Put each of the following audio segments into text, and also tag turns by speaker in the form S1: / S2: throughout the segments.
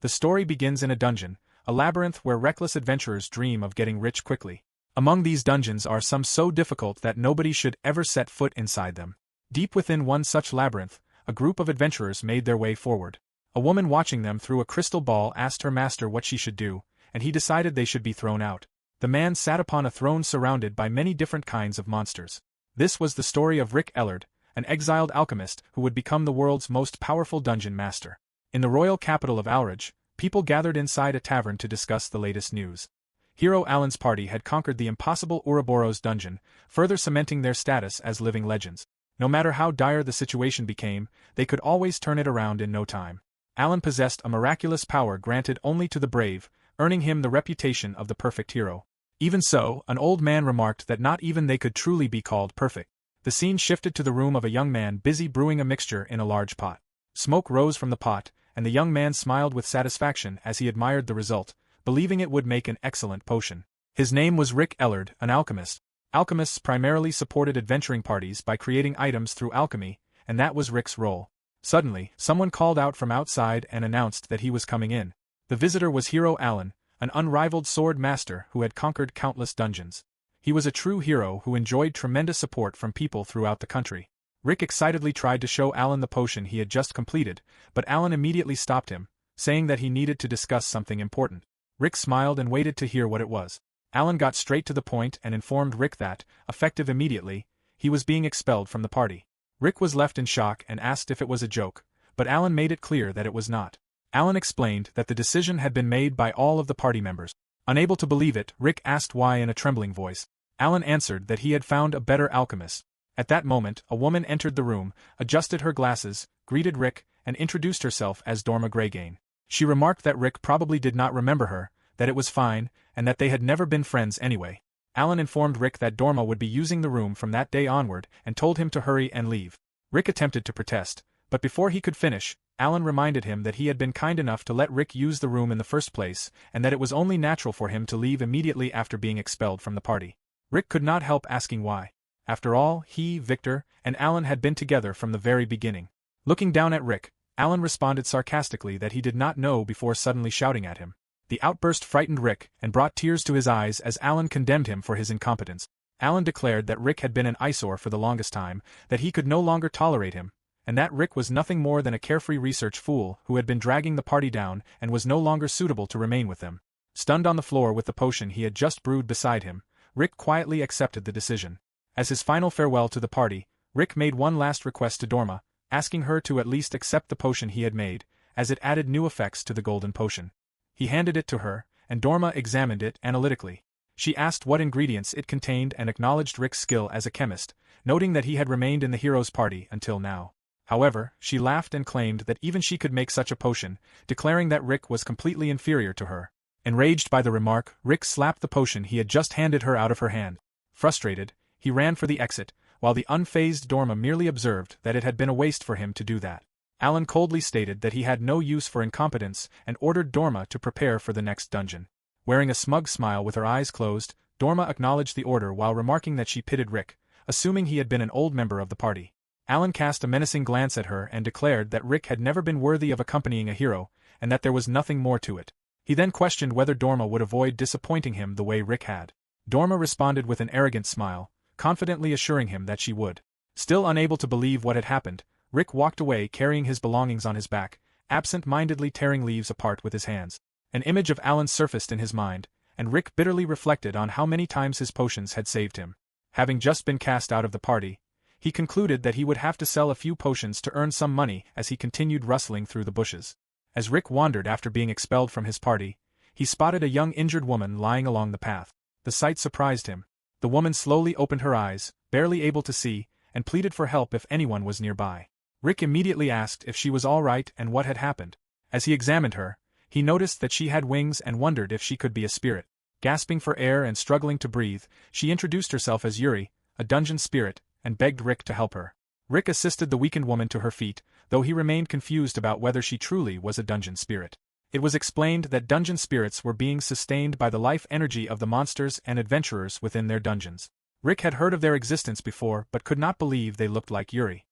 S1: The story begins in a dungeon, a labyrinth where reckless adventurers dream of getting rich quickly. Among these dungeons are some so difficult that nobody should ever set foot inside them. Deep within one such labyrinth, a group of adventurers made their way forward. A woman watching them through a crystal ball asked her master what she should do, and he decided they should be thrown out. The man sat upon a throne surrounded by many different kinds of monsters. This was the story of Rick Ellard, an exiled alchemist who would become the world's most powerful dungeon master. In the royal capital of Alraj, people gathered inside a tavern to discuss the latest news. Hero Alan's party had conquered the impossible Ouroboros dungeon, further cementing their status as living legends. No matter how dire the situation became, they could always turn it around in no time. Alan possessed a miraculous power granted only to the brave, earning him the reputation of the perfect hero. Even so, an old man remarked that not even they could truly be called perfect. The scene shifted to the room of a young man busy brewing a mixture in a large pot. Smoke rose from the pot, and the young man smiled with satisfaction as he admired the result, believing it would make an excellent potion. His name was Rick Ellard, an alchemist. Alchemists primarily supported adventuring parties by creating items through alchemy, and that was Rick's role. Suddenly, someone called out from outside and announced that he was coming in. The visitor was Hero Alan, an unrivaled sword master who had conquered countless dungeons. He was a true hero who enjoyed tremendous support from people throughout the country. Rick excitedly tried to show Alan the potion he had just completed, but Alan immediately stopped him, saying that he needed to discuss something important. Rick smiled and waited to hear what it was. Alan got straight to the point and informed Rick that, effective immediately, he was being expelled from the party. Rick was left in shock and asked if it was a joke, but Alan made it clear that it was not. Alan explained that the decision had been made by all of the party members. Unable to believe it, Rick asked why in a trembling voice. Alan answered that he had found a better alchemist. At that moment, a woman entered the room, adjusted her glasses, greeted Rick, and introduced herself as Dorma Greygane. She remarked that Rick probably did not remember her, that it was fine, and that they had never been friends anyway. Alan informed Rick that Dorma would be using the room from that day onward and told him to hurry and leave. Rick attempted to protest, but before he could finish, Alan reminded him that he had been kind enough to let Rick use the room in the first place, and that it was only natural for him to leave immediately after being expelled from the party. Rick could not help asking why. After all, he, Victor, and Alan had been together from the very beginning. Looking down at Rick, Alan responded sarcastically that he did not know before suddenly shouting at him. The outburst frightened Rick and brought tears to his eyes as Alan condemned him for his incompetence. Alan declared that Rick had been an eyesore for the longest time, that he could no longer tolerate him, and that Rick was nothing more than a carefree research fool who had been dragging the party down and was no longer suitable to remain with them. Stunned on the floor with the potion he had just brewed beside him, Rick quietly accepted the decision. As his final farewell to the party, Rick made one last request to Dorma, asking her to at least accept the potion he had made, as it added new effects to the golden potion. He handed it to her, and Dorma examined it analytically. She asked what ingredients it contained and acknowledged Rick's skill as a chemist, noting that he had remained in the hero's party until now. However, she laughed and claimed that even she could make such a potion, declaring that Rick was completely inferior to her. Enraged by the remark, Rick slapped the potion he had just handed her out of her hand. Frustrated, he ran for the exit, while the unfazed Dorma merely observed that it had been a waste for him to do that. Alan coldly stated that he had no use for incompetence and ordered Dorma to prepare for the next dungeon. Wearing a smug smile with her eyes closed, Dorma acknowledged the order while remarking that she pitied Rick, assuming he had been an old member of the party. Alan cast a menacing glance at her and declared that Rick had never been worthy of accompanying a hero, and that there was nothing more to it. He then questioned whether Dorma would avoid disappointing him the way Rick had. Dorma responded with an arrogant smile, confidently assuring him that she would. Still unable to believe what had happened, Rick walked away carrying his belongings on his back, absent-mindedly tearing leaves apart with his hands. An image of Alan surfaced in his mind, and Rick bitterly reflected on how many times his potions had saved him. Having just been cast out of the party, he concluded that he would have to sell a few potions to earn some money as he continued rustling through the bushes. As Rick wandered after being expelled from his party, he spotted a young injured woman lying along the path. The sight surprised him. The woman slowly opened her eyes, barely able to see, and pleaded for help if anyone was nearby. Rick immediately asked if she was all right and what had happened. As he examined her, he noticed that she had wings and wondered if she could be a spirit. Gasping for air and struggling to breathe, she introduced herself as Yuri, a dungeon spirit, and begged Rick to help her. Rick assisted the weakened woman to her feet, though he remained confused about whether she truly was a dungeon spirit. It was explained that dungeon spirits were being sustained by the life energy of the monsters and adventurers within their dungeons. Rick had heard of their existence before but could not believe they looked like Yuri.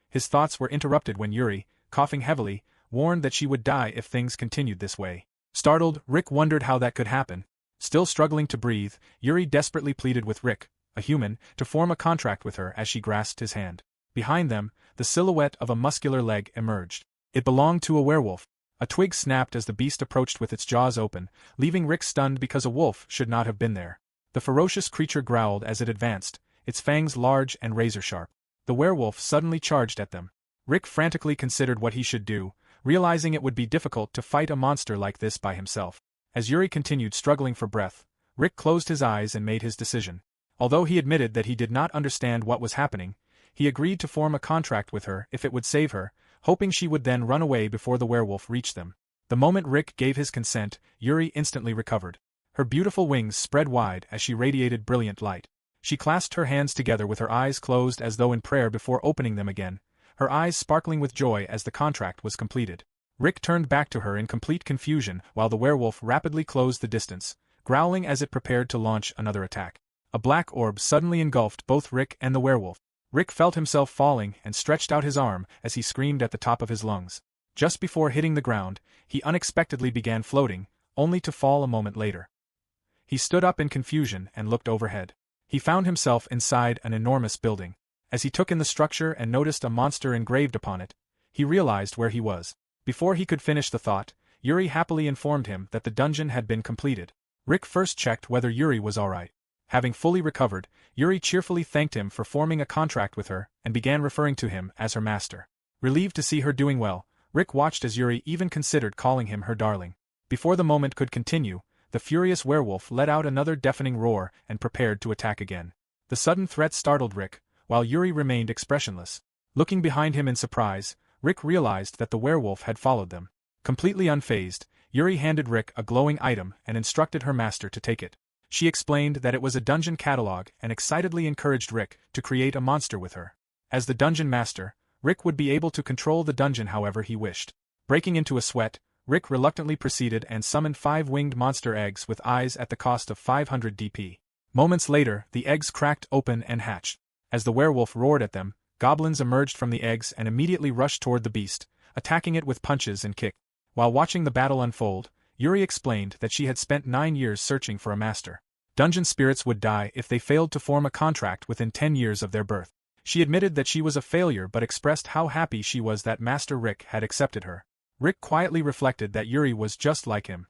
S1: His thoughts were interrupted when Yuri, coughing heavily, warned that she would die if things continued this way. Startled, Rick wondered how that could happen. Still struggling to breathe, Yuri desperately pleaded with Rick, a human, to form a contract with her as she grasped his hand. Behind them, the silhouette of a muscular leg emerged. It belonged to a werewolf. A twig snapped as the beast approached with its jaws open, leaving Rick stunned because a wolf should not have been there. The ferocious creature growled as it advanced, its fangs large and razor-sharp. The werewolf suddenly charged at them. Rick frantically considered what he should do, realizing it would be difficult to fight a monster like this by himself. As Yuri continued struggling for breath, Rick closed his eyes and made his decision. Although he admitted that he did not understand what was happening, he agreed to form a contract with her if it would save her, hoping she would then run away before the werewolf reached them. The moment Rick gave his consent, Yuri instantly recovered. Her beautiful wings spread wide as she radiated brilliant light. She clasped her hands together with her eyes closed as though in prayer before opening them again, her eyes sparkling with joy as the contract was completed. Rick turned back to her in complete confusion while the werewolf rapidly closed the distance, growling as it prepared to launch another attack. A black orb suddenly engulfed both Rick and the werewolf. Rick felt himself falling and stretched out his arm as he screamed at the top of his lungs. Just before hitting the ground, he unexpectedly began floating, only to fall a moment later. He stood up in confusion and looked overhead. He found himself inside an enormous building. As he took in the structure and noticed a monster engraved upon it, he realized where he was. Before he could finish the thought, Yuri happily informed him that the dungeon had been completed. Rick first checked whether Yuri was alright. Having fully recovered, Yuri cheerfully thanked him for forming a contract with her and began referring to him as her master. Relieved to see her doing well, Rick watched as Yuri even considered calling him her darling. Before the moment could continue, the furious werewolf let out another deafening roar and prepared to attack again. The sudden threat startled Rick, while Yuri remained expressionless. Looking behind him in surprise, Rick realized that the werewolf had followed them. Completely unfazed, Yuri handed Rick a glowing item and instructed her master to take it. She explained that it was a dungeon catalog and excitedly encouraged Rick to create a monster with her. As the dungeon master, Rick would be able to control the dungeon however he wished. Breaking into a sweat, Rick reluctantly proceeded and summoned 5 winged monster eggs with eyes at the cost of 500 DP. Moments later, the eggs cracked open and hatched. As the werewolf roared at them, goblins emerged from the eggs and immediately rushed toward the beast, attacking it with punches and kicks. While watching the battle unfold, Yuri explained that she had spent 9 years searching for a master. Dungeon spirits would die if they failed to form a contract within 10 years of their birth. She admitted that she was a failure but expressed how happy she was that Master Rick had accepted her. Rick quietly reflected that Yuri was just like him.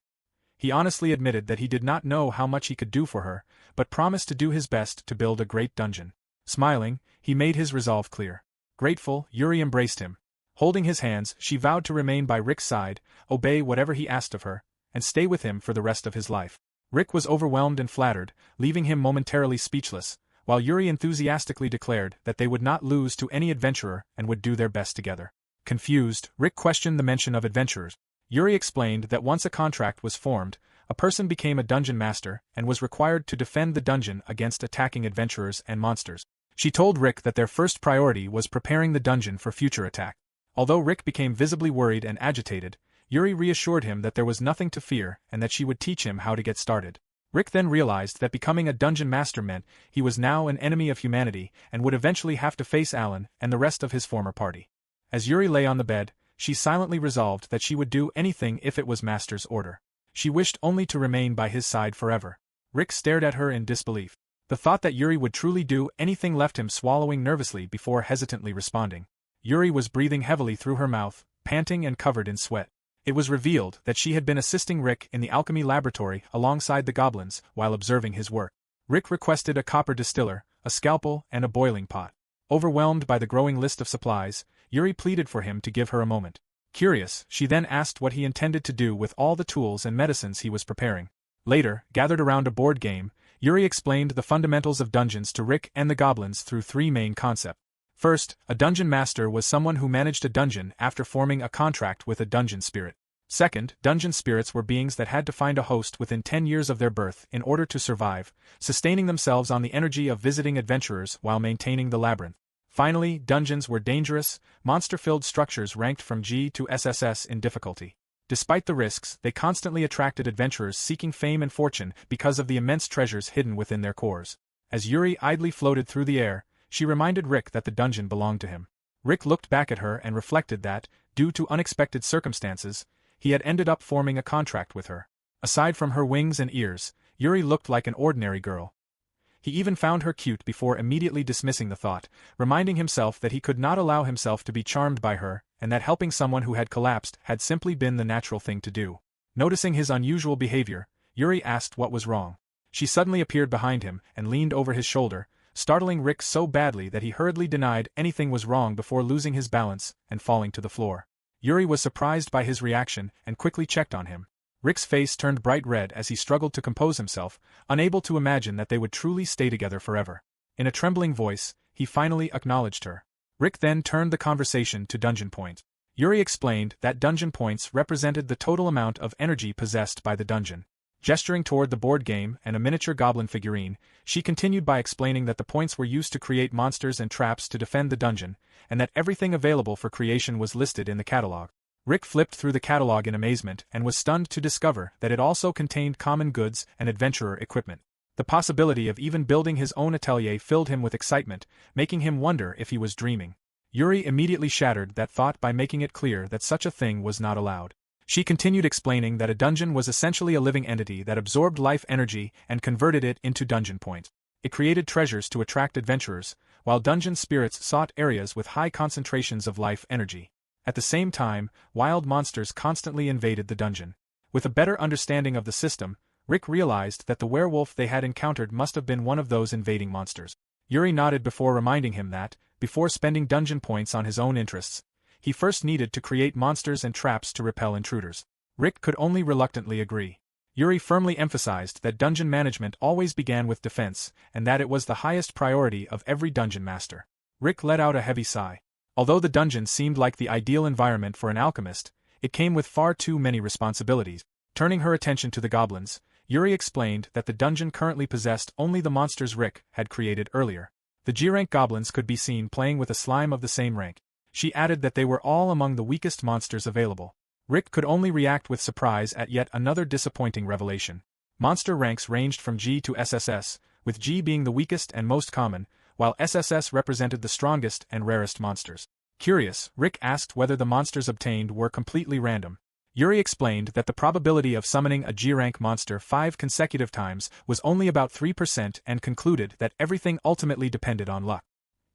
S1: He honestly admitted that he did not know how much he could do for her, but promised to do his best to build a great dungeon. Smiling, he made his resolve clear. Grateful, Yuri embraced him. Holding his hands, she vowed to remain by Rick's side, obey whatever he asked of her, and stay with him for the rest of his life. Rick was overwhelmed and flattered, leaving him momentarily speechless, while Yuri enthusiastically declared that they would not lose to any adventurer and would do their best together. Confused, Rick questioned the mention of adventurers. Yuri explained that once a contract was formed, a person became a dungeon master and was required to defend the dungeon against attacking adventurers and monsters. She told Rick that their first priority was preparing the dungeon for future attack. Although Rick became visibly worried and agitated, Yuri reassured him that there was nothing to fear and that she would teach him how to get started. Rick then realized that becoming a dungeon master meant he was now an enemy of humanity and would eventually have to face Alan and the rest of his former party. As Yuri lay on the bed, she silently resolved that she would do anything if it was Master's order. She wished only to remain by his side forever. Rick stared at her in disbelief. The thought that Yuri would truly do anything left him swallowing nervously before hesitantly responding. Yuri was breathing heavily through her mouth, panting and covered in sweat. It was revealed that she had been assisting Rick in the alchemy laboratory alongside the goblins while observing his work. Rick requested a copper distiller, a scalpel, and a boiling pot. Overwhelmed by the growing list of supplies, Yuri pleaded for him to give her a moment. Curious, she then asked what he intended to do with all the tools and medicines he was preparing. Later, gathered around a board game, Yuri explained the fundamentals of dungeons to Rick and the goblins through 3 main concepts. First, a dungeon master was someone who managed a dungeon after forming a contract with a dungeon spirit. Second, dungeon spirits were beings that had to find a host within 10 years of their birth in order to survive, sustaining themselves on the energy of visiting adventurers while maintaining the labyrinth. Finally, dungeons were dangerous, monster-filled structures ranked from G to SSS in difficulty. Despite the risks, they constantly attracted adventurers seeking fame and fortune because of the immense treasures hidden within their cores. As Yuri idly floated through the air, she reminded Rick that the dungeon belonged to him. Rick looked back at her and reflected that, due to unexpected circumstances, he had ended up forming a contract with her. Aside from her wings and ears, Yuri looked like an ordinary girl. He even found her cute before immediately dismissing the thought, reminding himself that he could not allow himself to be charmed by her, and that helping someone who had collapsed had simply been the natural thing to do. Noticing his unusual behavior, Yuri asked what was wrong. She suddenly appeared behind him and leaned over his shoulder, startling Rick so badly that he hurriedly denied anything was wrong before losing his balance and falling to the floor. Yuri was surprised by his reaction and quickly checked on him. Rick's face turned bright red as he struggled to compose himself, unable to imagine that they would truly stay together forever. In a trembling voice, he finally acknowledged her. Rick then turned the conversation to dungeon points. Yuri explained that dungeon points represented the total amount of energy possessed by the dungeon. Gesturing toward the board game and a miniature goblin figurine, she continued by explaining that the points were used to create monsters and traps to defend the dungeon, and that everything available for creation was listed in the catalog. Rick flipped through the catalog in amazement and was stunned to discover that it also contained common goods and adventurer equipment. The possibility of even building his own atelier filled him with excitement, making him wonder if he was dreaming. Yuri immediately shattered that thought by making it clear that such a thing was not allowed. She continued explaining that a dungeon was essentially a living entity that absorbed life energy and converted it into dungeon points. It created treasures to attract adventurers, while dungeon spirits sought areas with high concentrations of life energy. At the same time, wild monsters constantly invaded the dungeon. With a better understanding of the system, Rick realized that the werewolf they had encountered must have been one of those invading monsters. Yuri nodded before reminding him that, before spending dungeon points on his own interests, he first needed to create monsters and traps to repel intruders. Rick could only reluctantly agree. Yuri firmly emphasized that dungeon management always began with defense, and that it was the highest priority of every dungeon master. Rick let out a heavy sigh. Although the dungeon seemed like the ideal environment for an alchemist, it came with far too many responsibilities. Turning her attention to the goblins, Yuri explained that the dungeon currently possessed only the monsters Rick had created earlier. The G-rank goblins could be seen playing with a slime of the same rank. She added that they were all among the weakest monsters available. Rick could only react with surprise at yet another disappointing revelation. Monster ranks ranged from G to SSS, with G being the weakest and most common, while SSS represented the strongest and rarest monsters. Curious, Rick asked whether the monsters obtained were completely random. Yuri explained that the probability of summoning a G-rank monster 5 consecutive times was only about 3% and concluded that everything ultimately depended on luck.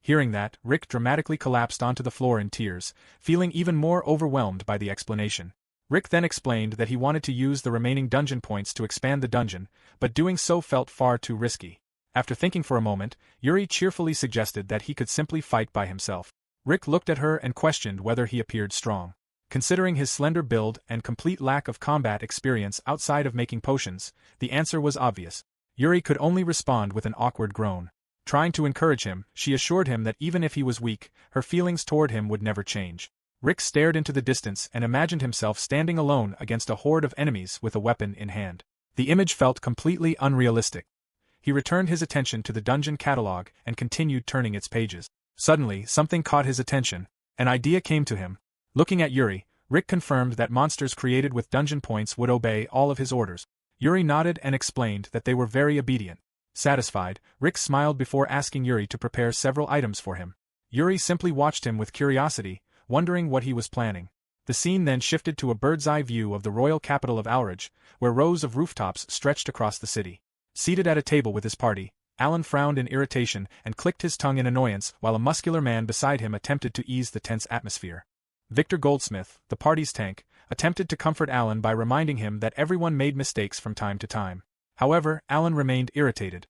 S1: Hearing that, Rick dramatically collapsed onto the floor in tears, feeling even more overwhelmed by the explanation. Rick then explained that he wanted to use the remaining dungeon points to expand the dungeon, but doing so felt far too risky. After thinking for a moment, Yuri cheerfully suggested that he could simply fight by himself. Rick looked at her and questioned whether he appeared strong. Considering his slender build and complete lack of combat experience outside of making potions, the answer was obvious. Yuri could only respond with an awkward groan. Trying to encourage him, she assured him that even if he was weak, her feelings toward him would never change. Rick stared into the distance and imagined himself standing alone against a horde of enemies with a weapon in hand. The image felt completely unrealistic. He returned his attention to the dungeon catalog and continued turning its pages. Suddenly, something caught his attention. An idea came to him. Looking at Yuri, Rick confirmed that monsters created with dungeon points would obey all of his orders. Yuri nodded and explained that they were very obedient. Satisfied, Rick smiled before asking Yuri to prepare several items for him. Yuri simply watched him with curiosity, wondering what he was planning. The scene then shifted to a bird's-eye view of the royal capital of Alridge, where rows of rooftops stretched across the city. Seated at a table with his party, Alan frowned in irritation and clicked his tongue in annoyance while a muscular man beside him attempted to ease the tense atmosphere. Victor Goldsmith, the party's tank, attempted to comfort Alan by reminding him that everyone made mistakes from time to time. However, Alan remained irritated.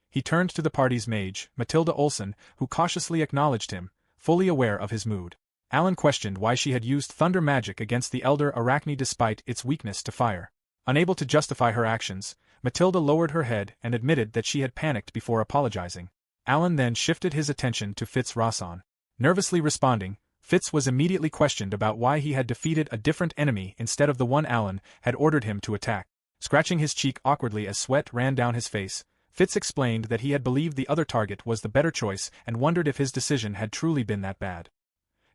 S1: He turned to the party's mage, Matilda Olsen, who cautiously acknowledged him, fully aware of his mood. Alan questioned why she had used thunder magic against the elder Arachne despite its weakness to fire. Unable to justify her actions, Matilda lowered her head and admitted that she had panicked before apologizing. Alan then shifted his attention to Fitz Rosson. Nervously responding, Fitz was immediately questioned about why he had defeated a different enemy instead of the one Alan had ordered him to attack. Scratching his cheek awkwardly as sweat ran down his face, Fitz explained that he had believed the other target was the better choice and wondered if his decision had truly been that bad.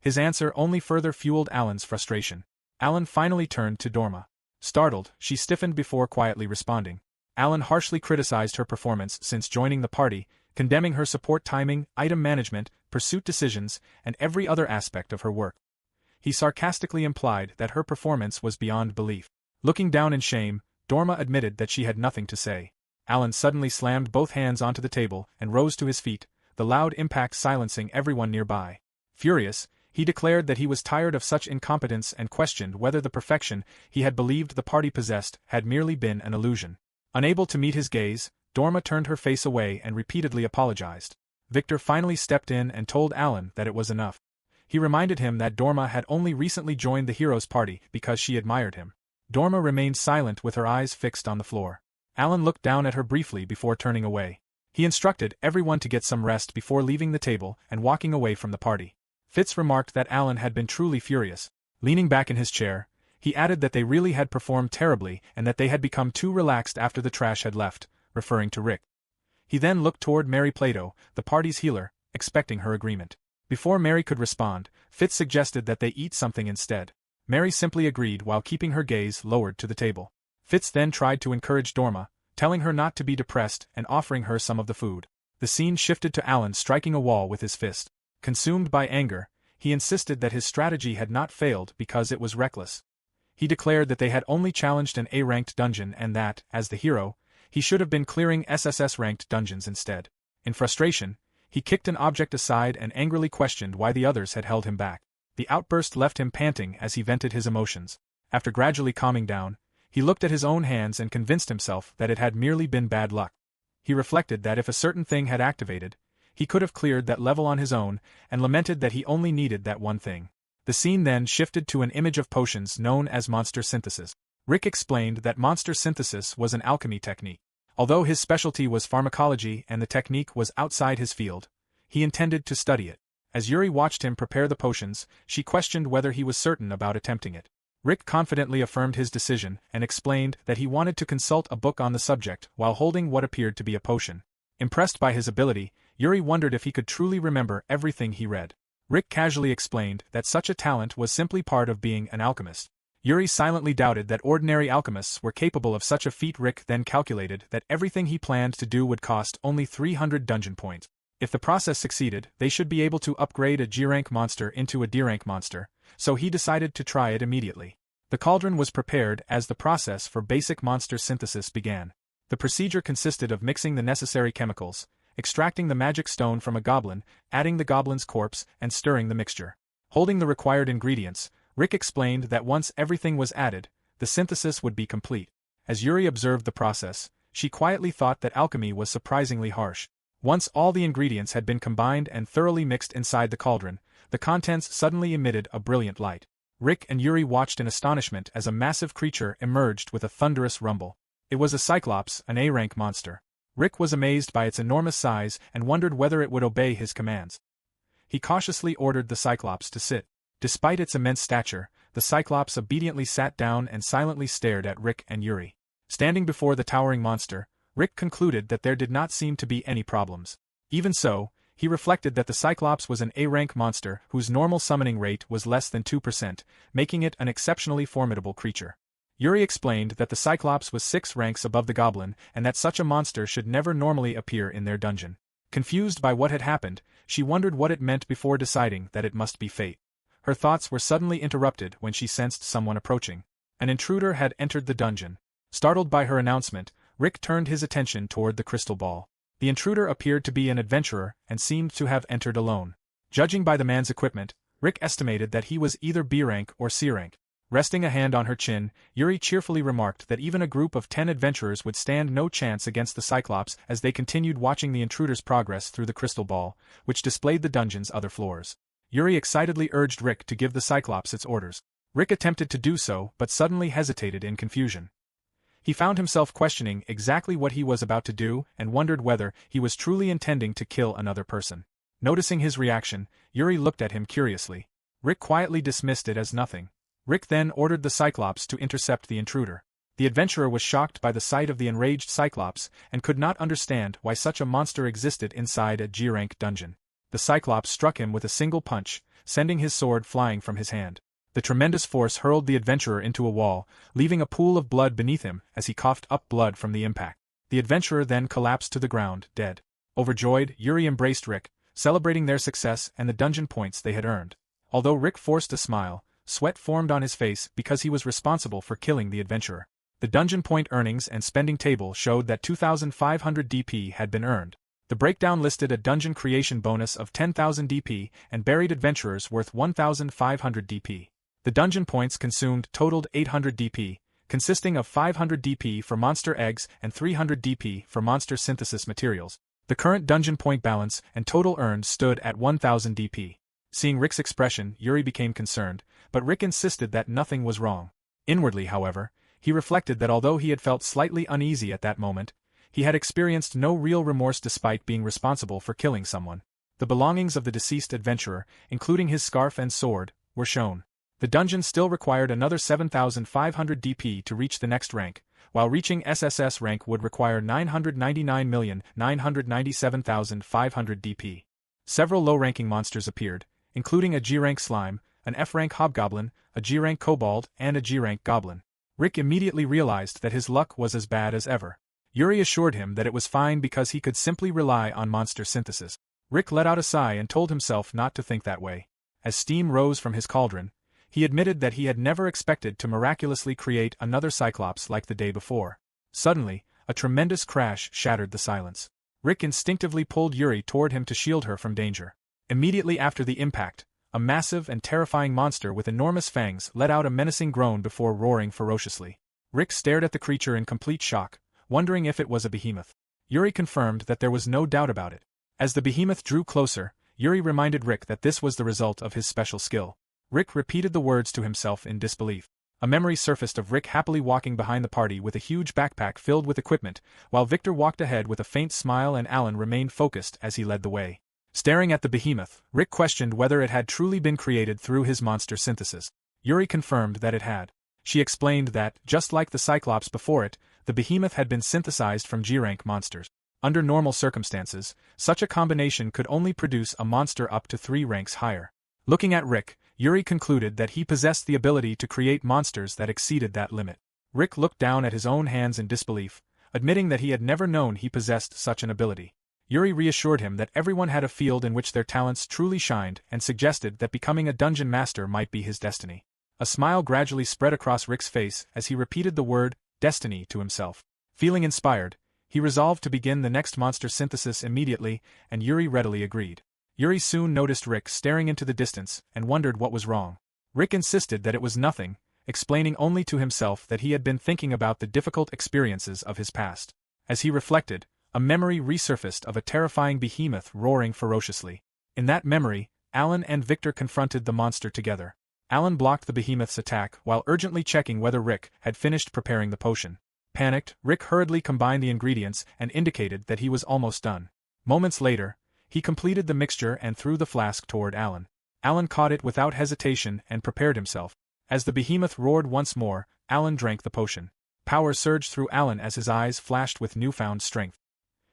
S1: His answer only further fueled Alan's frustration. Alan finally turned to Dorma. Startled, she stiffened before quietly responding. Alan harshly criticized her performance since joining the party, condemning her support timing, item management, pursuit decisions, and every other aspect of her work. He sarcastically implied that her performance was beyond belief. Looking down in shame, Dorma admitted that she had nothing to say. Alan suddenly slammed both hands onto the table and rose to his feet, the loud impact silencing everyone nearby. Furious, he declared that he was tired of such incompetence and questioned whether the perfection he had believed the party possessed had merely been an illusion. Unable to meet his gaze, Dorma turned her face away and repeatedly apologized. Victor finally stepped in and told Alan that it was enough. He reminded him that Dorma had only recently joined the hero's party because she admired him. Dorma remained silent with her eyes fixed on the floor. Alan looked down at her briefly before turning away. He instructed everyone to get some rest before leaving the table and walking away from the party. Fitz remarked that Alan had been truly furious. Leaning back in his chair, he added that they really had performed terribly and that they had become too relaxed after the trash had left, referring to Rick. He then looked toward Mary Plato, the party's healer, expecting her agreement. Before Mary could respond, Fitz suggested that they eat something instead. Mary simply agreed while keeping her gaze lowered to the table. Fitz then tried to encourage Dorma, telling her not to be depressed and offering her some of the food. The scene shifted to Alan striking a wall with his fist. Consumed by anger, he insisted that his strategy had not failed because it was reckless. He declared that they had only challenged an A-ranked dungeon and that, as the hero, he should have been clearing SSS-ranked dungeons instead. In frustration, he kicked an object aside and angrily questioned why the others had held him back. The outburst left him panting as he vented his emotions. After gradually calming down, he looked at his own hands and convinced himself that it had merely been bad luck. He reflected that if a certain thing had activated, he could have cleared that level on his own, and lamented that he only needed that one thing. The scene then shifted to an image of potions known as monster synthesis. Rick explained that monster synthesis was an alchemy technique. Although his specialty was pharmacology and the technique was outside his field, he intended to study it. As Yuri watched him prepare the potions, she questioned whether he was certain about attempting it. Rick confidently affirmed his decision and explained that he wanted to consult a book on the subject while holding what appeared to be a potion. Impressed by his ability, Yuri wondered if he could truly remember everything he read. Rick casually explained that such a talent was simply part of being an alchemist. Yuri silently doubted that ordinary alchemists were capable of such a feat. Rick then calculated that everything he planned to do would cost only 300 dungeon points. If the process succeeded, they should be able to upgrade a G-rank monster into a D-rank monster, so he decided to try it immediately. The cauldron was prepared as the process for basic monster synthesis began. The procedure consisted of mixing the necessary chemicals, extracting the magic stone from a goblin, adding the goblin's corpse, and stirring the mixture. Holding the required ingredients, Rick explained that once everything was added, the synthesis would be complete. As Yuri observed the process, she quietly thought that alchemy was surprisingly harsh. Once all the ingredients had been combined and thoroughly mixed inside the cauldron, the contents suddenly emitted a brilliant light. Rick and Yuri watched in astonishment as a massive creature emerged with a thunderous rumble. It was a Cyclops, an A-rank monster. Rick was amazed by its enormous size and wondered whether it would obey his commands. He cautiously ordered the Cyclops to sit. Despite its immense stature, the Cyclops obediently sat down and silently stared at Rick and Yuri. Standing before the towering monster, Rick concluded that there did not seem to be any problems. Even so, he reflected that the Cyclops was an A-rank monster whose normal summoning rate was less than 2%, making it an exceptionally formidable creature. Yuri explained that the Cyclops was 6 ranks above the goblin and that such a monster should never normally appear in their dungeon. Confused by what had happened, she wondered what it meant before deciding that it must be fate. Her thoughts were suddenly interrupted when she sensed someone approaching. An intruder had entered the dungeon. Startled by her announcement, Rick turned his attention toward the crystal ball. The intruder appeared to be an adventurer and seemed to have entered alone. Judging by the man's equipment, Rick estimated that he was either B rank or C rank. Resting a hand on her chin, Yuri cheerfully remarked that even a group of 10 adventurers would stand no chance against the Cyclops as they continued watching the intruder's progress through the crystal ball, which displayed the dungeon's other floors. Yuri excitedly urged Rick to give the Cyclops its orders. Rick attempted to do so but suddenly hesitated in confusion. He found himself questioning exactly what he was about to do and wondered whether he was truly intending to kill another person. Noticing his reaction, Yuri looked at him curiously. Rick quietly dismissed it as nothing. Rick then ordered the Cyclops to intercept the intruder. The adventurer was shocked by the sight of the enraged Cyclops and could not understand why such a monster existed inside a G-rank dungeon. The Cyclops struck him with a single punch, sending his sword flying from his hand. The tremendous force hurled the adventurer into a wall, leaving a pool of blood beneath him as he coughed up blood from the impact. The adventurer then collapsed to the ground, dead. Overjoyed, Yuri embraced Rick, celebrating their success and the dungeon points they had earned. Although Rick forced a smile, sweat formed on his face because he was responsible for killing the adventurer. The dungeon point earnings and spending table showed that 2,500 DP had been earned. The breakdown listed a dungeon creation bonus of 10,000 DP and buried adventurers worth 1,500 DP. The dungeon points consumed totaled 800 DP, consisting of 500 DP for monster eggs and 300 DP for monster synthesis materials. The current dungeon point balance and total earned stood at 1,000 DP. Seeing Rick's expression, Yuri became concerned, but Rick insisted that nothing was wrong. Inwardly, however, he reflected that although he had felt slightly uneasy at that moment, he had experienced no real remorse despite being responsible for killing someone. The belongings of the deceased adventurer, including his scarf and sword, were shown. The dungeon still required another 7,500 DP to reach the next rank, while reaching SSS rank would require 999,997,500 DP. Several low-ranking monsters appeared, including a G-rank slime, an F-rank hobgoblin, a G-rank kobold, and a G-rank goblin. Rick immediately realized that his luck was as bad as ever. Yuri assured him that it was fine because he could simply rely on monster synthesis. Rick let out a sigh and told himself not to think that way. As steam rose from his cauldron, he admitted that he had never expected to miraculously create another Cyclops like the day before. Suddenly, a tremendous crash shattered the silence. Rick instinctively pulled Yuri toward him to shield her from danger. Immediately after the impact, a massive and terrifying monster with enormous fangs let out a menacing groan before roaring ferociously. Rick stared at the creature in complete shock, wondering if it was a behemoth. Yuri confirmed that there was no doubt about it. As the behemoth drew closer, Yuri reminded Rick that this was the result of his special skill. Rick repeated the words to himself in disbelief. A memory surfaced of Rick happily walking behind the party with a huge backpack filled with equipment, while Victor walked ahead with a faint smile and Alan remained focused as he led the way. Staring at the behemoth, Rick questioned whether it had truly been created through his monster synthesis. Yuri confirmed that it had. She explained that, just like the Cyclops before it, the behemoth had been synthesized from G-rank monsters. Under normal circumstances, such a combination could only produce a monster up to 3 ranks higher. Looking at Rick, Yuri concluded that he possessed the ability to create monsters that exceeded that limit. Rick looked down at his own hands in disbelief, admitting that he had never known he possessed such an ability. Yuri reassured him that everyone had a field in which their talents truly shined and suggested that becoming a dungeon master might be his destiny. A smile gradually spread across Rick's face as he repeated the word, destiny, to himself. Feeling inspired, he resolved to begin the next monster synthesis immediately, and Yuri readily agreed. Yuri soon noticed Rick staring into the distance and wondered what was wrong. Rick insisted that it was nothing, explaining only to himself that he had been thinking about the difficult experiences of his past. As he reflected, a memory resurfaced of a terrifying behemoth roaring ferociously. In that memory, Alan and Victor confronted the monster together. Alan blocked the behemoth's attack while urgently checking whether Rick had finished preparing the potion. Panicked, Rick hurriedly combined the ingredients and indicated that he was almost done. Moments later, he completed the mixture and threw the flask toward Alan. Alan caught it without hesitation and prepared himself. As the behemoth roared once more, Alan drank the potion. Power surged through Alan as his eyes flashed with newfound strength.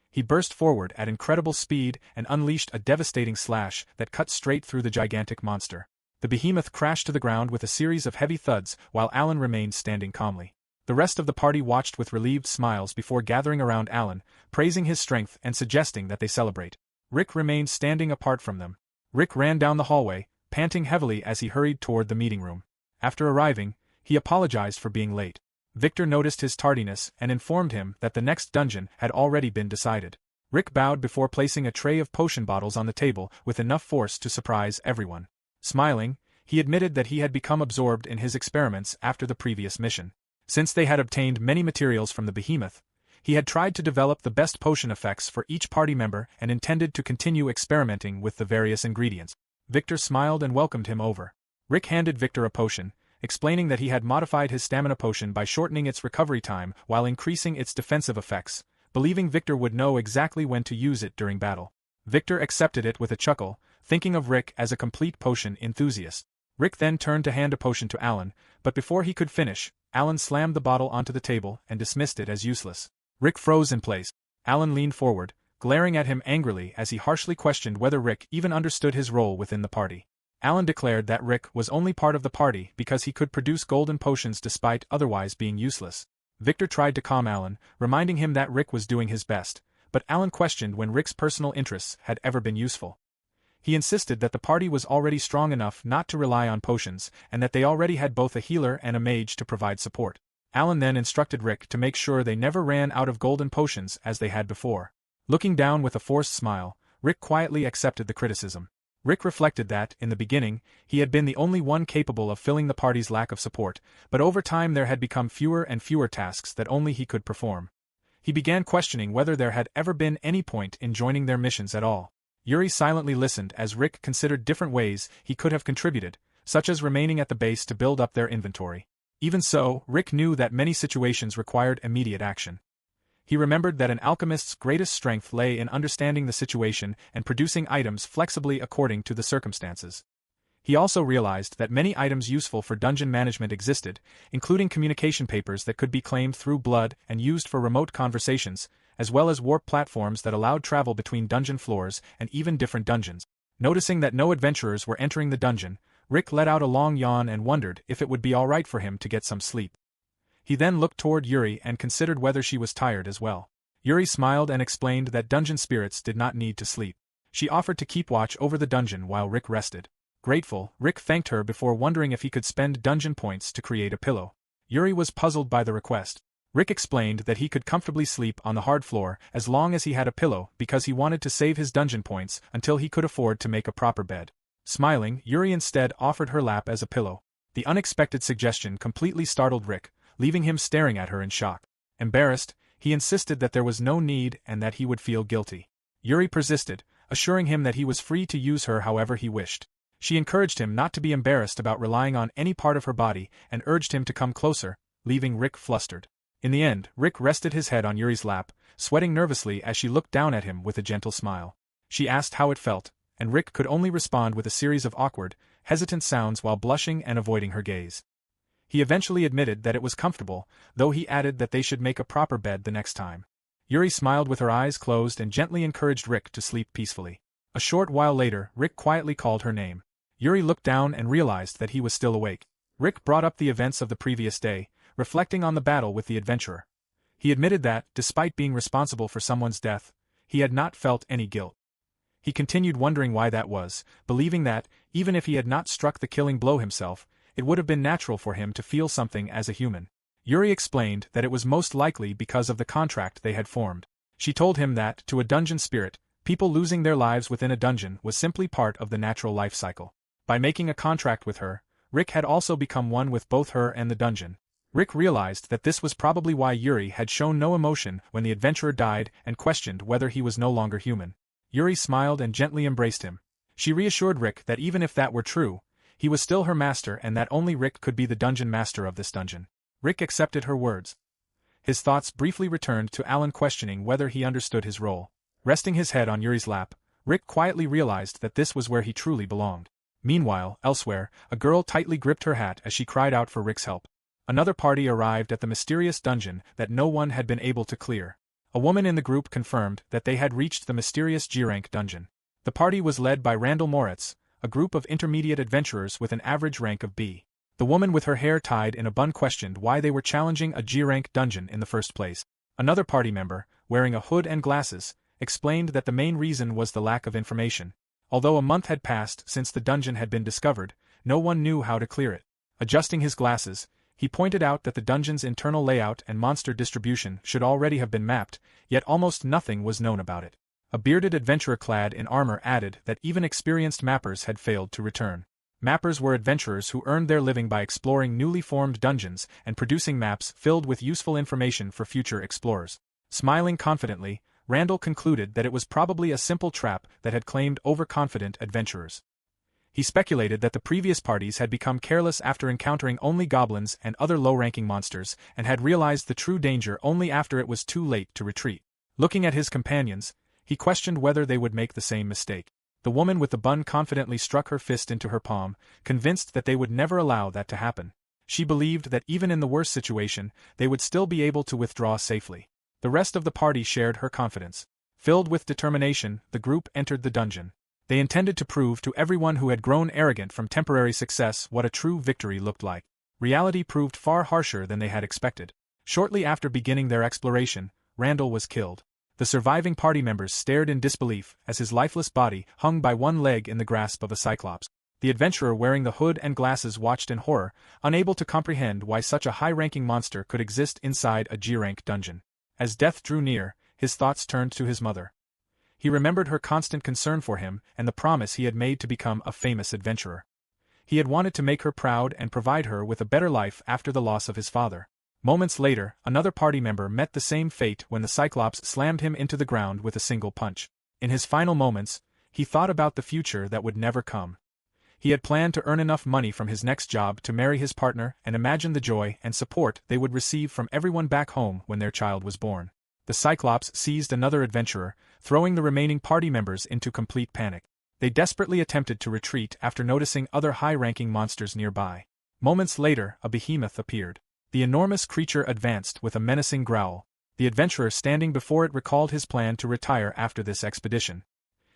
S1: He burst forward at incredible speed and unleashed a devastating slash that cut straight through the gigantic monster. The behemoth crashed to the ground with a series of heavy thuds while Alan remained standing calmly. The rest of the party watched with relieved smiles before gathering around Alan, praising his strength and suggesting that they celebrate. Rick remained standing apart from them. Rick ran down the hallway, panting heavily as he hurried toward the meeting room. After arriving, he apologized for being late. Victor noticed his tardiness and informed him that the next dungeon had already been decided. Rick bowed before placing a tray of potion bottles on the table with enough force to surprise everyone. Smiling, he admitted that he had become absorbed in his experiments after the previous mission. Since they had obtained many materials from the behemoth, he had tried to develop the best potion effects for each party member and intended to continue experimenting with the various ingredients. Victor smiled and welcomed him over. Rick handed Victor a potion, explaining that he had modified his stamina potion by shortening its recovery time while increasing its defensive effects, believing Victor would know exactly when to use it during battle. Victor accepted it with a chuckle, thinking of Rick as a complete potion enthusiast. Rick then turned to hand a potion to Alan, but before he could finish, Alan slammed the bottle onto the table and dismissed it as useless. Rick froze in place. Alan leaned forward, glaring at him angrily as he harshly questioned whether Rick even understood his role within the party. Alan declared that Rick was only part of the party because he could produce golden potions despite otherwise being useless. Victor tried to calm Alan, reminding him that Rick was doing his best, but Alan questioned when Rick's personal interests had ever been useful. He insisted that the party was already strong enough not to rely on potions, and that they already had both a healer and a mage to provide support. Alan then instructed Rick to make sure they never ran out of golden potions as they had before. Looking down with a forced smile, Rick quietly accepted the criticism. Rick reflected that, in the beginning, he had been the only one capable of filling the party's lack of support, but over time there had become fewer and fewer tasks that only he could perform. He began questioning whether there had ever been any point in joining their missions at all. Yuri silently listened as Rick considered different ways he could have contributed, such as remaining at the base to build up their inventory. Even so, Rick knew that many situations required immediate action. He remembered that an alchemist's greatest strength lay in understanding the situation and producing items flexibly according to the circumstances. He also realized that many items useful for dungeon management existed, including communication papers that could be claimed through blood and used for remote conversations, as well as warp platforms that allowed travel between dungeon floors and even different dungeons. Noticing that no adventurers were entering the dungeon, Rick let out a long yawn and wondered if it would be all right for him to get some sleep. He then looked toward Yuri and considered whether she was tired as well. Yuri smiled and explained that dungeon spirits did not need to sleep. She offered to keep watch over the dungeon while Rick rested. Grateful, Rick thanked her before wondering if he could spend dungeon points to create a pillow. Yuri was puzzled by the request. Rick explained that he could comfortably sleep on the hard floor as long as he had a pillow because he wanted to save his dungeon points until he could afford to make a proper bed. Smiling, Yuri instead offered her lap as a pillow. The unexpected suggestion completely startled Rick, leaving him staring at her in shock. Embarrassed, he insisted that there was no need and that he would feel guilty. Yuri persisted, assuring him that he was free to use her however he wished. She encouraged him not to be embarrassed about relying on any part of her body and urged him to come closer, leaving Rick flustered. In the end, Rick rested his head on Yuri's lap, sweating nervously as she looked down at him with a gentle smile. She asked how it felt, and Rick could only respond with a series of awkward, hesitant sounds while blushing and avoiding her gaze. He eventually admitted that it was comfortable, though he added that they should make a proper bed the next time. Yuri smiled with her eyes closed and gently encouraged Rick to sleep peacefully. A short while later, Rick quietly called her name. Yuri looked down and realized that he was still awake. Rick brought up the events of the previous day, reflecting on the battle with the adventurer. He admitted that, despite being responsible for someone's death, he had not felt any guilt. He continued wondering why that was, believing that, even if he had not struck the killing blow himself, it would have been natural for him to feel something as a human. Yuri explained that it was most likely because of the contract they had formed. She told him that, to a dungeon spirit, people losing their lives within a dungeon was simply part of the natural life cycle. By making a contract with her, Rick had also become one with both her and the dungeon. Rick realized that this was probably why Yuri had shown no emotion when the adventurer died and questioned whether he was no longer human. Yuri smiled and gently embraced him. She reassured Rick that even if that were true, he was still her master and that only Rick could be the dungeon master of this dungeon. Rick accepted her words. His thoughts briefly returned to Alan questioning whether he understood his role. Resting his head on Yuri's lap, Rick quietly realized that this was where he truly belonged. Meanwhile, elsewhere, a girl tightly gripped her hat as she cried out for Rick's help. Another party arrived at the mysterious dungeon that no one had been able to clear. A woman in the group confirmed that they had reached the mysterious G-rank dungeon. The party was led by Randall Moritz, a group of intermediate adventurers with an average rank of B. The woman with her hair tied in a bun questioned why they were challenging a G-rank dungeon in the first place. Another party member, wearing a hood and glasses, explained that the main reason was the lack of information. Although a month had passed since the dungeon had been discovered, no one knew how to clear it. Adjusting his glasses, he pointed out that the dungeon's internal layout and monster distribution should already have been mapped, yet almost nothing was known about it. A bearded adventurer clad in armor added that even experienced mappers had failed to return. Mappers were adventurers who earned their living by exploring newly formed dungeons and producing maps filled with useful information for future explorers. Smiling confidently, Randall concluded that it was probably a simple trap that had claimed overconfident adventurers. He speculated that the previous parties had become careless after encountering only goblins and other low-ranking monsters and had realized the true danger only after it was too late to retreat. Looking at his companions, he questioned whether they would make the same mistake. The woman with the bun confidently struck her fist into her palm, convinced that they would never allow that to happen. She believed that even in the worst situation, they would still be able to withdraw safely. The rest of the party shared her confidence. Filled with determination, the group entered the dungeon. They intended to prove to everyone who had grown arrogant from temporary success what a true victory looked like. Reality proved far harsher than they had expected. Shortly after beginning their exploration, Randall was killed. The surviving party members stared in disbelief as his lifeless body hung by one leg in the grasp of a cyclops. The adventurer wearing the hood and glasses watched in horror, unable to comprehend why such a high-ranking monster could exist inside a G-rank dungeon. As death drew near, his thoughts turned to his mother. He remembered her constant concern for him and the promise he had made to become a famous adventurer. He had wanted to make her proud and provide her with a better life after the loss of his father. Moments later, another party member met the same fate when the Cyclops slammed him into the ground with a single punch. In his final moments, he thought about the future that would never come. He had planned to earn enough money from his next job to marry his partner and imagined the joy and support they would receive from everyone back home when their child was born. The Cyclops seized another adventurer, throwing the remaining party members into complete panic. They desperately attempted to retreat after noticing other high-ranking monsters nearby. Moments later, a behemoth appeared. The enormous creature advanced with a menacing growl. The adventurer standing before it recalled his plan to retire after this expedition.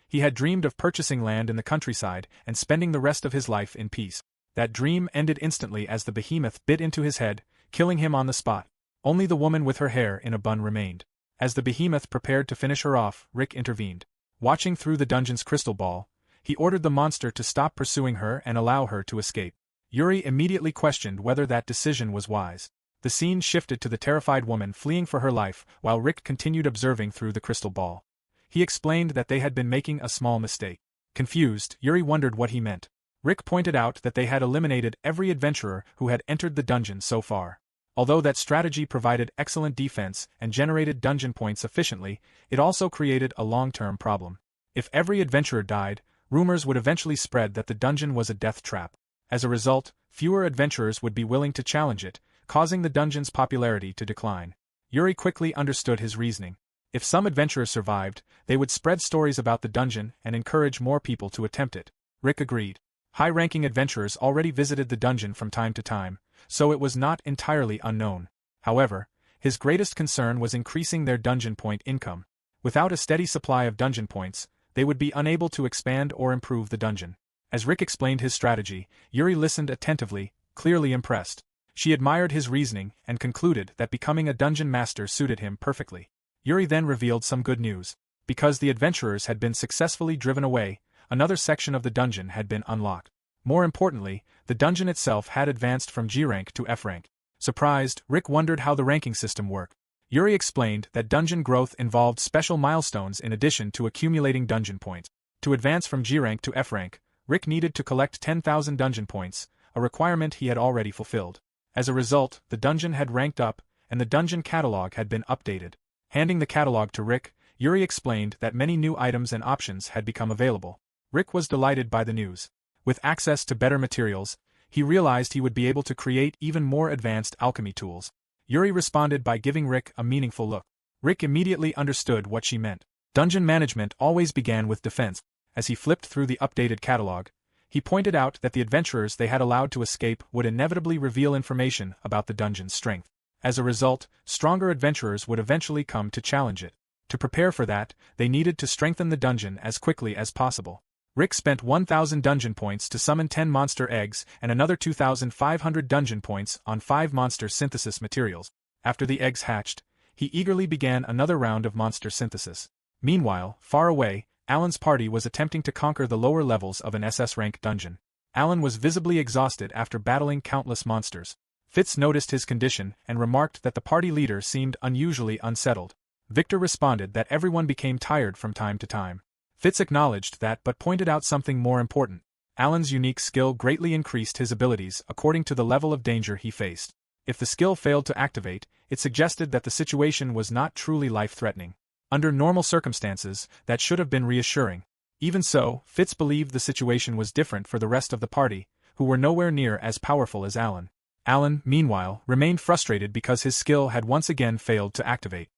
S1: He had dreamed of purchasing land in the countryside and spending the rest of his life in peace. That dream ended instantly as the behemoth bit into his head, killing him on the spot. Only the woman with her hair in a bun remained. As the behemoth prepared to finish her off, Rick intervened. Watching through the dungeon's crystal ball, he ordered the monster to stop pursuing her and allow her to escape. Yuri immediately questioned whether that decision was wise. The scene shifted to the terrified woman fleeing for her life while Rick continued observing through the crystal ball. He explained that they had been making a small mistake. Confused, Yuri wondered what he meant. Rick pointed out that they had eliminated every adventurer who had entered the dungeon so far. Although that strategy provided excellent defense and generated dungeon points efficiently, it also created a long-term problem. If every adventurer died, rumors would eventually spread that the dungeon was a death trap. As a result, fewer adventurers would be willing to challenge it, causing the dungeon's popularity to decline. Yuri quickly understood his reasoning. If some adventurers survived, they would spread stories about the dungeon and encourage more people to attempt it. Rick agreed. High-ranking adventurers already visited the dungeon from time to time, so it was not entirely unknown. However, his greatest concern was increasing their dungeon point income. Without a steady supply of dungeon points, they would be unable to expand or improve the dungeon. As Rick explained his strategy, Yuri listened attentively, clearly impressed. She admired his reasoning and concluded that becoming a dungeon master suited him perfectly. Yuri then revealed some good news. Because the adventurers had been successfully driven away, another section of the dungeon had been unlocked. More importantly, the dungeon itself had advanced from G rank to F rank. Surprised, Rick wondered how the ranking system worked. Yuri explained that dungeon growth involved special milestones in addition to accumulating dungeon points. To advance from G rank to F rank, Rick needed to collect 10,000 dungeon points, a requirement he had already fulfilled. As a result, the dungeon had ranked up, and the dungeon catalog had been updated. Handing the catalog to Rick, Yuri explained that many new items and options had become available. Rick was delighted by the news. With access to better materials, he realized he would be able to create even more advanced alchemy tools. Yuri responded by giving Rick a meaningful look. Rick immediately understood what she meant. Dungeon management always began with defense. As he flipped through the updated catalog, he pointed out that the adventurers they had allowed to escape would inevitably reveal information about the dungeon's strength. As a result, stronger adventurers would eventually come to challenge it. To prepare for that, they needed to strengthen the dungeon as quickly as possible. Rick spent 1,000 dungeon points to summon 10 monster eggs and another 2,500 dungeon points on 5 monster synthesis materials. After the eggs hatched, he eagerly began another round of monster synthesis. Meanwhile, far away, Alan's party was attempting to conquer the lower levels of an SS-rank dungeon. Alan was visibly exhausted after battling countless monsters. Fitz noticed his condition and remarked that the party leader seemed unusually unsettled. Victor responded that everyone became tired from time to time. Fitz acknowledged that but pointed out something more important. Alan's unique skill greatly increased his abilities according to the level of danger he faced. If the skill failed to activate, it suggested that the situation was not truly life-threatening. Under normal circumstances, that should have been reassuring. Even so, Fitz believed the situation was different for the rest of the party, who were nowhere near as powerful as Alan. Alan, meanwhile, remained frustrated because his skill had once again failed to activate.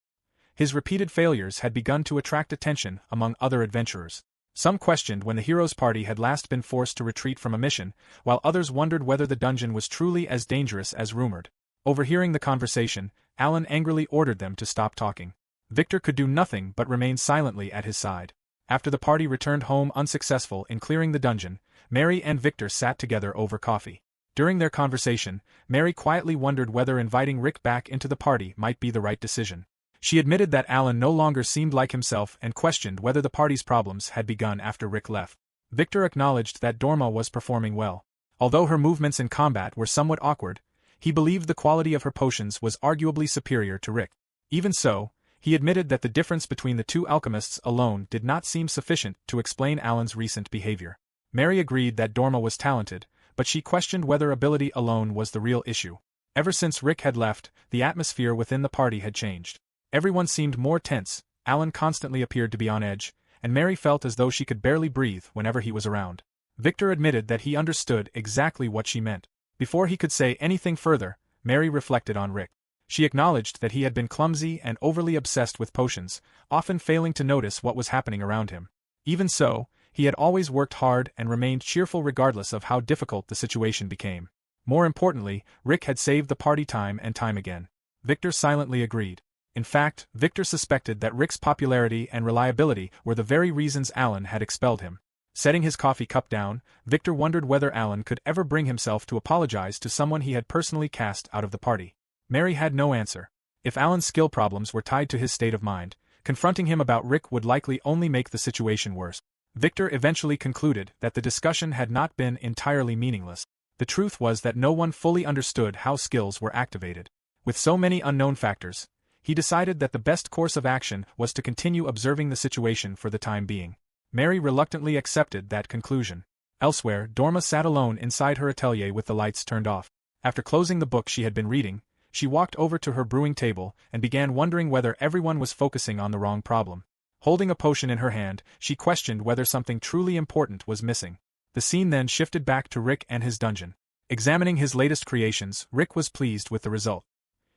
S1: His repeated failures had begun to attract attention among other adventurers. Some questioned when the hero's party had last been forced to retreat from a mission, while others wondered whether the dungeon was truly as dangerous as rumored. Overhearing the conversation, Alan angrily ordered them to stop talking. Victor could do nothing but remain silently at his side. After the party returned home unsuccessful in clearing the dungeon, Mary and Victor sat together over coffee. During their conversation, Mary quietly wondered whether inviting Rick back into the party might be the right decision. She admitted that Alan no longer seemed like himself and questioned whether the party's problems had begun after Rick left. Victor acknowledged that Dorma was performing well. Although her movements in combat were somewhat awkward, he believed the quality of her potions was arguably superior to Rick. Even so, he admitted that the difference between the two alchemists alone did not seem sufficient to explain Alan's recent behavior. Mary agreed that Dorma was talented, but she questioned whether ability alone was the real issue. Ever since Rick had left, the atmosphere within the party had changed. Everyone seemed more tense, Alan constantly appeared to be on edge, and Mary felt as though she could barely breathe whenever he was around. Victor admitted that he understood exactly what she meant. Before he could say anything further, Mary reflected on Rick. She acknowledged that he had been clumsy and overly obsessed with potions, often failing to notice what was happening around him. Even so, he had always worked hard and remained cheerful regardless of how difficult the situation became. More importantly, Rick had saved the party time and time again. Victor silently agreed. In fact, Victor suspected that Rick's popularity and reliability were the very reasons Alan had expelled him. Setting his coffee cup down, Victor wondered whether Alan could ever bring himself to apologize to someone he had personally cast out of the party. Mary had no answer. If Alan's skill problems were tied to his state of mind, confronting him about Rick would likely only make the situation worse. Victor eventually concluded that the discussion had not been entirely meaningless. The truth was that no one fully understood how skills were activated. With so many unknown factors, he decided that the best course of action was to continue observing the situation for the time being. Mary reluctantly accepted that conclusion. Elsewhere, Dorma sat alone inside her atelier with the lights turned off. After closing the book she had been reading, she walked over to her brewing table and began wondering whether everyone was focusing on the wrong problem. Holding a potion in her hand, she questioned whether something truly important was missing. The scene then shifted back to Rick and his dungeon. Examining his latest creations, Rick was pleased with the result.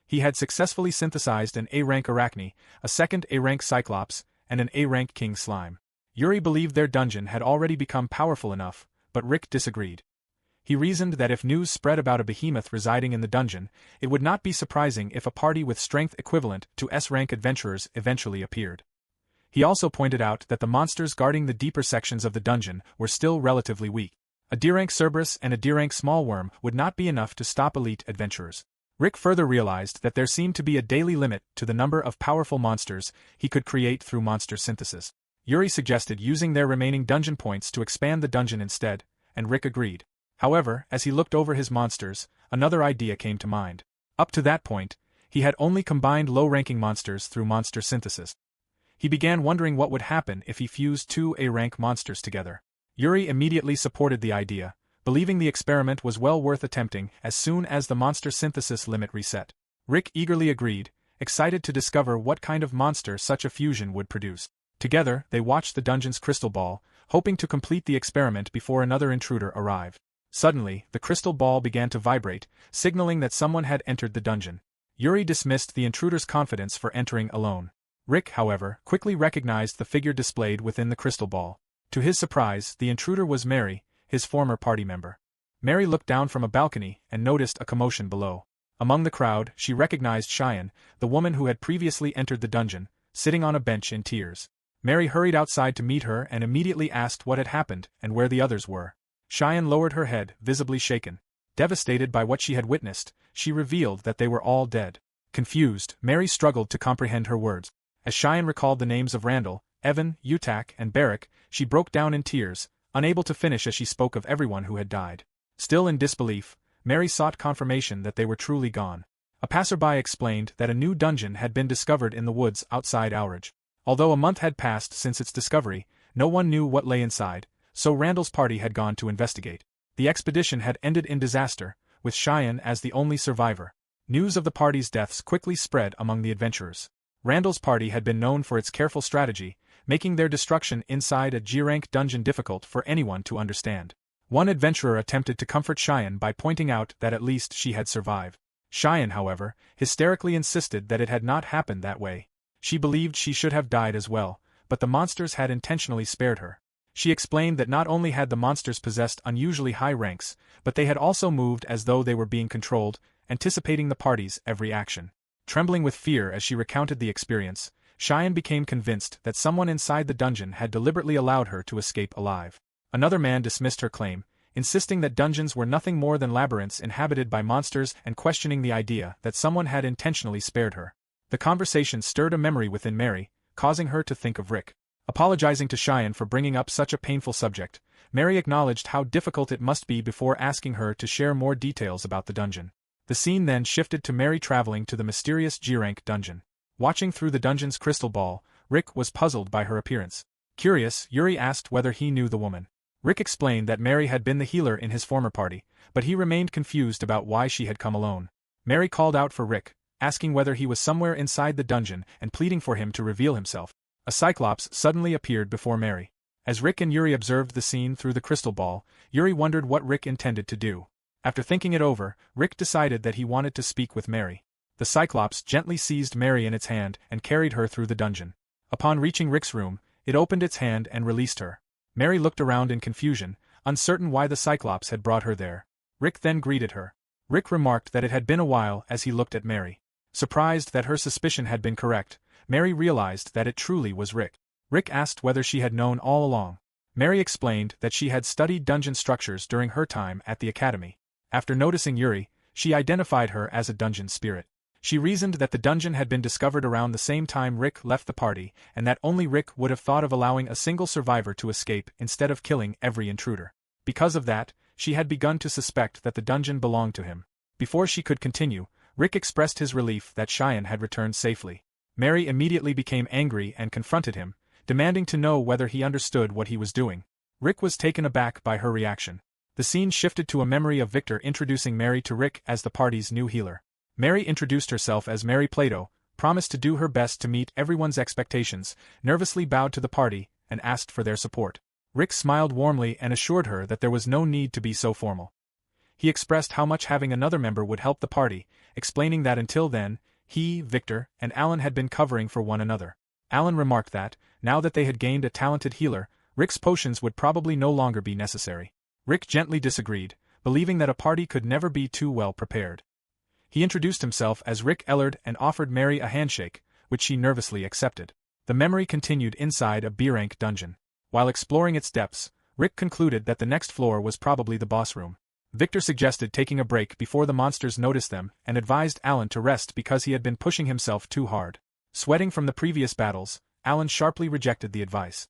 S1: He had successfully synthesized an A-rank arachne, a second A-rank cyclops, and an A-rank king slime. Yuri believed their dungeon had already become powerful enough, but Rick disagreed. He reasoned that if news spread about a behemoth residing in the dungeon, it would not be surprising if a party with strength equivalent to S-rank adventurers eventually appeared. He also pointed out that the monsters guarding the deeper sections of the dungeon were still relatively weak. A D-rank Cerberus and a D-rank small worm would not be enough to stop elite adventurers. Rick further realized that there seemed to be a daily limit to the number of powerful monsters he could create through monster synthesis. Yuri suggested using their remaining dungeon points to expand the dungeon instead, and Rick agreed. However, as he looked over his monsters, another idea came to mind. Up to that point, he had only combined low-ranking monsters through monster synthesis. He began wondering what would happen if he fused two A-rank monsters together. Yuri immediately supported the idea, believing the experiment was well worth attempting as soon as the monster synthesis limit reset. Rick eagerly agreed, excited to discover what kind of monster such a fusion would produce. Together, they watched the dungeon's crystal ball, hoping to complete the experiment before another intruder arrived. Suddenly, the crystal ball began to vibrate, signaling that someone had entered the dungeon. Yuri dismissed the intruder's confidence for entering alone. Rick, however, quickly recognized the figure displayed within the crystal ball. To his surprise, the intruder was Mary, his former party member. Mary looked down from a balcony and noticed a commotion below. Among the crowd, she recognized Cheyenne, the woman who had previously entered the dungeon, sitting on a bench in tears. Mary hurried outside to meet her and immediately asked what had happened and where the others were. Cheyenne lowered her head, visibly shaken. Devastated by what she had witnessed, she revealed that they were all dead. Confused, Mary struggled to comprehend her words. As Cheyenne recalled the names of Randall, Evan, Utak, and Barrick, she broke down in tears, unable to finish as she spoke of everyone who had died. Still in disbelief, Mary sought confirmation that they were truly gone. A passerby explained that a new dungeon had been discovered in the woods outside Outridge. Although a month had passed since its discovery, no one knew what lay inside, so Randall's party had gone to investigate. The expedition had ended in disaster, with Cheyenne as the only survivor. News of the party's deaths quickly spread among the adventurers. Randall's party had been known for its careful strategy, making their destruction inside a G-rank dungeon difficult for anyone to understand. One adventurer attempted to comfort Cheyenne by pointing out that at least she had survived. Cheyenne, however, hysterically insisted that it had not happened that way. She believed she should have died as well, but the monsters had intentionally spared her. She explained that not only had the monsters possessed unusually high ranks, but they had also moved as though they were being controlled, anticipating the party's every action. Trembling with fear as she recounted the experience, Cheyenne became convinced that someone inside the dungeon had deliberately allowed her to escape alive. Another man dismissed her claim, insisting that dungeons were nothing more than labyrinths inhabited by monsters and questioning the idea that someone had intentionally spared her. The conversation stirred a memory within Mary, causing her to think of Rick. Apologizing to Cheyenne for bringing up such a painful subject, Mary acknowledged how difficult it must be before asking her to share more details about the dungeon. The scene then shifted to Mary traveling to the mysterious G-rank dungeon. Watching through the dungeon's crystal ball, Rick was puzzled by her appearance. Curious, Yuri asked whether he knew the woman. Rick explained that Mary had been the healer in his former party, but he remained confused about why she had come alone. Mary called out for Rick, asking whether he was somewhere inside the dungeon and pleading for him to reveal himself. A Cyclops suddenly appeared before Mary. As Rick and Yuri observed the scene through the crystal ball, Yuri wondered what Rick intended to do. After thinking it over, Rick decided that he wanted to speak with Mary. The Cyclops gently seized Mary in its hand and carried her through the dungeon. Upon reaching Rick's room, it opened its hand and released her. Mary looked around in confusion, uncertain why the Cyclops had brought her there. Rick then greeted her. Rick remarked that it had been a while as he looked at Mary. Surprised that her suspicion had been correct, Mary realized that it truly was Rick. Rick asked whether she had known all along. Mary explained that she had studied dungeon structures during her time at the academy. After noticing Yuri, she identified her as a dungeon spirit. She reasoned that the dungeon had been discovered around the same time Rick left the party, and that only Rick would have thought of allowing a single survivor to escape instead of killing every intruder. Because of that, she had begun to suspect that the dungeon belonged to him. Before she could continue, Rick expressed his relief that Cheyenne had returned safely. Mary immediately became angry and confronted him, demanding to know whether he understood what he was doing. Rick was taken aback by her reaction. The scene shifted to a memory of Victor introducing Mary to Rick as the party's new healer. Mary introduced herself as Mary Plato, promised to do her best to meet everyone's expectations, nervously bowed to the party, and asked for their support. Rick smiled warmly and assured her that there was no need to be so formal. He expressed how much having another member would help the party, explaining that until then, he, Victor, and Alan had been covering for one another. Alan remarked that, now that they had gained a talented healer, Rick's potions would probably no longer be necessary. Rick gently disagreed, believing that a party could never be too well prepared. He introduced himself as Rick Ellard and offered Mary a handshake, which she nervously accepted. The memory continued inside a B-rank dungeon. While exploring its depths, Rick concluded that the next floor was probably the boss room. Victor suggested taking a break before the monsters noticed them and advised Alan to rest because he had been pushing himself too hard. Sweating from the previous battles, Alan sharply rejected the advice.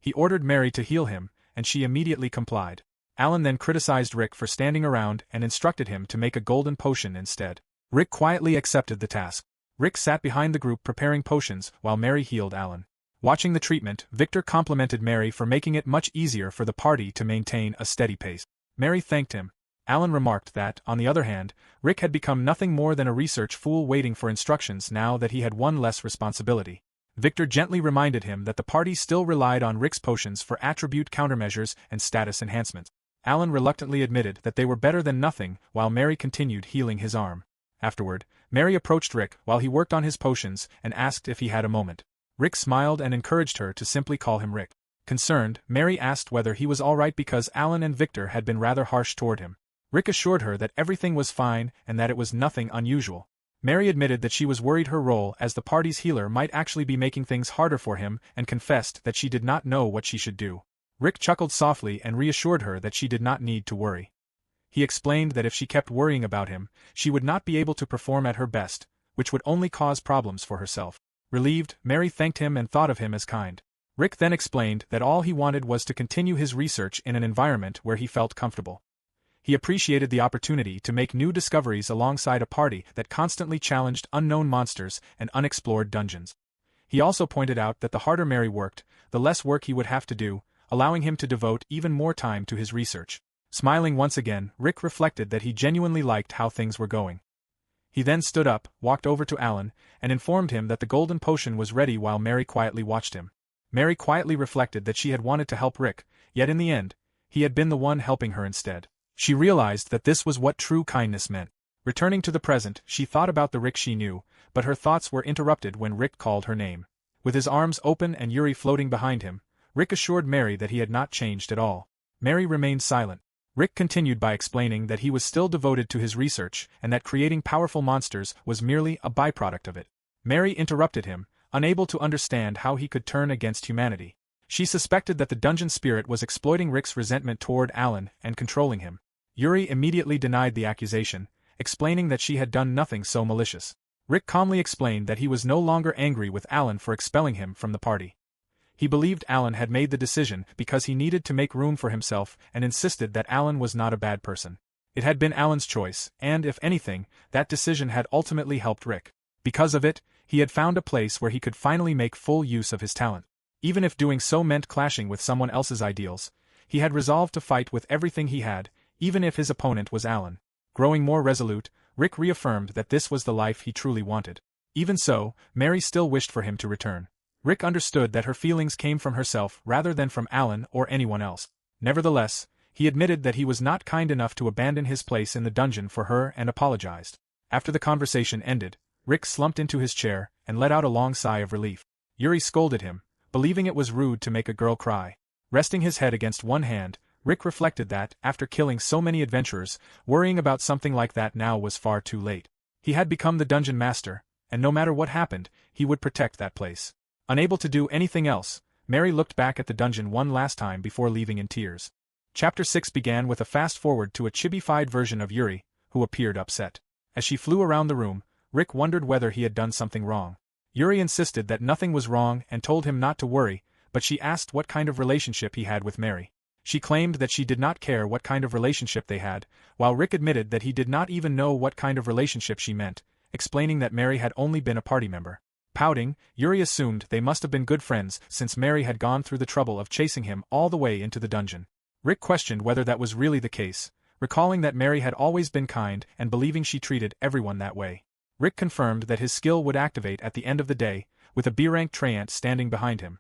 S1: He ordered Mary to heal him, and she immediately complied. Alan then criticized Rick for standing around and instructed him to make a golden potion instead. Rick quietly accepted the task. Rick sat behind the group preparing potions while Mary healed Alan. Watching the treatment, Victor complimented Mary for making it much easier for the party to maintain a steady pace. Mary thanked him. Alan remarked that, on the other hand, Rick had become nothing more than a research fool waiting for instructions now that he had one less responsibility. Victor gently reminded him that the party still relied on Rick's potions for attribute countermeasures and status enhancements. Alan reluctantly admitted that they were better than nothing while Mary continued healing his arm. Afterward, Mary approached Rick while he worked on his potions and asked if he had a moment. Rick smiled and encouraged her to simply call him Rick. Concerned, Mary asked whether he was alright because Alan and Victor had been rather harsh toward him. Rick assured her that everything was fine and that it was nothing unusual. Mary admitted that she was worried her role as the party's healer might actually be making things harder for him and confessed that she did not know what she should do. Rick chuckled softly and reassured her that she did not need to worry. He explained that if she kept worrying about him, she would not be able to perform at her best, which would only cause problems for herself. Relieved, Mary thanked him and thought of him as kind. Rick then explained that all he wanted was to continue his research in an environment where he felt comfortable. He appreciated the opportunity to make new discoveries alongside a party that constantly challenged unknown monsters and unexplored dungeons. He also pointed out that the harder Mary worked, the less work he would have to do, allowing him to devote even more time to his research. Smiling once again, Rick reflected that he genuinely liked how things were going. He then stood up, walked over to Alan, and informed him that the golden potion was ready while Mary quietly watched him. Mary quietly reflected that she had wanted to help Rick, yet in the end, he had been the one helping her instead. She realized that this was what true kindness meant. Returning to the present, she thought about the Rick she knew, but her thoughts were interrupted when Rick called her name. With his arms open and Yuri floating behind him, Rick assured Mary that he had not changed at all. Mary remained silent. Rick continued by explaining that he was still devoted to his research and that creating powerful monsters was merely a byproduct of it. Mary interrupted him, unable to understand how he could turn against humanity. She suspected that the dungeon spirit was exploiting Rick's resentment toward Alan and controlling him. Yuri immediately denied the accusation, explaining that she had done nothing so malicious. Rick calmly explained that he was no longer angry with Alan for expelling him from the party. He believed Alan had made the decision because he needed to make room for himself and insisted that Alan was not a bad person. It had been Alan's choice, and if anything, that decision had ultimately helped Rick. Because of it, he had found a place where he could finally make full use of his talent. Even if doing so meant clashing with someone else's ideals, he had resolved to fight with everything he had, even if his opponent was Alan. Growing more resolute, Rick reaffirmed that this was the life he truly wanted. Even so, Mary still wished for him to return. Rick understood that her feelings came from herself rather than from Alan or anyone else. Nevertheless, he admitted that he was not kind enough to abandon his place in the dungeon for her and apologized. After the conversation ended, Rick slumped into his chair and let out a long sigh of relief. Yuri scolded him, believing it was rude to make a girl cry. Resting his head against one hand, Rick reflected that, after killing so many adventurers, worrying about something like that now was far too late. He had become the dungeon master, and no matter what happened, he would protect that place. Unable to do anything else, Mary looked back at the dungeon one last time before leaving in tears. Chapter 6 began with a fast-forward to a chibi-fied version of Yuri, who appeared upset. As she flew around the room, Rick wondered whether he had done something wrong. Yuri insisted that nothing was wrong and told him not to worry, but she asked what kind of relationship he had with Mary. She claimed that she did not care what kind of relationship they had, while Rick admitted that he did not even know what kind of relationship she meant, explaining that Mary had only been a party member. Pouting, Yuri assumed they must have been good friends since Mary had gone through the trouble of chasing him all the way into the dungeon. Rick questioned whether that was really the case, recalling that Mary had always been kind and believing she treated everyone that way. Rick confirmed that his skill would activate at the end of the day, with a B-rank Treant standing behind him.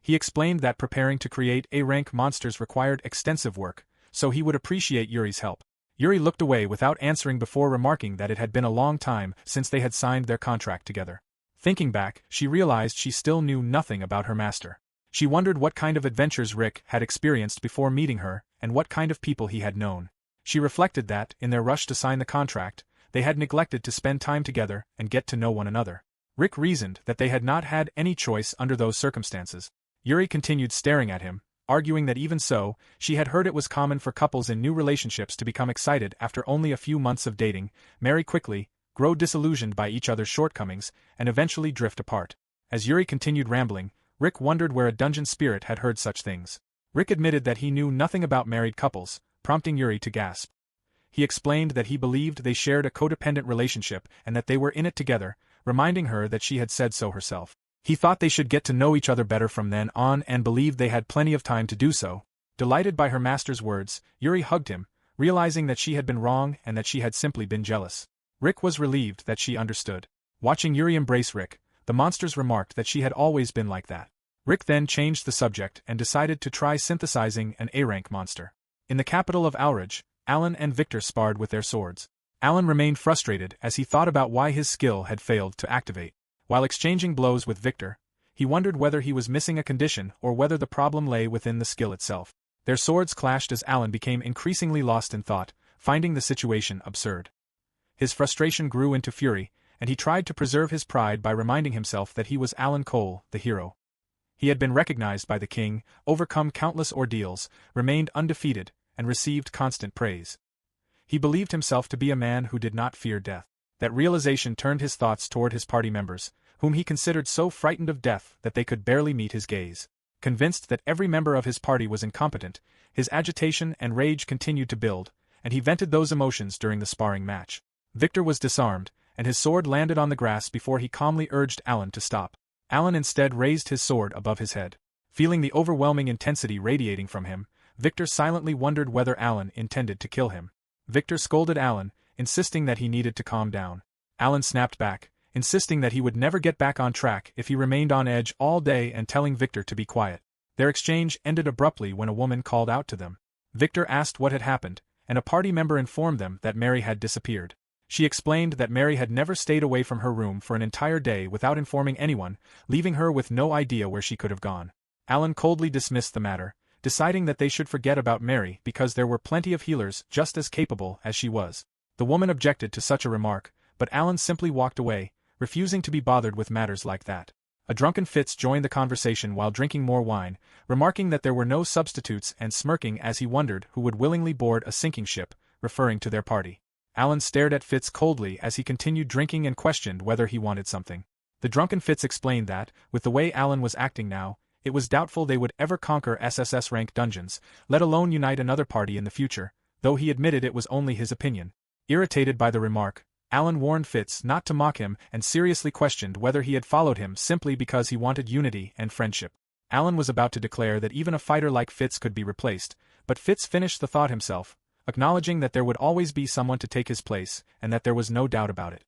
S1: He explained that preparing to create A-rank monsters required extensive work, so he would appreciate Yuri's help. Yuri looked away without answering before remarking that it had been a long time since they had signed their contract together. Thinking back, she realized she still knew nothing about her master. She wondered what kind of adventures Rick had experienced before meeting her, and what kind of people he had known. She reflected that, in their rush to sign the contract, they had neglected to spend time together and get to know one another. Rick reasoned that they had not had any choice under those circumstances. Yuri continued staring at him, arguing that even so, she had heard it was common for couples in new relationships to become excited after only a few months of dating, marry quickly, grow disillusioned by each other's shortcomings, and eventually drift apart. As Yuri continued rambling, Rick wondered where a dungeon spirit had heard such things. Rick admitted that he knew nothing about married couples, prompting Yuri to gasp. He explained that he believed they shared a codependent relationship and that they were in it together, reminding her that she had said so herself. He thought they should get to know each other better from then on and believed they had plenty of time to do so. Delighted by her master's words, Yuri hugged him, realizing that she had been wrong and that she had simply been jealous. Rick was relieved that she understood. Watching Yuri embrace Rick, the monsters remarked that she had always been like that. Rick then changed the subject and decided to try synthesizing an A-rank monster. In the capital of Alraj, Alan and Victor sparred with their swords. Alan remained frustrated as he thought about why his skill had failed to activate. While exchanging blows with Victor, he wondered whether he was missing a condition or whether the problem lay within the skill itself. Their swords clashed as Alan became increasingly lost in thought, finding the situation absurd. His frustration grew into fury, and he tried to preserve his pride by reminding himself that he was Alan Cole, the hero. He had been recognized by the king, overcome countless ordeals, remained undefeated, and received constant praise. He believed himself to be a man who did not fear death. That realization turned his thoughts toward his party members, whom he considered so frightened of death that they could barely meet his gaze. Convinced that every member of his party was incompetent, his agitation and rage continued to build, and he vented those emotions during the sparring match. Victor was disarmed, and his sword landed on the grass before he calmly urged Alan to stop. Alan instead raised his sword above his head. Feeling the overwhelming intensity radiating from him, Victor silently wondered whether Alan intended to kill him. Victor scolded Alan, insisting that he needed to calm down. Alan snapped back, insisting that he would never get back on track if he remained on edge all day and telling Victor to be quiet. Their exchange ended abruptly when a woman called out to them. Victor asked what had happened, and a party member informed them that Mary had disappeared. She explained that Mary had never stayed away from her room for an entire day without informing anyone, leaving her with no idea where she could have gone. Alan coldly dismissed the matter, deciding that they should forget about Mary because there were plenty of healers just as capable as she was. The woman objected to such a remark, but Alan simply walked away, refusing to be bothered with matters like that. A drunken Fitz joined the conversation while drinking more wine, remarking that there were no substitutes and smirking as he wondered who would willingly board a sinking ship, referring to their party. Alan stared at Fitz coldly as he continued drinking and questioned whether he wanted something. The drunken Fitz explained that, with the way Alan was acting now, it was doubtful they would ever conquer SSS-rank dungeons, let alone unite another party in the future, though he admitted it was only his opinion. Irritated by the remark, Alan warned Fitz not to mock him and seriously questioned whether he had followed him simply because he wanted unity and friendship. Alan was about to declare that even a fighter like Fitz could be replaced, but Fitz finished the thought himself, acknowledging that there would always be someone to take his place and that there was no doubt about it.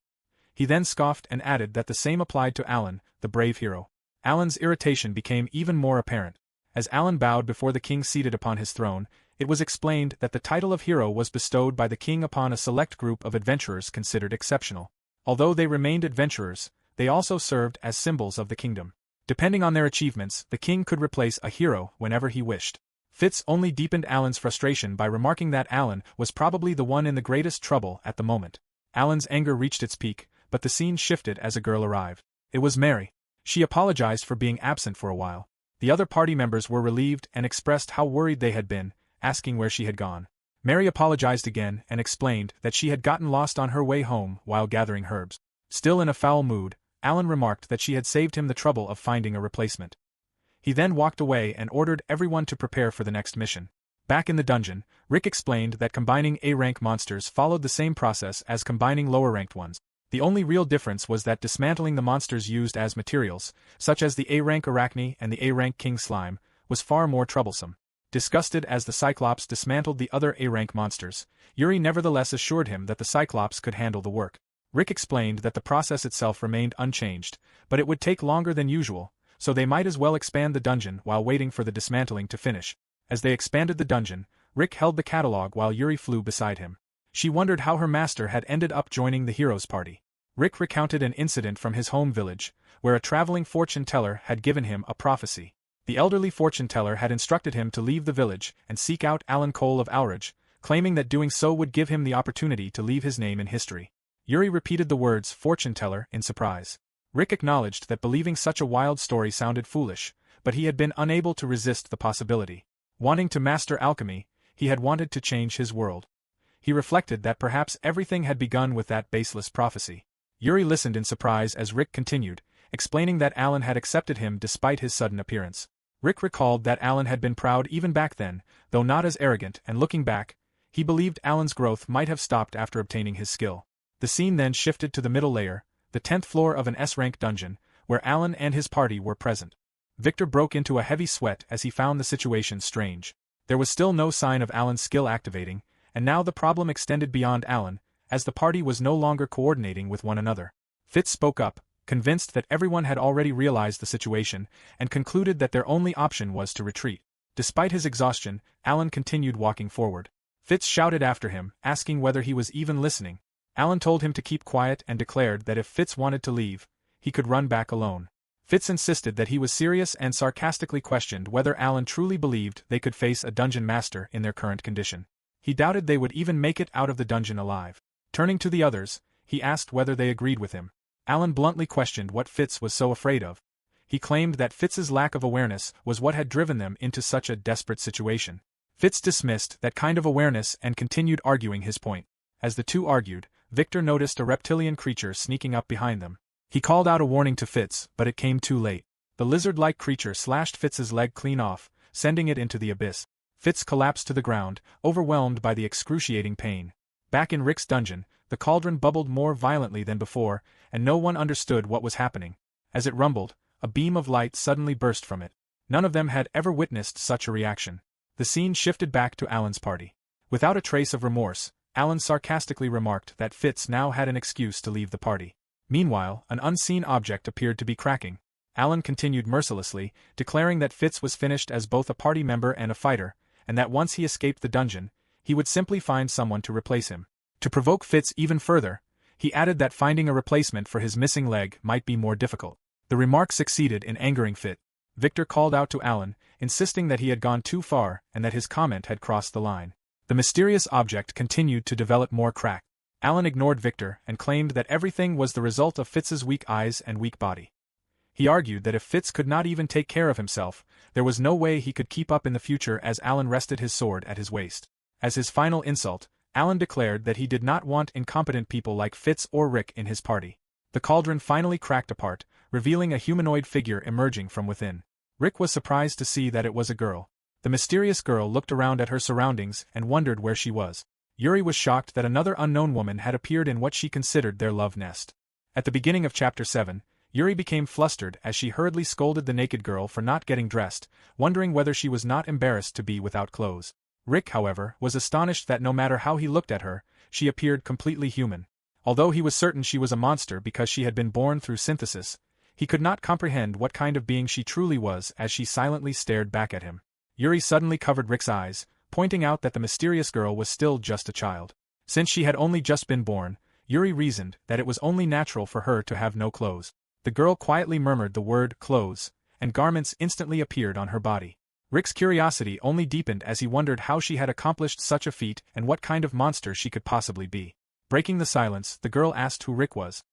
S1: He then scoffed and added that the same applied to Alan, the brave hero. Alan's irritation became even more apparent. As Alan bowed before the king seated upon his throne, it was explained that the title of hero was bestowed by the king upon a select group of adventurers considered exceptional. Although they remained adventurers, they also served as symbols of the kingdom. Depending on their achievements, the king could replace a hero whenever he wished. Fitz only deepened Alan's frustration by remarking that Alan was probably the one in the greatest trouble at the moment. Alan's anger reached its peak, but the scene shifted as a girl arrived. It was Mary. She apologized for being absent for a while. The other party members were relieved and expressed how worried they had been, asking where she had gone. Mary apologized again and explained that she had gotten lost on her way home while gathering herbs. Still in a foul mood, Alan remarked that she had saved him the trouble of finding a replacement. He then walked away and ordered everyone to prepare for the next mission. Back in the dungeon, Rick explained that combining A-rank monsters followed the same process as combining lower-ranked ones. The only real difference was that dismantling the monsters used as materials, such as the A-rank Arachne and the A-rank King Slime, was far more troublesome. Disgusted as the Cyclops dismantled the other A-rank monsters, Yuri nevertheless assured him that the Cyclops could handle the work. Rick explained that the process itself remained unchanged, but it would take longer than usual, so they might as well expand the dungeon while waiting for the dismantling to finish. As they expanded the dungeon, Rick held the catalog while Yuri flew beside him. She wondered how her master had ended up joining the heroes' party. Rick recounted an incident from his home village, where a traveling fortune teller had given him a prophecy. The elderly fortune teller had instructed him to leave the village and seek out Alan Cole of Aurage, claiming that doing so would give him the opportunity to leave his name in history. Yuri repeated the words fortune teller in surprise. Rick acknowledged that believing such a wild story sounded foolish, but he had been unable to resist the possibility. Wanting to master alchemy, he had wanted to change his world. He reflected that perhaps everything had begun with that baseless prophecy. Yuri listened in surprise as Rick continued, explaining that Alan had accepted him despite his sudden appearance. Rick recalled that Alan had been proud even back then, though not as arrogant, and looking back, he believed Alan's growth might have stopped after obtaining his skill. The scene then shifted to the middle layer, the 10th floor of an S-rank dungeon, where Alan and his party were present. Victor broke into a heavy sweat as he found the situation strange. There was still no sign of Alan's skill activating, and now the problem extended beyond Alan, as the party was no longer coordinating with one another. Fitz spoke up, convinced that everyone had already realized the situation, and concluded that their only option was to retreat. Despite his exhaustion, Alan continued walking forward. Fitz shouted after him, asking whether he was even listening. Alan told him to keep quiet and declared that if Fitz wanted to leave, he could run back alone. Fitz insisted that he was serious and sarcastically questioned whether Alan truly believed they could face a dungeon master in their current condition. He doubted they would even make it out of the dungeon alive. Turning to the others, he asked whether they agreed with him. Alan bluntly questioned what Fitz was so afraid of. He claimed that Fitz's lack of awareness was what had driven them into such a desperate situation. Fitz dismissed that kind of awareness and continued arguing his point. As the two argued, Victor noticed a reptilian creature sneaking up behind them. He called out a warning to Fitz, but it came too late. The lizard-like creature slashed Fitz's leg clean off, sending it into the abyss. Fitz collapsed to the ground, overwhelmed by the excruciating pain. Back in Rick's dungeon, the cauldron bubbled more violently than before, and no one understood what was happening. As it rumbled, a beam of light suddenly burst from it. None of them had ever witnessed such a reaction. The scene shifted back to Alan's party. Without a trace of remorse, Alan sarcastically remarked that Fitz now had an excuse to leave the party. Meanwhile, an unseen object appeared to be cracking. Alan continued mercilessly, declaring that Fitz was finished as both a party member and a fighter, and that once he escaped the dungeon, he would simply find someone to replace him. To provoke Fitz even further, he added that finding a replacement for his missing leg might be more difficult. The remark succeeded in angering Fitz. Victor called out to Alan, insisting that he had gone too far and that his comment had crossed the line. The mysterious object continued to develop more crack. Alan ignored Victor and claimed that everything was the result of Fitz's weak eyes and weak body. He argued that if Fitz could not even take care of himself, there was no way he could keep up in the future as Alan rested his sword at his waist. As his final insult, Alan declared that he did not want incompetent people like Fitz or Rick in his party. The cauldron finally cracked apart, revealing a humanoid figure emerging from within. Rick was surprised to see that it was a girl. The mysterious girl looked around at her surroundings and wondered where she was. Yuri was shocked that another unknown woman had appeared in what she considered their love nest. At the beginning of Chapter 7, Yuri became flustered as she hurriedly scolded the naked girl for not getting dressed, wondering whether she was not embarrassed to be without clothes. Rick, however, was astonished that no matter how he looked at her, she appeared completely human. Although he was certain she was a monster because she had been born through synthesis, he could not comprehend what kind of being she truly was as she silently stared back at him. Yuri suddenly covered Rick's eyes, pointing out that the mysterious girl was still just a child. Since she had only just been born, Yuri reasoned that it was only natural for her to have no clothes. The girl quietly murmured the word clothes, and garments instantly appeared on her body. Rick's curiosity only deepened as he wondered how she had accomplished such a feat and what kind of monster she could possibly be. Breaking the silence, the girl asked who Rick was.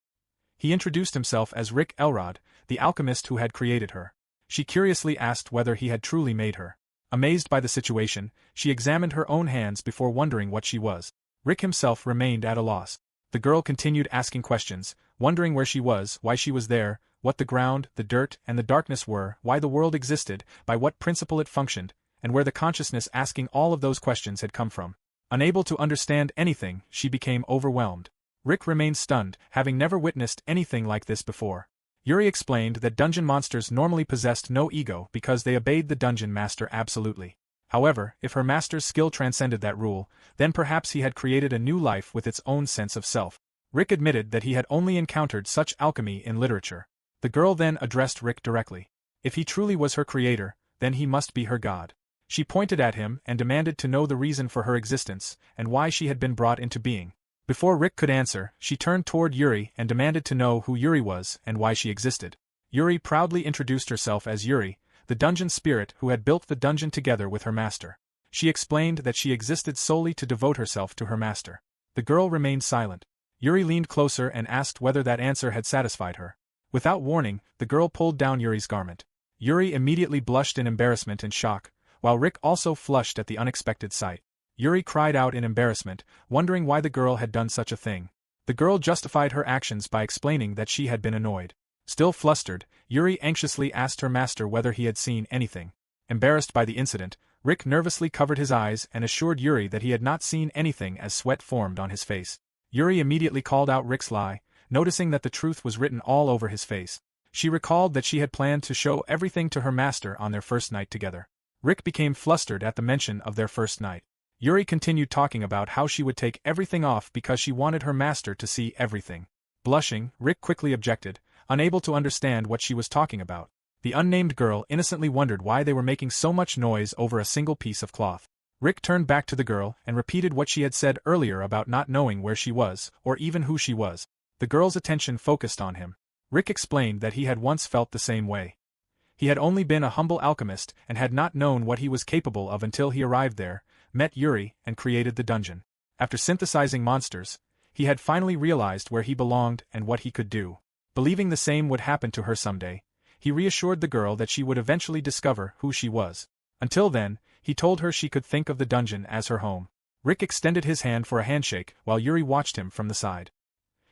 S1: He introduced himself as Rick Elrod, the alchemist who had created her. She curiously asked whether he had truly made her. Amazed by the situation, she examined her own hands before wondering what she was. Rick himself remained at a loss. The girl continued asking questions, wondering where she was, why she was there, what the ground, the dirt, and the darkness were, why the world existed, by what principle it functioned, and where the consciousness asking all of those questions had come from. Unable to understand anything, she became overwhelmed. Rick remained stunned, having never witnessed anything like this before. Yuri explained that dungeon monsters normally possessed no ego because they obeyed the dungeon master absolutely. However, if her master's skill transcended that rule, then perhaps he had created a new life with its own sense of self. Rick admitted that he had only encountered such alchemy in literature. The girl then addressed Rick directly. If he truly was her creator, then he must be her god. She pointed at him and demanded to know the reason for her existence and why she had been brought into being. Before Rick could answer, she turned toward Yuri and demanded to know who Yuri was and why she existed. Yuri proudly introduced herself as Yuri, the dungeon spirit who had built the dungeon together with her master. She explained that she existed solely to devote herself to her master. The girl remained silent. Yuri leaned closer and asked whether that answer had satisfied her. Without warning, the girl pulled down Yuri's garment. Yuri immediately blushed in embarrassment and shock, while Rick also flushed at the unexpected sight. Yuri cried out in embarrassment, wondering why the girl had done such a thing. The girl justified her actions by explaining that she had been annoyed. Still flustered, Yuri anxiously asked her master whether he had seen anything. Embarrassed by the incident, Rick nervously covered his eyes and assured Yuri that he had not seen anything as sweat formed on his face. Yuri immediately called out Rick's lie, noticing that the truth was written all over his face. She recalled that she had planned to show everything to her master on their first night together. Rick became flustered at the mention of their first night. Yuri continued talking about how she would take everything off because she wanted her master to see everything. Blushing, Rick quickly objected, unable to understand what she was talking about. The unnamed girl innocently wondered why they were making so much noise over a single piece of cloth. Rick turned back to the girl and repeated what she had said earlier about not knowing where she was, or even who she was. The girl's attention focused on him. Rick explained that he had once felt the same way. He had only been a humble alchemist and had not known what he was capable of until he arrived there, met Yuri, and created the dungeon. After synthesizing monsters, he had finally realized where he belonged and what he could do. Believing the same would happen to her someday, he reassured the girl that she would eventually discover who she was. Until then, he told her she could think of the dungeon as her home. Rick extended his hand for a handshake while Yuri watched him from the side.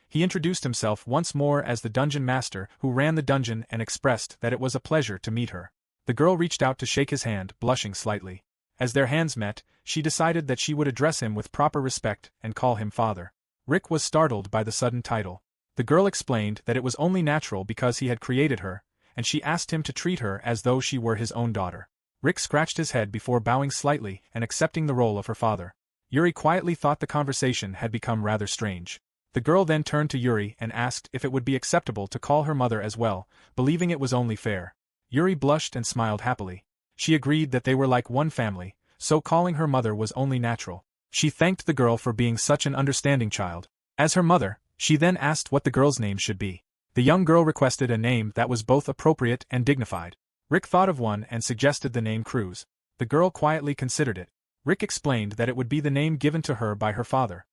S1: He introduced himself once more as the dungeon master who ran the dungeon and expressed that it was a pleasure to meet her. The girl reached out to shake his hand, blushing slightly. As their hands met, she decided that she would address him with proper respect and call him father. Rick was startled by the sudden title. The girl explained that it was only natural because he had created her, and she asked him to treat her as though she were his own daughter. Rick scratched his head before bowing slightly and accepting the role of her father. Yuri quietly thought the conversation had become rather strange. The girl then turned to Yuri and asked if it would be acceptable to call her mother as well, believing it was only fair. Yuri blushed and smiled happily. She agreed that they were like one family, so calling her mother was only natural. She thanked the girl for being such an understanding child. As her mother, she then asked what the girl's name should be. The young girl requested a name that was both appropriate and dignified. Rick thought of one and suggested the name Cruz. The girl quietly considered it. Rick explained that it would be the name given to her by her father.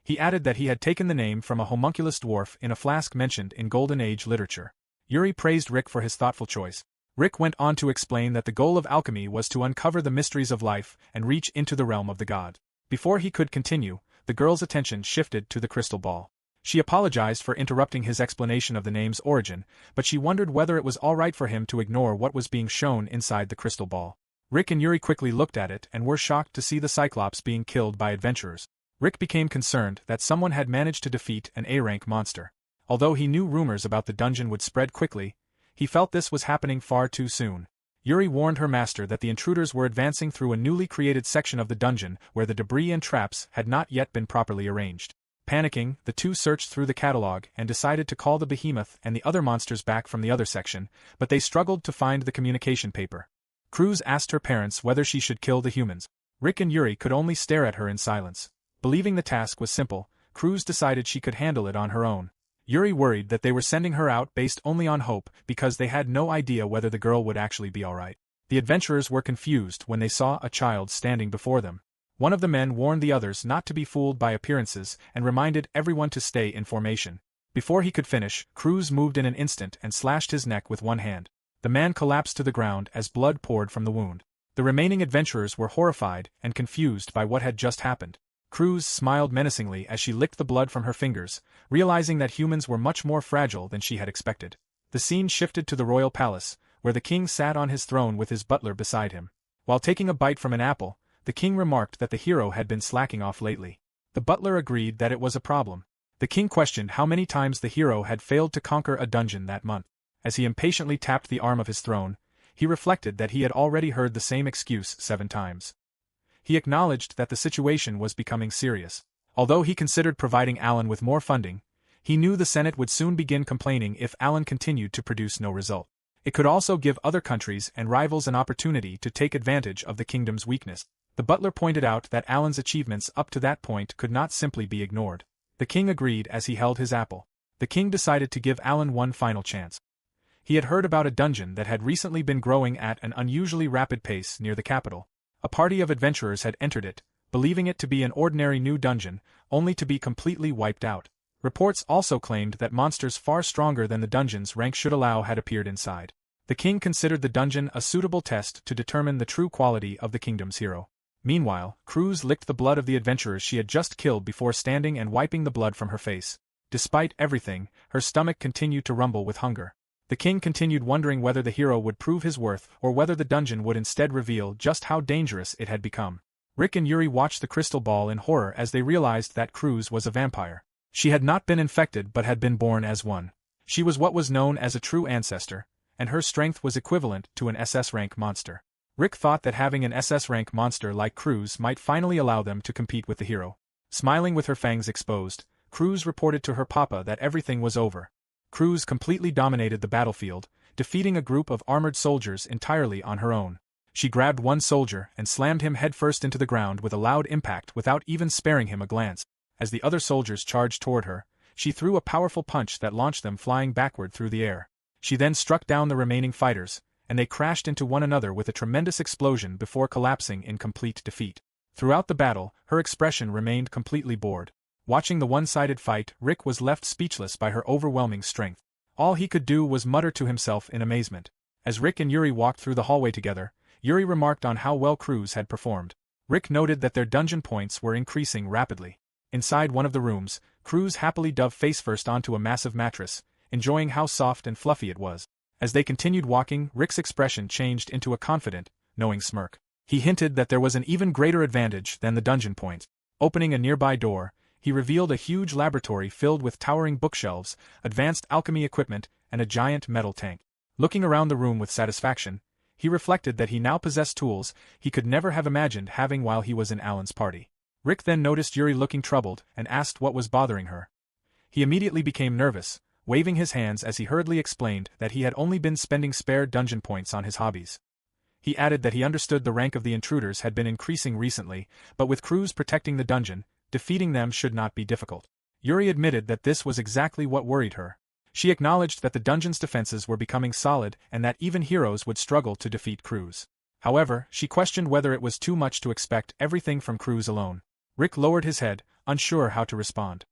S1: He added that he had taken the name from a homunculus dwarf in a flask mentioned in Golden Age literature. Yuri praised Rick for his thoughtful choice. Rick went on to explain that the goal of alchemy was to uncover the mysteries of life and reach into the realm of the god. Before he could continue, the girl's attention shifted to the crystal ball. She apologized for interrupting his explanation of the name's origin, but she wondered whether it was alright for him to ignore what was being shown inside the crystal ball. Rick and Yuri quickly looked at it and were shocked to see the Cyclops being killed by adventurers. Rick became concerned that someone had managed to defeat an A-rank monster. Although he knew rumors about the dungeon would spread quickly, he felt this was happening far too soon. Yuri warned her master that the intruders were advancing through a newly created section of the dungeon where the debris and traps had not yet been properly arranged. Panicking, the two searched through the catalog and decided to call the behemoth and the other monsters back from the other section, but they struggled to find the communication paper. Cruz asked her parents whether she should kill the humans. Rick and Yuri could only stare at her in silence. Believing the task was simple, Cruz decided she could handle it on her own. Yuri worried that they were sending her out based only on hope because they had no idea whether the girl would actually be alright. The adventurers were confused when they saw a child standing before them. One of the men warned the others not to be fooled by appearances and reminded everyone to stay in formation. Before he could finish, Cruz moved in an instant and slashed his neck with one hand. The man collapsed to the ground as blood poured from the wound. The remaining adventurers were horrified and confused by what had just happened. Cruz smiled menacingly as she licked the blood from her fingers, realizing that humans were much more fragile than she had expected. The scene shifted to the royal palace, where the king sat on his throne with his butler beside him. While taking a bite from an apple, the king remarked that the hero had been slacking off lately. The butler agreed that it was a problem. The king questioned how many times the hero had failed to conquer a dungeon that month. As he impatiently tapped the arm of his throne, he reflected that he had already heard the same excuse 7 times. He acknowledged that the situation was becoming serious. Although he considered providing Alan with more funding, he knew the Senate would soon begin complaining if Alan continued to produce no result. It could also give other countries and rivals an opportunity to take advantage of the kingdom's weakness. The butler pointed out that Alan's achievements up to that point could not simply be ignored. The king agreed as he held his apple. The king decided to give Alan one final chance. He had heard about a dungeon that had recently been growing at an unusually rapid pace near the capital. A party of adventurers had entered it, believing it to be an ordinary new dungeon, only to be completely wiped out. Reports also claimed that monsters far stronger than the dungeon's rank should allow had appeared inside. The king considered the dungeon a suitable test to determine the true quality of the kingdom's hero. Meanwhile, Cruz licked the blood of the adventurers she had just killed before standing and wiping the blood from her face. Despite everything, her stomach continued to rumble with hunger. The king continued wondering whether the hero would prove his worth or whether the dungeon would instead reveal just how dangerous it had become. Rick and Yuri watched the crystal ball in horror as they realized that Cruz was a vampire. She had not been infected but had been born as one. She was what was known as a true ancestor, and her strength was equivalent to an SS-rank monster. Rick thought that having an SS-rank monster like Cruz might finally allow them to compete with the hero. Smiling with her fangs exposed, Cruz reported to her papa that everything was over. Cruz completely dominated the battlefield, defeating a group of armored soldiers entirely on her own. She grabbed one soldier and slammed him headfirst into the ground with a loud impact without even sparing him a glance. As the other soldiers charged toward her, she threw a powerful punch that launched them flying backward through the air. She then struck down the remaining fighters, and they crashed into one another with a tremendous explosion before collapsing in complete defeat. Throughout the battle, her expression remained completely bored. Watching the one-sided fight, Rick was left speechless by her overwhelming strength. All he could do was mutter to himself in amazement. As Rick and Yuri walked through the hallway together, Yuri remarked on how well Cruz had performed. Rick noted that their dungeon points were increasing rapidly. Inside one of the rooms, Cruz happily dove face-first onto a massive mattress, enjoying how soft and fluffy it was. As they continued walking, Rick's expression changed into a confident, knowing smirk. He hinted that there was an even greater advantage than the dungeon points. Opening a nearby door, he revealed a huge laboratory filled with towering bookshelves, advanced alchemy equipment, and a giant metal tank. Looking around the room with satisfaction, he reflected that he now possessed tools he could never have imagined having while he was in Alan's party. Rick then noticed Yuri looking troubled and asked what was bothering her. He immediately became nervous, waving his hands as he hurriedly explained that he had only been spending spare dungeon points on his hobbies. He added that he understood the rank of the intruders had been increasing recently, but with Cruz protecting the dungeon, defeating them should not be difficult. Yuri admitted that this was exactly what worried her. She acknowledged that the dungeon's defenses were becoming solid and that even heroes would struggle to defeat Cruz. However, she questioned whether it was too much to expect everything from Cruz alone. Rick lowered his head, unsure how to respond.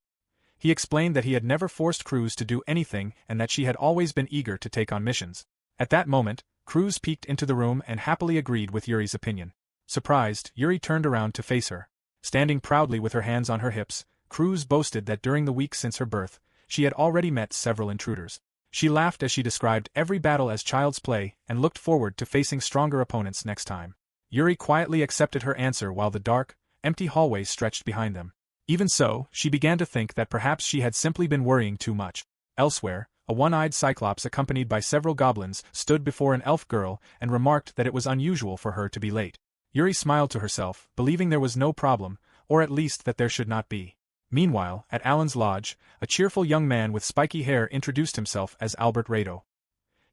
S1: He explained that he had never forced Cruz to do anything and that she had always been eager to take on missions. At that moment, Cruz peeked into the room and happily agreed with Yuri's opinion. Surprised, Yuri turned around to face her. Standing proudly with her hands on her hips, Cruz boasted that during the week since her birth, she had already met several intruders. She laughed as she described every battle as child's play and looked forward to facing stronger opponents next time. Yuri quietly accepted her answer while the dark, empty hallway stretched behind them. Even so, she began to think that perhaps she had simply been worrying too much. Elsewhere, a one-eyed cyclops accompanied by several goblins stood before an elf girl and remarked that it was unusual for her to be late. Yuri smiled to herself, believing there was no problem, or at least that there should not be. Meanwhile, at Alan's lodge, a cheerful young man with spiky hair introduced himself as Albert Rado.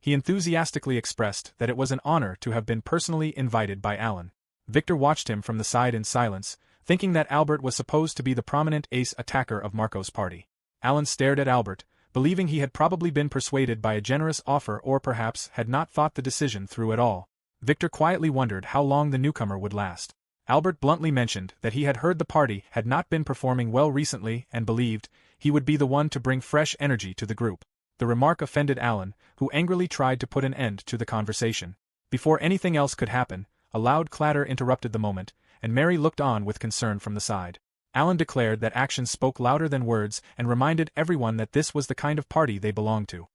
S1: He enthusiastically expressed that it was an honor to have been personally invited by Alan. Victor watched him from the side in silence, thinking that Albert was supposed to be the prominent ace attacker of Marco's party. Alan stared at Albert, believing he had probably been persuaded by a generous offer or perhaps had not thought the decision through at all. Victor quietly wondered how long the newcomer would last. Albert bluntly mentioned that he had heard the party had not been performing well recently and believed he would be the one to bring fresh energy to the group. The remark offended Alan, who angrily tried to put an end to the conversation. Before anything else could happen, a loud clatter interrupted the moment, and Mary looked on with concern from the side. Alan declared that actions spoke louder than words and reminded everyone that this was the kind of party they belonged to.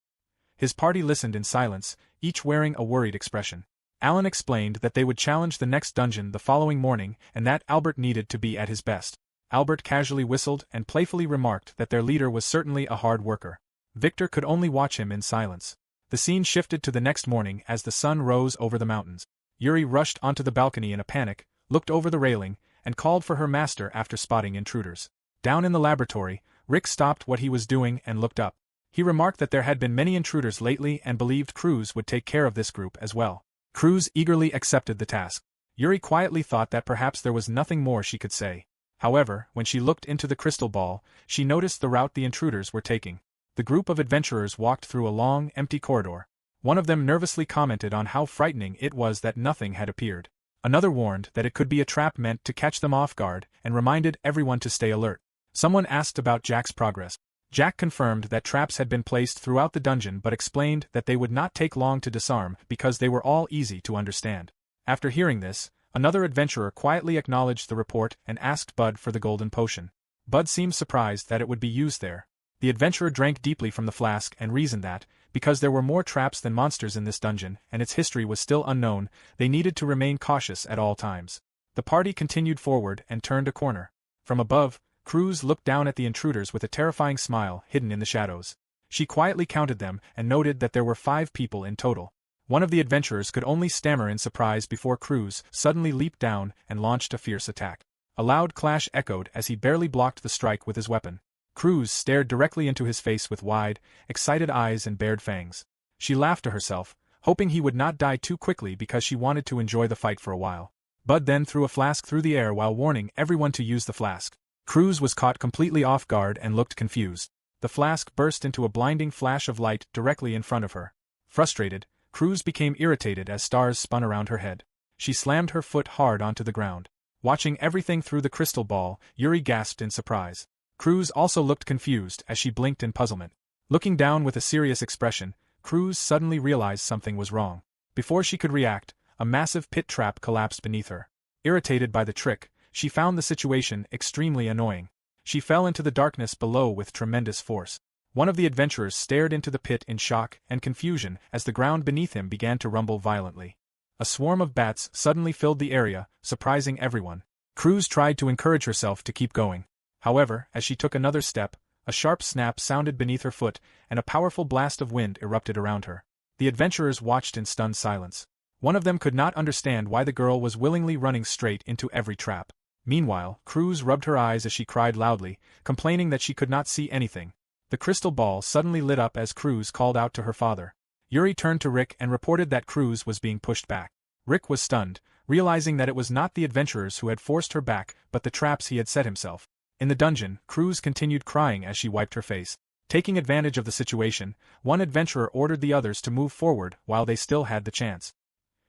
S1: His party listened in silence, each wearing a worried expression. Alan explained that they would challenge the next dungeon the following morning and that Albert needed to be at his best. Albert casually whistled and playfully remarked that their leader was certainly a hard worker. Victor could only watch him in silence. The scene shifted to the next morning as the sun rose over the mountains. Yuri rushed onto the balcony in a panic, looked over the railing, and called for her master after spotting intruders. Down in the laboratory, Rick stopped what he was doing and looked up. He remarked that there had been many intruders lately and believed Cruz would take care of this group as well. Cruz eagerly accepted the task. Yuri quietly thought that perhaps there was nothing more she could say. However, when she looked into the crystal ball, she noticed the route the intruders were taking. The group of adventurers walked through a long, empty corridor. One of them nervously commented on how frightening it was that nothing had appeared. Another warned that it could be a trap meant to catch them off guard and reminded everyone to stay alert. Someone asked about Jack's progress. Jack confirmed that traps had been placed throughout the dungeon but explained that they would not take long to disarm because they were all easy to understand. After hearing this, another adventurer quietly acknowledged the report and asked Bud for the golden potion. Bud seemed surprised that it would be used there. The adventurer drank deeply from the flask and reasoned that, because there were more traps than monsters in this dungeon and its history was still unknown, they needed to remain cautious at all times. The party continued forward and turned a corner. From above, Cruz looked down at the intruders with a terrifying smile hidden in the shadows. She quietly counted them and noted that there were 5 people in total. One of the adventurers could only stammer in surprise before Cruz suddenly leaped down and launched a fierce attack. A loud clash echoed as he barely blocked the strike with his weapon. Cruz stared directly into his face with wide, excited eyes and bared fangs. She laughed to herself, hoping he would not die too quickly because she wanted to enjoy the fight for a while. Bud then threw a flask through the air while warning everyone to use the flask. Cruz was caught completely off guard and looked confused. The flask burst into a blinding flash of light directly in front of her. Frustrated, Cruz became irritated as stars spun around her head. She slammed her foot hard onto the ground. Watching everything through the crystal ball, Yuri gasped in surprise. Cruz also looked confused as she blinked in puzzlement. Looking down with a serious expression, Cruz suddenly realized something was wrong. Before she could react, a massive pit trap collapsed beneath her. Irritated by the trick, she found the situation extremely annoying. She fell into the darkness below with tremendous force. One of the adventurers stared into the pit in shock and confusion as the ground beneath him began to rumble violently. A swarm of bats suddenly filled the area, surprising everyone. Cruz tried to encourage herself to keep going. However, as she took another step, a sharp snap sounded beneath her foot and a powerful blast of wind erupted around her. The adventurers watched in stunned silence. One of them could not understand why the girl was willingly running straight into every trap. Meanwhile, Cruz rubbed her eyes as she cried loudly, complaining that she could not see anything. The crystal ball suddenly lit up as Cruz called out to her father. Yuri turned to Rick and reported that Cruz was being pushed back. Rick was stunned, realizing that it was not the adventurers who had forced her back but the traps he had set himself. In the dungeon, Cruz continued crying as she wiped her face. Taking advantage of the situation, one adventurer ordered the others to move forward while they still had the chance.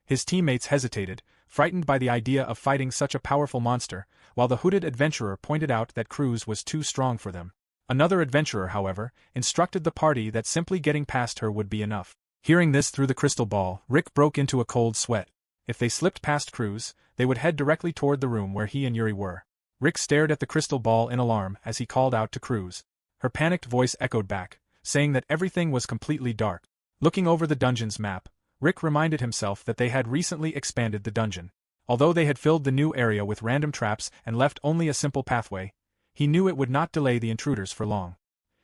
S1: His teammates hesitated, frightened by the idea of fighting such a powerful monster, while the hooded adventurer pointed out that Cruz was too strong for them. Another adventurer, however, instructed the party that simply getting past her would be enough. Hearing this through the crystal ball, Rick broke into a cold sweat. If they slipped past Cruz, they would head directly toward the room where he and Yuri were. Rick stared at the crystal ball in alarm as he called out to Cruz. Her panicked voice echoed back, saying that everything was completely dark. Looking over the dungeon's map, Rick reminded himself that they had recently expanded the dungeon. Although they had filled the new area with random traps and left only a simple pathway, he knew it would not delay the intruders for long.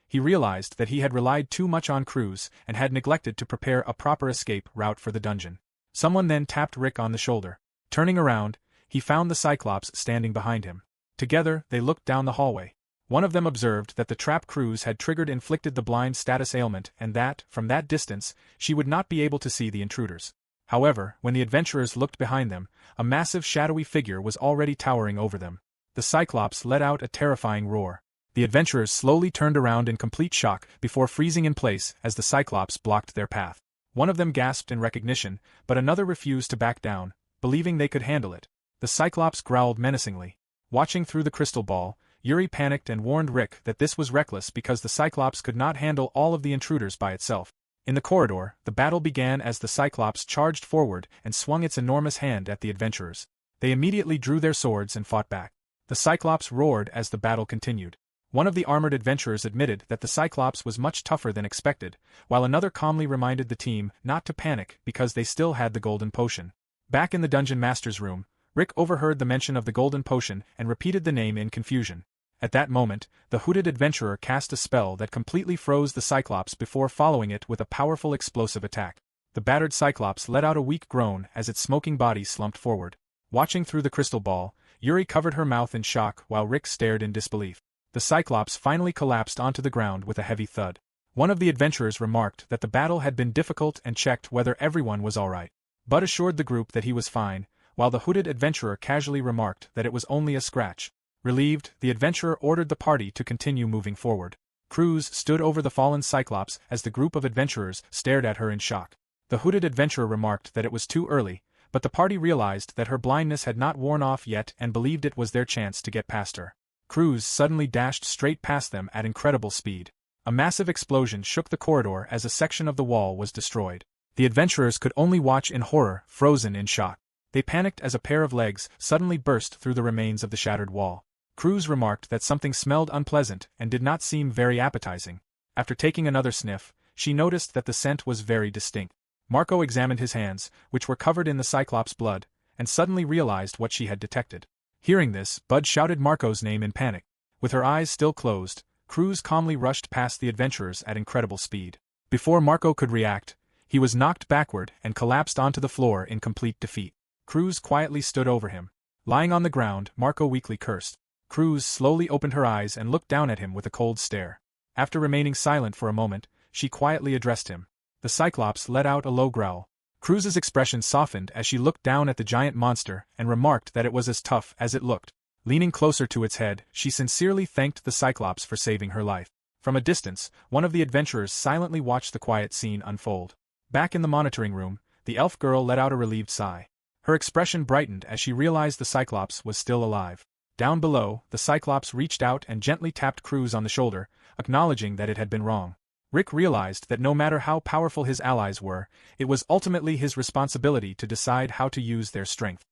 S1: He realized that he had relied too much on Cruz and had neglected to prepare a proper escape route for the dungeon. Someone then tapped Rick on the shoulder. Turning around, he found the Cyclops standing behind him. Together, they looked down the hallway. One of them observed that the trap Cruz had triggered inflicted the blind status ailment and that, from that distance, she would not be able to see the intruders. However, when the adventurers looked behind them, a massive shadowy figure was already towering over them. The Cyclops let out a terrifying roar. The adventurers slowly turned around in complete shock before freezing in place as the Cyclops blocked their path. One of them gasped in recognition, but another refused to back down, believing they could handle it. The Cyclops growled menacingly. Watching through the crystal ball, Yuri panicked and warned Rick that this was reckless because the Cyclops could not handle all of the intruders by itself. In the corridor, the battle began as the Cyclops charged forward and swung its enormous hand at the adventurers. They immediately drew their swords and fought back. The Cyclops roared as the battle continued. One of the armored adventurers admitted that the Cyclops was much tougher than expected, while another calmly reminded the team not to panic because they still had the golden potion. Back in the dungeon master's room, Rick overheard the mention of the golden potion and repeated the name in confusion. At that moment, the hooded adventurer cast a spell that completely froze the Cyclops before following it with a powerful explosive attack. The battered Cyclops let out a weak groan as its smoking body slumped forward. Watching through the crystal ball, Yuri covered her mouth in shock while Rick stared in disbelief. The Cyclops finally collapsed onto the ground with a heavy thud. One of the adventurers remarked that the battle had been difficult and checked whether everyone was alright. Bud assured the group that he was fine, while the hooded adventurer casually remarked that it was only a scratch. Relieved, the adventurer ordered the party to continue moving forward. Cruz stood over the fallen Cyclops as the group of adventurers stared at her in shock. The hooded adventurer remarked that it was too early, but the party realized that her blindness had not worn off yet and believed it was their chance to get past her. Cruz suddenly dashed straight past them at incredible speed. A massive explosion shook the corridor as a section of the wall was destroyed. The adventurers could only watch in horror, frozen in shock. They panicked as a pair of legs suddenly burst through the remains of the shattered wall. Cruz remarked that something smelled unpleasant and did not seem very appetizing. After taking another sniff, she noticed that the scent was very distinct. Marco examined his hands, which were covered in the Cyclops' blood, and suddenly realized what she had detected. Hearing this, Bud shouted Marco's name in panic. With her eyes still closed, Cruz calmly rushed past the adventurers at incredible speed. Before Marco could react, he was knocked backward and collapsed onto the floor in complete defeat. Cruz quietly stood over him. Lying on the ground, Marco weakly cursed. Cruz slowly opened her eyes and looked down at him with a cold stare. After remaining silent for a moment, she quietly addressed him. The Cyclops let out a low growl. Cruz's expression softened as she looked down at the giant monster and remarked that it was as tough as it looked. Leaning closer to its head, she sincerely thanked the Cyclops for saving her life. From a distance, one of the adventurers silently watched the quiet scene unfold. Back in the monitoring room, the elf girl let out a relieved sigh. Her expression brightened as she realized the Cyclops was still alive. Down below, the Cyclops reached out and gently tapped Cruz on the shoulder, acknowledging that it had been wrong. Rick realized that no matter how powerful his allies were, it was ultimately his responsibility to decide how to use their strength.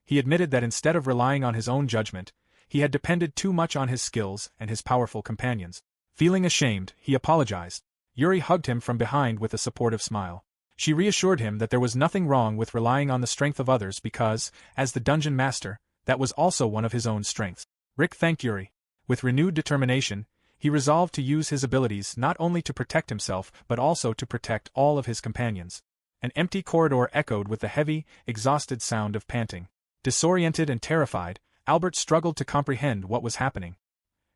S1: He admitted that instead of relying on his own judgment, he had depended too much on his skills and his powerful companions. Feeling ashamed, he apologized. Yuri hugged him from behind with a supportive smile. She reassured him that there was nothing wrong with relying on the strength of others because, as the dungeon master, that was also one of his own strengths. Rick thanked Yuri. With renewed determination, he resolved to use his abilities not only to protect himself but also to protect all of his companions. An empty corridor echoed with the heavy, exhausted sound of panting. Disoriented and terrified, Albert struggled to comprehend what was happening.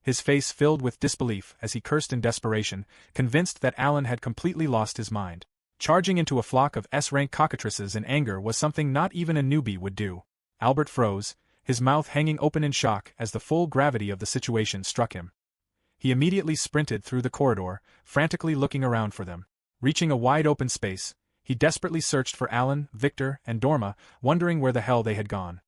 S1: His face filled with disbelief as he cursed in desperation, convinced that Alan had completely lost his mind. Charging into a flock of S-rank cockatrices in anger was something not even a newbie would do. Albert froze, his mouth hanging open in shock as the full gravity of the situation struck him. He immediately sprinted through the corridor, frantically looking around for them. Reaching a wide open space, he desperately searched for Alan, Victor, and Dorma, wondering where the hell they had gone.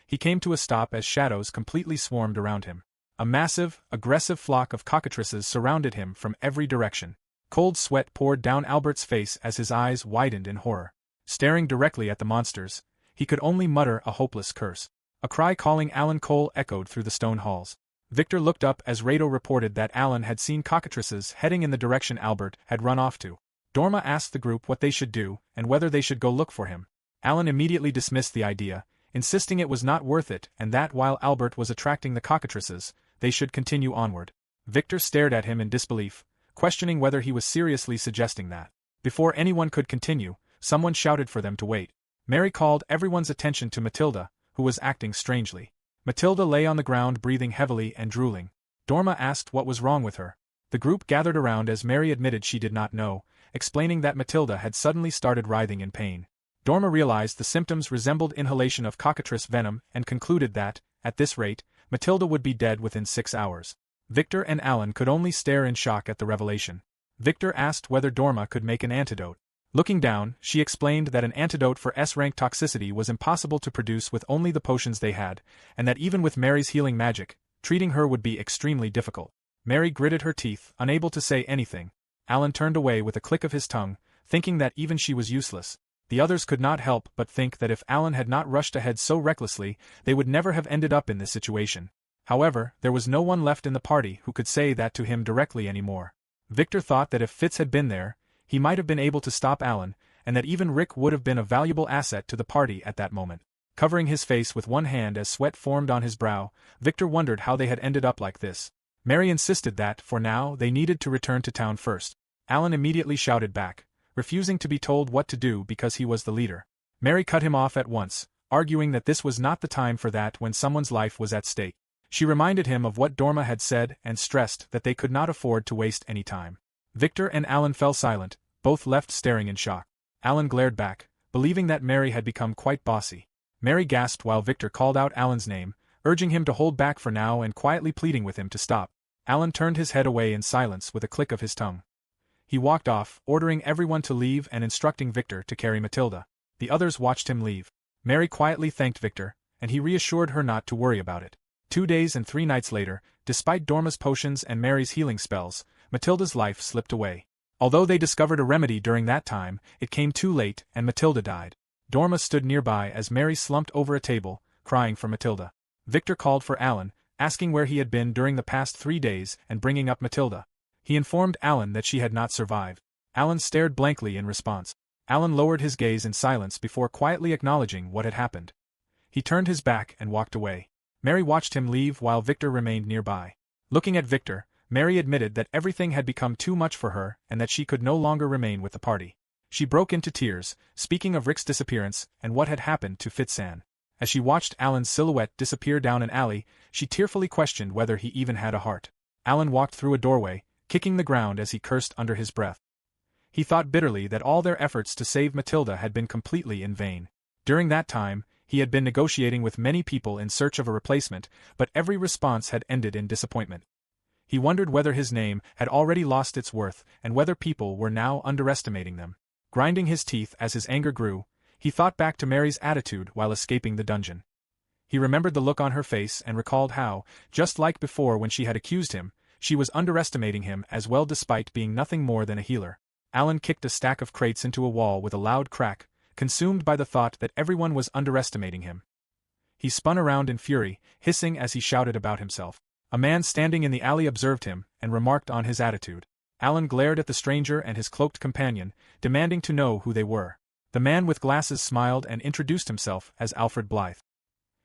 S1: He came to a stop as shadows completely swarmed around him. A massive, aggressive flock of cockatrices surrounded him from every direction. Cold sweat poured down Albert's face as his eyes widened in horror. Staring directly at the monsters, he could only mutter a hopeless curse. A cry calling Alan Cole echoed through the stone halls. Victor looked up as Rado reported that Alan had seen cockatrices heading in the direction Albert had run off to. Dorma asked the group what they should do and whether they should go look for him. Alan immediately dismissed the idea, insisting it was not worth it and that while Albert was attracting the cockatrices, they should continue onward. Victor stared at him in disbelief, questioning whether he was seriously suggesting that. Before anyone could continue, someone shouted for them to wait. Mary called everyone's attention to Matilda, who was acting strangely. Matilda lay on the ground breathing heavily and drooling. Dorma asked what was wrong with her. The group gathered around as Mary admitted she did not know, explaining that Matilda had suddenly started writhing in pain. Dorma realized the symptoms resembled inhalation of cockatrice venom and concluded that, at this rate, Matilda would be dead within 6 hours. Victor and Alan could only stare in shock at the revelation. Victor asked whether Dorma could make an antidote. Looking down, she explained that an antidote for S-rank toxicity was impossible to produce with only the potions they had, and that even with Mary's healing magic, treating her would be extremely difficult. Mary gritted her teeth, unable to say anything. Alan turned away with a click of his tongue, thinking that even she was useless. The others could not help but think that if Alan had not rushed ahead so recklessly, they would never have ended up in this situation. However, there was no one left in the party who could say that to him directly anymore. Victor thought that if Fitz had been there, he might have been able to stop Alan, and that even Rick would have been a valuable asset to the party at that moment. Covering his face with one hand as sweat formed on his brow, Victor wondered how they had ended up like this. Mary insisted that, for now, they needed to return to town first. Alan immediately shouted back, refusing to be told what to do because he was the leader. Mary cut him off at once, arguing that this was not the time for that when someone's life was at stake. She reminded him of what Dorma had said and stressed that they could not afford to waste any time. Victor and Alan fell silent, both left staring in shock. Alan glared back, believing that Mary had become quite bossy. Mary gasped while Victor called out Alan's name, urging him to hold back for now and quietly pleading with him to stop. Alan turned his head away in silence with a click of his tongue. He walked off, ordering everyone to leave and instructing Victor to carry Matilda. The others watched him leave. Mary quietly thanked Victor, and he reassured her not to worry about it. 2 days and 3 nights later, despite Dorma's potions and Mary's healing spells, Matilda's life slipped away. Although they discovered a remedy during that time, it came too late and Matilda died. Dorma stood nearby as Mary slumped over a table, crying for Matilda. Victor called for Alan, asking where he had been during the past 3 days and bringing up Matilda. He informed Alan that she had not survived. Alan stared blankly in response. Alan lowered his gaze in silence before quietly acknowledging what had happened. He turned his back and walked away. Mary watched him leave while Victor remained nearby. Looking at Victor, Mary admitted that everything had become too much for her and that she could no longer remain with the party. She broke into tears, speaking of Rick's disappearance and what had happened to Fitzan. As she watched Alan's silhouette disappear down an alley, she tearfully questioned whether he even had a heart. Alan walked through a doorway, kicking the ground as he cursed under his breath. He thought bitterly that all their efforts to save Matilda had been completely in vain. During that time, he had been negotiating with many people in search of a replacement, but every response had ended in disappointment. He wondered whether his name had already lost its worth and whether people were now underestimating them. Grinding his teeth as his anger grew, he thought back to Mary's attitude while escaping the dungeon. He remembered the look on her face and recalled how, just like before when she had accused him, she was underestimating him as well despite being nothing more than a healer. Alan kicked a stack of crates into a wall with a loud crack, consumed by the thought that everyone was underestimating him. He spun around in fury, hissing as he shouted about himself. A man standing in the alley observed him and remarked on his attitude. Alan glared at the stranger and his cloaked companion, demanding to know who they were. The man with glasses smiled and introduced himself as Alfred Blythe.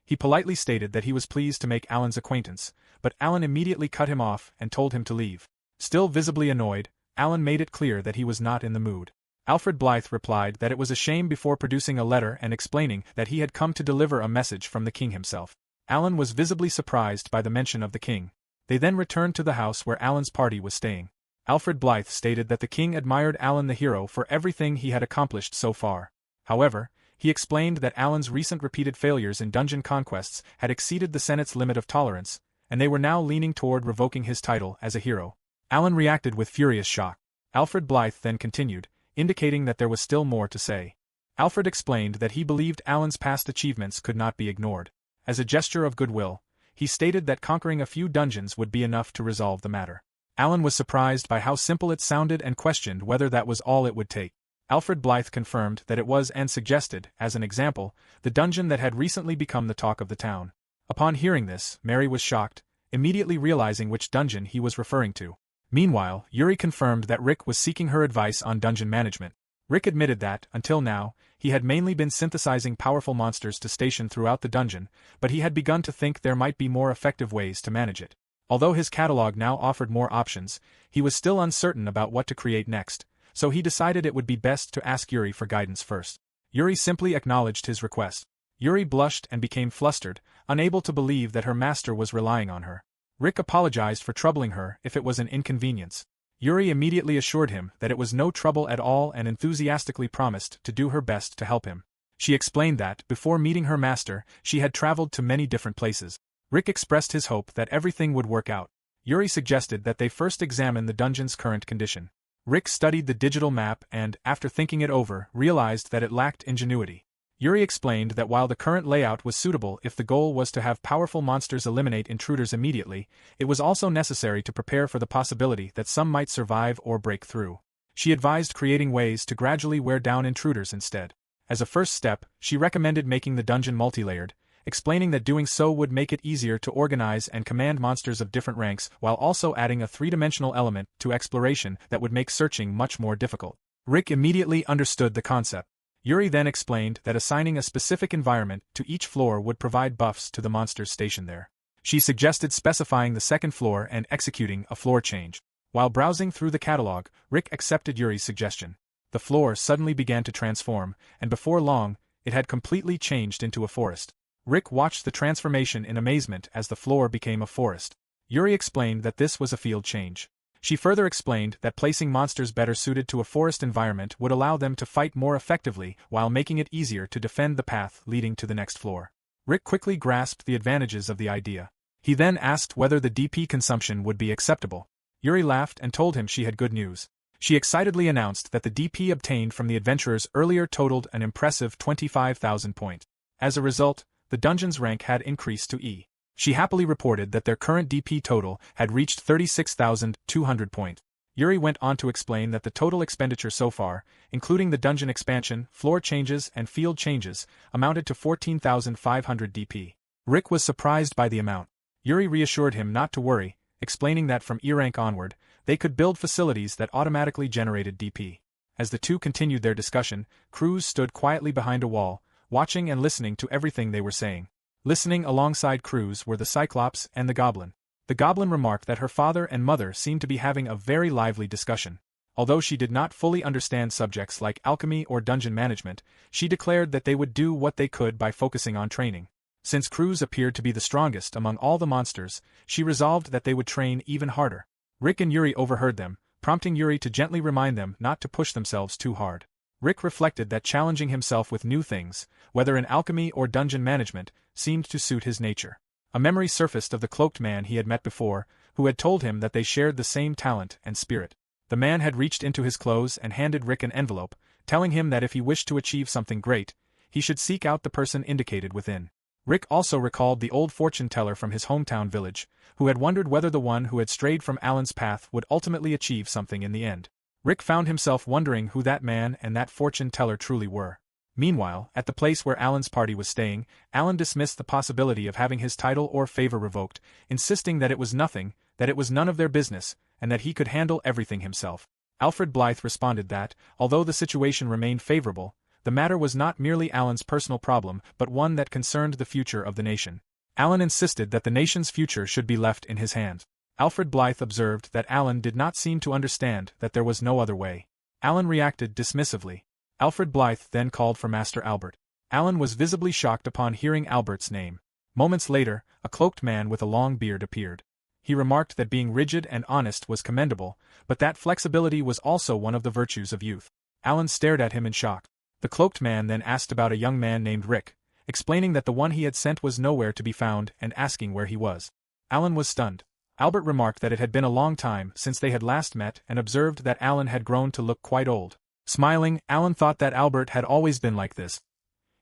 S1: He politely stated that he was pleased to make Alan's acquaintance, but Alan immediately cut him off and told him to leave. Still visibly annoyed, Alan made it clear that he was not in the mood. Alfred Blythe replied that it was a shame before producing a letter and explaining that he had come to deliver a message from the king himself. Alan was visibly surprised by the mention of the king. They then returned to the house where Alan's party was staying. Alfred Blythe stated that the king admired Alan the hero for everything he had accomplished so far. However, he explained that Alan's recent repeated failures in dungeon conquests had exceeded the Senate's limit of tolerance, and they were now leaning toward revoking his title as a hero. Alan reacted with furious shock. Alfred Blythe then continued, indicating that there was still more to say. Alfred explained that he believed Alan's past achievements could not be ignored. As a gesture of goodwill, he stated that conquering a few dungeons would be enough to resolve the matter. Alan was surprised by how simple it sounded and questioned whether that was all it would take. Alfred Blythe confirmed that it was and suggested, as an example, the dungeon that had recently become the talk of the town. Upon hearing this, Mary was shocked, immediately realizing which dungeon he was referring to. Meanwhile, Yuri confirmed that Rick was seeking her advice on dungeon management. Rick admitted that, until now, he had mainly been synthesizing powerful monsters to station throughout the dungeon, but he had begun to think there might be more effective ways to manage it. Although his catalog now offered more options, he was still uncertain about what to create next, so he decided it would be best to ask Yuri for guidance first. Yuri simply acknowledged his request. Yuri blushed and became flustered, unable to believe that her master was relying on her. Rick apologized for troubling her if it was an inconvenience. Yuri immediately assured him that it was no trouble at all and enthusiastically promised to do her best to help him. She explained that, before meeting her master, she had traveled to many different places. Rick expressed his hope that everything would work out. Yuri suggested that they first examine the dungeon's current condition. Rick studied the digital map and, after thinking it over, realized that it lacked ingenuity. Yuri explained that while the current layout was suitable if the goal was to have powerful monsters eliminate intruders immediately, it was also necessary to prepare for the possibility that some might survive or break through. She advised creating ways to gradually wear down intruders instead. As a first step, she recommended making the dungeon multi-layered, explaining that doing so would make it easier to organize and command monsters of different ranks while also adding a three-dimensional element to exploration that would make searching much more difficult. Rick immediately understood the concept. Yuri then explained that assigning a specific environment to each floor would provide buffs to the monsters stationed there. She suggested specifying the second floor and executing a floor change. While browsing through the catalog, Rick accepted Yuri's suggestion. The floor suddenly began to transform, and before long, it had completely changed into a forest. Rick watched the transformation in amazement as the floor became a forest. Yuri explained that this was a field change. She further explained that placing monsters better suited to a forest environment would allow them to fight more effectively while making it easier to defend the path leading to the next floor. Rick quickly grasped the advantages of the idea. He then asked whether the DP consumption would be acceptable. Yuri laughed and told him she had good news. She excitedly announced that the DP obtained from the adventurers earlier totaled an impressive 25,000 points. As a result, the dungeon's rank had increased to E. She happily reported that their current DP total had reached 36,200 points. Yuri went on to explain that the total expenditure so far, including the dungeon expansion, floor changes and field changes, amounted to 14,500 DP. Rick was surprised by the amount. Yuri reassured him not to worry, explaining that from E rank onward, they could build facilities that automatically generated DP. As the two continued their discussion, Cruz stood quietly behind a wall, watching and listening to everything they were saying. Listening alongside Cruz were the Cyclops and the Goblin. The Goblin remarked that her father and mother seemed to be having a very lively discussion. Although she did not fully understand subjects like alchemy or dungeon management, she declared that they would do what they could by focusing on training. Since Cruz appeared to be the strongest among all the monsters, she resolved that they would train even harder. Rick and Yuri overheard them, prompting Yuri to gently remind them not to push themselves too hard. Rick reflected that challenging himself with new things, whether in alchemy or dungeon management, seemed to suit his nature. A memory surfaced of the cloaked man he had met before, who had told him that they shared the same talent and spirit. The man had reached into his clothes and handed Rick an envelope, telling him that if he wished to achieve something great, he should seek out the person indicated within. Rick also recalled the old fortune teller from his hometown village, who had wondered whether the one who had strayed from Alan's path would ultimately achieve something in the end. Rick found himself wondering who that man and that fortune teller truly were. Meanwhile, at the place where Alan's party was staying, Alan dismissed the possibility of having his title or favor revoked, insisting that it was nothing, that it was none of their business, and that he could handle everything himself. Alfred Blythe responded that, although the situation remained favorable, the matter was not merely Alan's personal problem but one that concerned the future of the nation. Alan insisted that the nation's future should be left in his hands. Alfred Blythe observed that Alan did not seem to understand that there was no other way. Alan reacted dismissively. Alfred Blythe then called for Master Albert. Alan was visibly shocked upon hearing Albert's name. Moments later, a cloaked man with a long beard appeared. He remarked that being rigid and honest was commendable, but that flexibility was also one of the virtues of youth. Alan stared at him in shock. The cloaked man then asked about a young man named Rick, explaining that the one he had sent was nowhere to be found and asking where he was. Alan was stunned. Albert remarked that it had been a long time since they had last met and observed that Alan had grown to look quite old. Smiling, Alan thought that Albert had always been like this.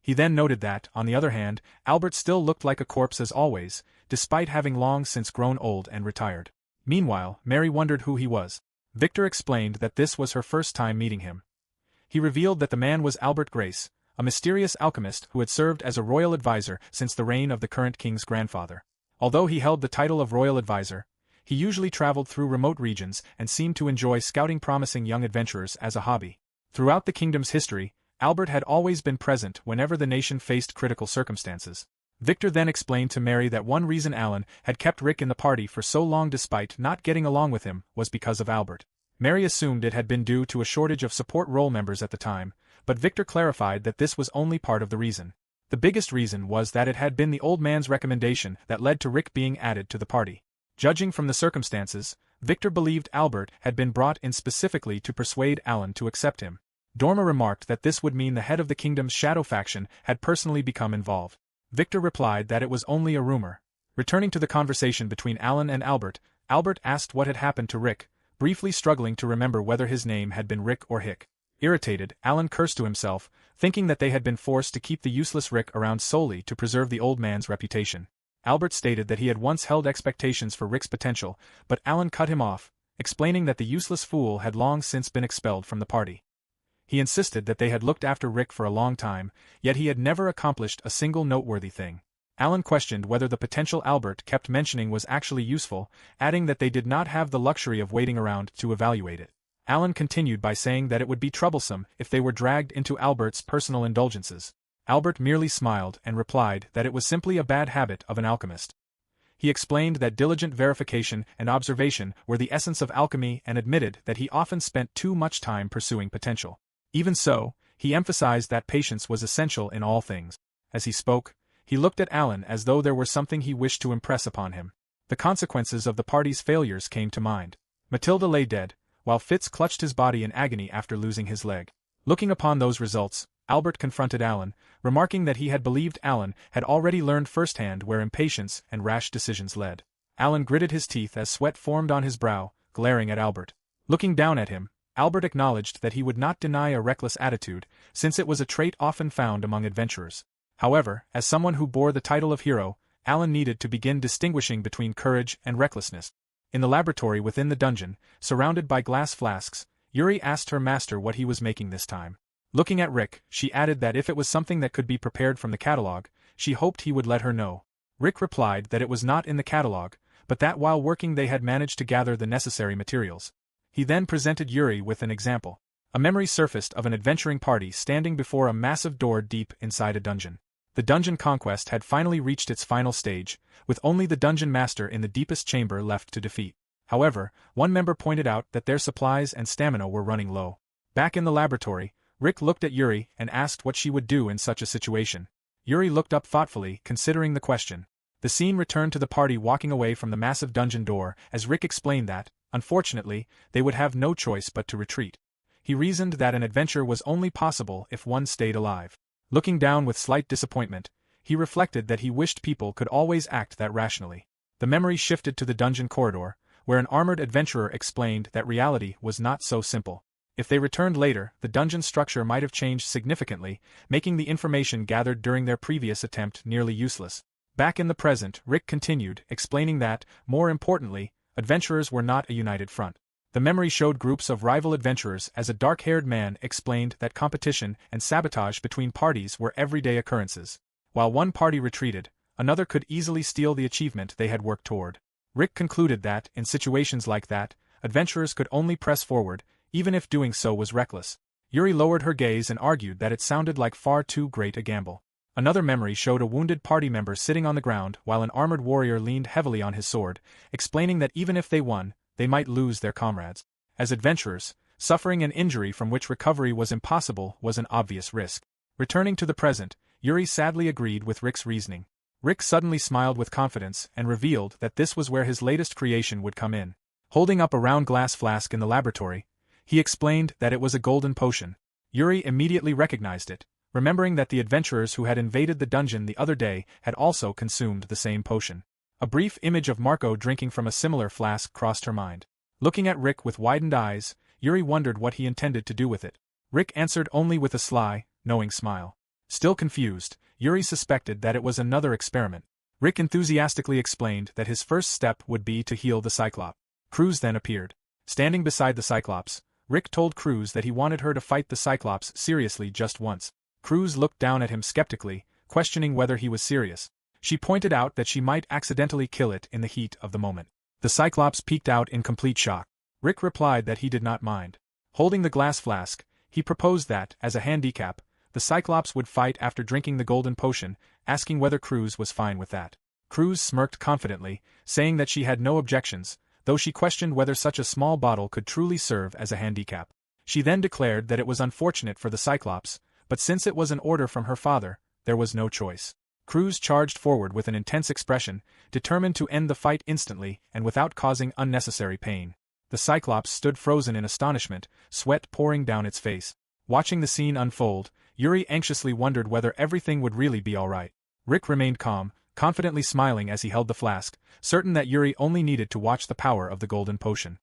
S1: He then noted that, on the other hand, Albert still looked like a corpse as always, despite having long since grown old and retired. Meanwhile, Mary wondered who he was. Victor explained that this was her first time meeting him. He revealed that the man was Albert Grace, a mysterious alchemist who had served as a royal advisor since the reign of the current king's grandfather. Although he held the title of royal advisor, he usually traveled through remote regions and seemed to enjoy scouting promising young adventurers as a hobby. Throughout the kingdom's history, Albert had always been present whenever the nation faced critical circumstances. Victor then explained to Mary that one reason Alan had kept Rick in the party for so long despite not getting along with him was because of Albert. Mary assumed it had been due to a shortage of support role members at the time, but Victor clarified that this was only part of the reason. The biggest reason was that it had been the old man's recommendation that led to Rick being added to the party. Judging from the circumstances, Victor believed Albert had been brought in specifically to persuade Alan to accept him. Dorma remarked that this would mean the head of the kingdom's shadow faction had personally become involved. Victor replied that it was only a rumor. Returning to the conversation between Alan and Albert, Albert asked what had happened to Rick, briefly struggling to remember whether his name had been Rick or Hick. Irritated, Alan cursed to himself, thinking that they had been forced to keep the useless Rick around solely to preserve the old man's reputation. Albert stated that he had once held expectations for Rick's potential, but Alan cut him off, explaining that the useless fool had long since been expelled from the party. He insisted that they had looked after Rick for a long time, yet he had never accomplished a single noteworthy thing. Alan questioned whether the potential Albert kept mentioning was actually useful, adding that they did not have the luxury of waiting around to evaluate it. Alan continued by saying that it would be troublesome if they were dragged into Albert's personal indulgences. Albert merely smiled and replied that it was simply a bad habit of an alchemist. He explained that diligent verification and observation were the essence of alchemy and admitted that he often spent too much time pursuing potential. Even so, he emphasized that patience was essential in all things. As he spoke, he looked at Alan as though there were something he wished to impress upon him. The consequences of the party's failures came to mind. Matilda lay dead, while Fitz clutched his body in agony after losing his leg. Looking upon those results, Albert confronted Alan, remarking that he had believed Alan had already learned firsthand where impatience and rash decisions led. Alan gritted his teeth as sweat formed on his brow, glaring at Albert. Looking down at him, Albert acknowledged that he would not deny a reckless attitude, since it was a trait often found among adventurers. However, as someone who bore the title of hero, Alan needed to begin distinguishing between courage and recklessness. In the laboratory within the dungeon, surrounded by glass flasks, Yuri asked her master what he was making this time. Looking at Rick, she added that if it was something that could be prepared from the catalog, she hoped he would let her know. Rick replied that it was not in the catalog, but that while working they had managed to gather the necessary materials. He then presented Yuri with an example. A memory surfaced of an adventuring party standing before a massive door deep inside a dungeon. The dungeon conquest had finally reached its final stage, with only the dungeon master in the deepest chamber left to defeat. However, one member pointed out that their supplies and stamina were running low. Back in the laboratory, Rick looked at Yuri and asked what she would do in such a situation. Yuri looked up thoughtfully, considering the question. The scene returned to the party walking away from the massive dungeon door as Rick explained that, unfortunately, they would have no choice but to retreat. He reasoned that an adventure was only possible if one stayed alive. Looking down with slight disappointment, he reflected that he wished people could always act that rationally. The memory shifted to the dungeon corridor, where an armored adventurer explained that reality was not so simple. If they returned later, the dungeon structure might have changed significantly, making the information gathered during their previous attempt nearly useless. Back in the present, Rick continued, explaining that, more importantly, adventurers were not a united front. The memory showed groups of rival adventurers as a dark-haired man explained that competition and sabotage between parties were everyday occurrences. While one party retreated, another could easily steal the achievement they had worked toward. Rick concluded that, in situations like that, adventurers could only press forward, even if doing so was reckless. Yuri lowered her gaze and argued that it sounded like far too great a gamble. Another memory showed a wounded party member sitting on the ground while an armored warrior leaned heavily on his sword, explaining that even if they won, they might lose their comrades. As adventurers, suffering an injury from which recovery was impossible was an obvious risk. Returning to the present, Yuri sadly agreed with Rick's reasoning. Rick suddenly smiled with confidence and revealed that this was where his latest creation would come in. Holding up a round glass flask in the laboratory, he explained that it was a golden potion. Yuri immediately recognized it, remembering that the adventurers who had invaded the dungeon the other day had also consumed the same potion. A brief image of Marco drinking from a similar flask crossed her mind. Looking at Rick with widened eyes, Yuri wondered what he intended to do with it. Rick answered only with a sly, knowing smile. Still confused, Yuri suspected that it was another experiment. Rick enthusiastically explained that his first step would be to heal the Cyclops. Cruz then appeared. Standing beside the Cyclops, Rick told Cruz that he wanted her to fight the Cyclops seriously just once. Cruz looked down at him skeptically, questioning whether he was serious. She pointed out that she might accidentally kill it in the heat of the moment. The Cyclops peeked out in complete shock. Rick replied that he did not mind. Holding the glass flask, he proposed that, as a handicap, the Cyclops would fight after drinking the golden potion, asking whether Cruz was fine with that. Cruz smirked confidently, saying that she had no objections, though she questioned whether such a small bottle could truly serve as a handicap. She then declared that it was unfortunate for the Cyclops, but since it was an order from her father, there was no choice. Cruz charged forward with an intense expression, determined to end the fight instantly and without causing unnecessary pain. The Cyclops stood frozen in astonishment, sweat pouring down its face. Watching the scene unfold, Yuri anxiously wondered whether everything would really be alright. Rick remained calm, confidently smiling as he held the flask, certain that Yuri only needed to watch the power of the golden potion.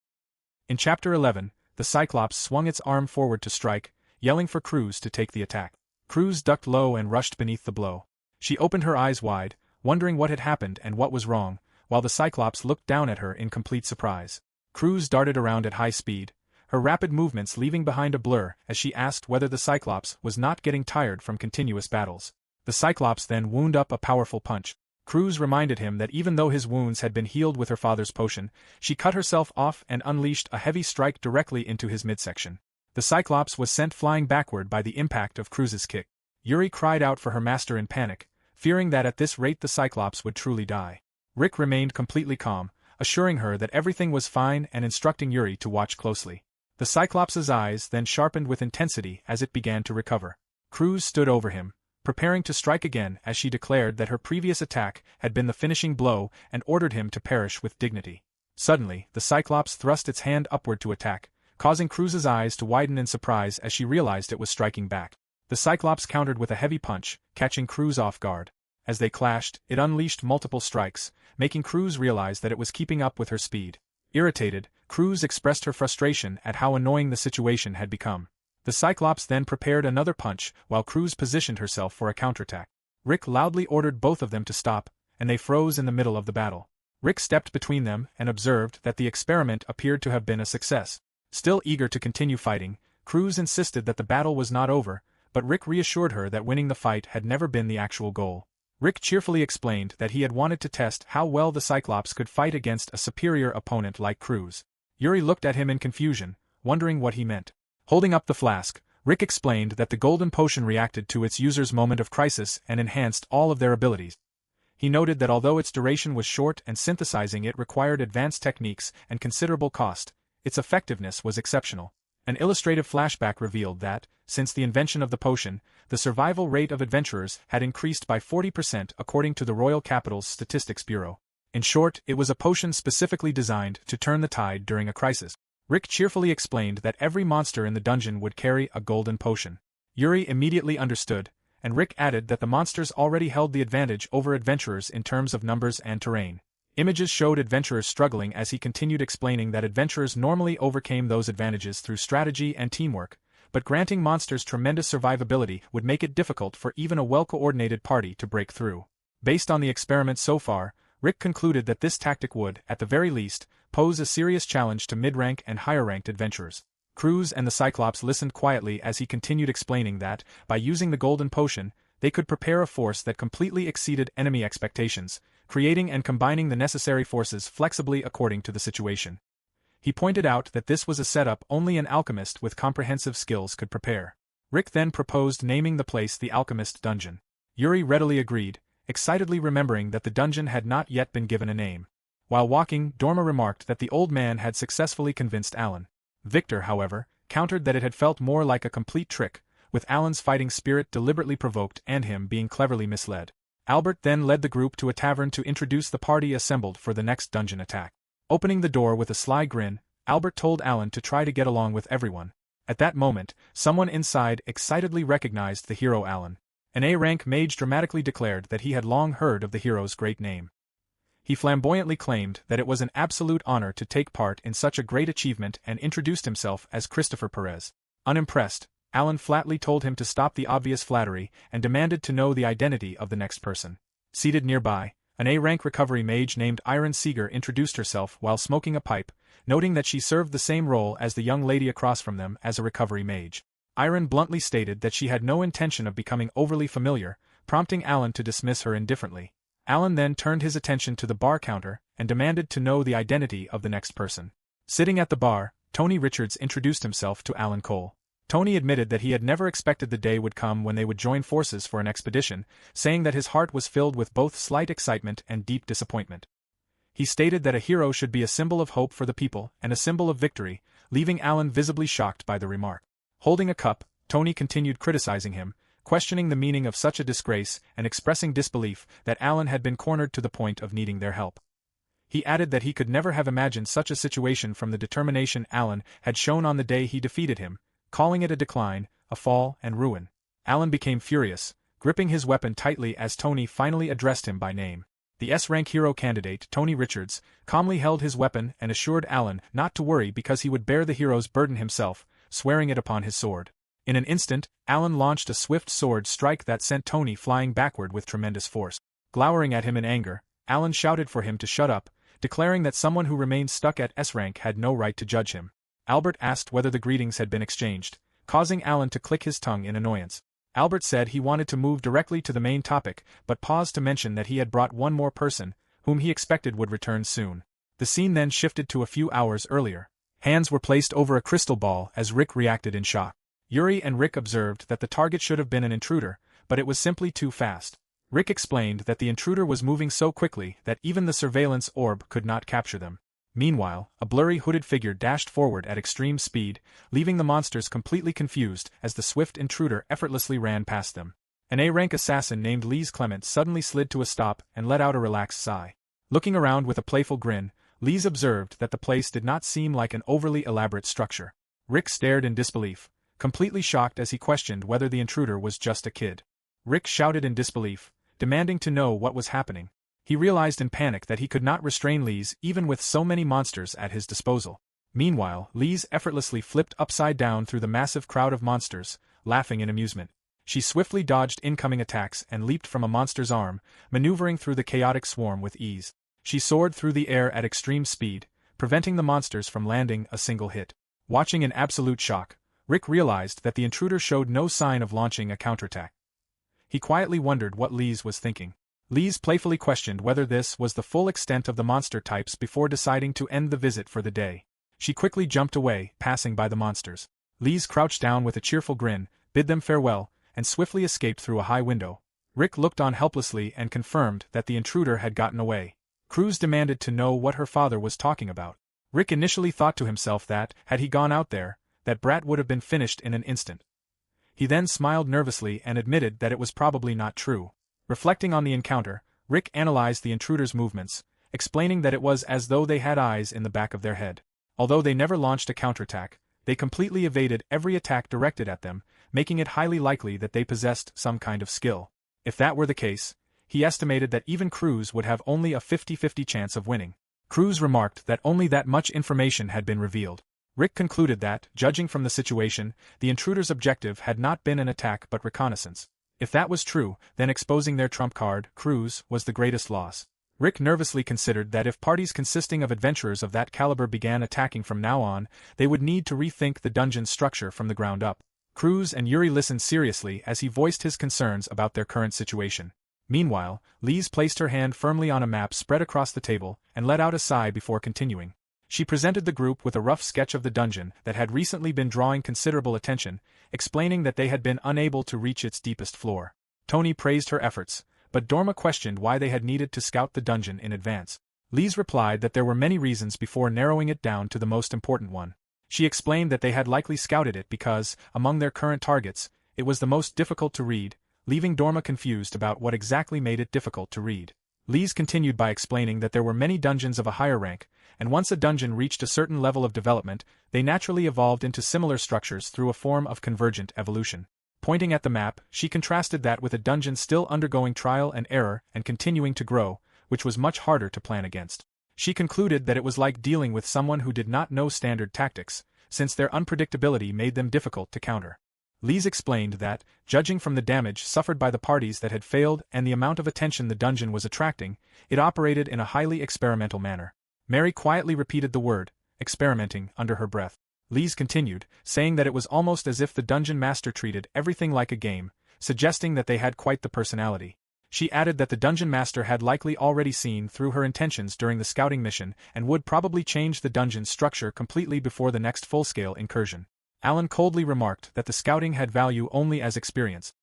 S1: In Chapter 11, the Cyclops swung its arm forward to strike, yelling for Cruz to take the attack. Cruz ducked low and rushed beneath the blow. She opened her eyes wide, wondering what had happened and what was wrong, while the Cyclops looked down at her in complete surprise. Cruz darted around at high speed, her rapid movements leaving behind a blur as she asked whether the Cyclops was not getting tired from continuous battles. The Cyclops then wound up a powerful punch. Cruz reminded him that even though his wounds had been healed with her father's potion, she cut herself off and unleashed a heavy strike directly into his midsection. The Cyclops was sent flying backward by the impact of Cruz's kick. Yuri cried out for her master in panic, fearing that at this rate the Cyclops would truly die. Rick remained completely calm, assuring her that everything was fine and instructing Yuri to watch closely. The Cyclops' eyes then sharpened with intensity as it began to recover. Cruz stood over him, preparing to strike again as she declared that her previous attack had been the finishing blow and ordered him to perish with dignity. Suddenly, the Cyclops thrust its hand upward to attack, causing Cruz's eyes to widen in surprise as she realized it was striking back. The Cyclops countered with a heavy punch, catching Cruz off guard. As they clashed, it unleashed multiple strikes, making Cruz realize that it was keeping up with her speed. Irritated, Cruz expressed her frustration at how annoying the situation had become. The Cyclops then prepared another punch while Cruz positioned herself for a counterattack. Rick loudly ordered both of them to stop, and they froze in the middle of the battle. Rick stepped between them and observed that the experiment appeared to have been a success. Still eager to continue fighting, Cruz insisted that the battle was not over, but Rick reassured her that winning the fight had never been the actual goal. Rick cheerfully explained that he had wanted to test how well the Cyclops could fight against a superior opponent like Cruz. Yuri looked at him in confusion, wondering what he meant. Holding up the flask, Rick explained that the golden potion reacted to its user's moment of crisis and enhanced all of their abilities. He noted that although its duration was short and synthesizing it required advanced techniques and considerable cost, its effectiveness was exceptional. An illustrative flashback revealed that, since the invention of the potion, the survival rate of adventurers had increased by 40% according to the Royal Capital's Statistics Bureau. In short, it was a potion specifically designed to turn the tide during a crisis. Rick cheerfully explained that every monster in the dungeon would carry a golden potion. Yuri immediately understood, and Rick added that the monsters already held the advantage over adventurers in terms of numbers and terrain. Images showed adventurers struggling as he continued explaining that adventurers normally overcame those advantages through strategy and teamwork, but granting monsters tremendous survivability would make it difficult for even a well-coordinated party to break through. Based on the experiment so far, Rick concluded that this tactic would, at the very least, pose a serious challenge to mid-rank and higher-ranked adventurers. Cruz and the Cyclops listened quietly as he continued explaining that, by using the golden potion, they could prepare a force that completely exceeded enemy expectations, creating and combining the necessary forces flexibly according to the situation. He pointed out that this was a setup only an alchemist with comprehensive skills could prepare. Rick then proposed naming the place the Alchemist Dungeon. Yuri readily agreed, excitedly remembering that the dungeon had not yet been given a name. While walking, Dorma remarked that the old man had successfully convinced Alan. Victor, however, countered that it had felt more like a complete trick, with Alan's fighting spirit deliberately provoked and him being cleverly misled. Albert then led the group to a tavern to introduce the party assembled for the next dungeon attack. Opening the door with a sly grin, Albert told Alan to try to get along with everyone. At that moment, someone inside excitedly recognized the hero Alan. An A-rank mage dramatically declared that he had long heard of the hero's great name. He flamboyantly claimed that it was an absolute honor to take part in such a great achievement and introduced himself as Christopher Perez. Unimpressed, Alan flatly told him to stop the obvious flattery and demanded to know the identity of the next person. Seated nearby, an A-rank recovery mage named Iron Seeger introduced herself while smoking a pipe, noting that she served the same role as the young lady across from them as a recovery mage. Irene bluntly stated that she had no intention of becoming overly familiar, prompting Alan to dismiss her indifferently. Alan then turned his attention to the bar counter and demanded to know the identity of the next person. Sitting at the bar, Tony Richards introduced himself to Alan Cole. Tony admitted that he had never expected the day would come when they would join forces for an expedition, saying that his heart was filled with both slight excitement and deep disappointment. He stated that a hero should be a symbol of hope for the people and a symbol of victory, leaving Alan visibly shocked by the remark. Holding a cup, Tony continued criticizing him, questioning the meaning of such a disgrace and expressing disbelief that Alan had been cornered to the point of needing their help. He added that he could never have imagined such a situation from the determination Alan had shown on the day he defeated him, calling it a decline, a fall, and ruin. Alan became furious, gripping his weapon tightly as Tony finally addressed him by name. The S-rank hero candidate, Tony Richards, calmly held his weapon and assured Alan not to worry because he would bear the hero's burden himself, swearing it upon his sword. In an instant, Alan launched a swift sword strike that sent Tony flying backward with tremendous force. Glowering at him in anger, Alan shouted for him to shut up, declaring that someone who remained stuck at S-rank had no right to judge him. Albert asked whether the greetings had been exchanged, causing Alan to click his tongue in annoyance. Albert said he wanted to move directly to the main topic, but paused to mention that he had brought one more person, whom he expected would return soon. The scene then shifted to a few hours earlier. Hands were placed over a crystal ball as Rick reacted in shock. Yuri and Rick observed that the target should have been an intruder, but it was simply too fast. Rick explained that the intruder was moving so quickly that even the surveillance orb could not capture them. Meanwhile, a blurry hooded figure dashed forward at extreme speed, leaving the monsters completely confused as the swift intruder effortlessly ran past them. An A-rank assassin named Lise Clement suddenly slid to a stop and let out a relaxed sigh. Looking around with a playful grin, Lise observed that the place did not seem like an overly elaborate structure. Rick stared in disbelief, completely shocked as he questioned whether the intruder was just a kid. Rick shouted in disbelief, demanding to know what was happening. He realized in panic that he could not restrain Lise even with so many monsters at his disposal. Meanwhile, Lise effortlessly flipped upside down through the massive crowd of monsters, laughing in amusement. She swiftly dodged incoming attacks and leaped from a monster's arm, maneuvering through the chaotic swarm with ease. She soared through the air at extreme speed, preventing the monsters from landing a single hit. Watching in absolute shock, Rick realized that the intruder showed no sign of launching a counterattack. He quietly wondered what Lise was thinking. Lise playfully questioned whether this was the full extent of the monster types before deciding to end the visit for the day. She quickly jumped away, passing by the monsters. Lise crouched down with a cheerful grin, bid them farewell, and swiftly escaped through a high window. Rick looked on helplessly and confirmed that the intruder had gotten away. Cruz demanded to know what her father was talking about. Rick initially thought to himself that, had he gone out there, that brat would have been finished in an instant. He then smiled nervously and admitted that it was probably not true. Reflecting on the encounter, Rick analyzed the intruder's movements, explaining that it was as though they had eyes in the back of their head. Although they never launched a counterattack, they completely evaded every attack directed at them, making it highly likely that they possessed some kind of skill. If that were the case, he estimated that even Cruz would have only a 50-50 chance of winning. Cruz remarked that only that much information had been revealed. Rick concluded that, judging from the situation, the intruder's objective had not been an attack but reconnaissance. If that was true, then exposing their trump card, Cruz, was the greatest loss. Rick nervously considered that if parties consisting of adventurers of that caliber began attacking from now on, they would need to rethink the dungeon's structure from the ground up. Cruz and Yuri listened seriously as he voiced his concerns about their current situation. Meanwhile, Lise placed her hand firmly on a map spread across the table and let out a sigh before continuing. She presented the group with a rough sketch of the dungeon that had recently been drawing considerable attention, explaining that they had been unable to reach its deepest floor. Tony praised her efforts, but Dorma questioned why they had needed to scout the dungeon in advance. Lise replied that there were many reasons before narrowing it down to the most important one. She explained that they had likely scouted it because, among their current targets, it was the most difficult to read, leaving Dorma confused about what exactly made it difficult to read. Lise continued by explaining that there were many dungeons of a higher rank, and once a dungeon reached a certain level of development, they naturally evolved into similar structures through a form of convergent evolution. Pointing at the map, she contrasted that with a dungeon still undergoing trial and error and continuing to grow, which was much harder to plan against. She concluded that it was like dealing with someone who did not know standard tactics, since their unpredictability made them difficult to counter. Lise explained that, judging from the damage suffered by the parties that had failed and the amount of attention the dungeon was attracting, it operated in a highly experimental manner. Mary quietly repeated the word, experimenting under her breath. Lise continued, saying that it was almost as if the dungeon master treated everything like a game, suggesting that they had quite the personality. She added that the dungeon master had likely already seen through her intentions during the scouting mission and would probably change the dungeon's structure completely before the next full-scale incursion. Alan coldly remarked that the scouting had value only as experience.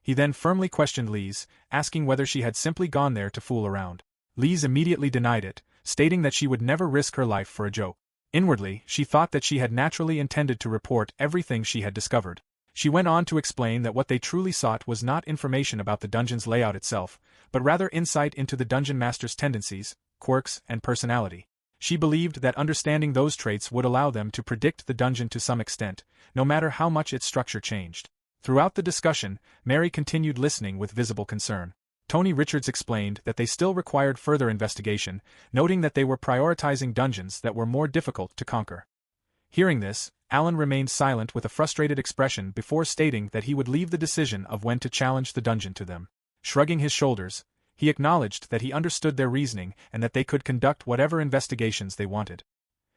S1: He then firmly questioned Lise, asking whether she had simply gone there to fool around. Lise immediately denied it, stating that she would never risk her life for a joke. Inwardly, she thought that she had naturally intended to report everything she had discovered. She went on to explain that what they truly sought was not information about the dungeon's layout itself, but rather insight into the dungeon master's tendencies, quirks, and personality. She believed that understanding those traits would allow them to predict the dungeon to some extent, no matter how much its structure changed. Throughout the discussion, Mary continued listening with visible concern. Tony Richards explained that they still required further investigation, noting that they were prioritizing dungeons that were more difficult to conquer. Hearing this, Alan remained silent with a frustrated expression before stating that he would leave the decision of when to challenge the dungeon to them. Shrugging his shoulders, he acknowledged that he understood their reasoning and that they could conduct whatever investigations they wanted.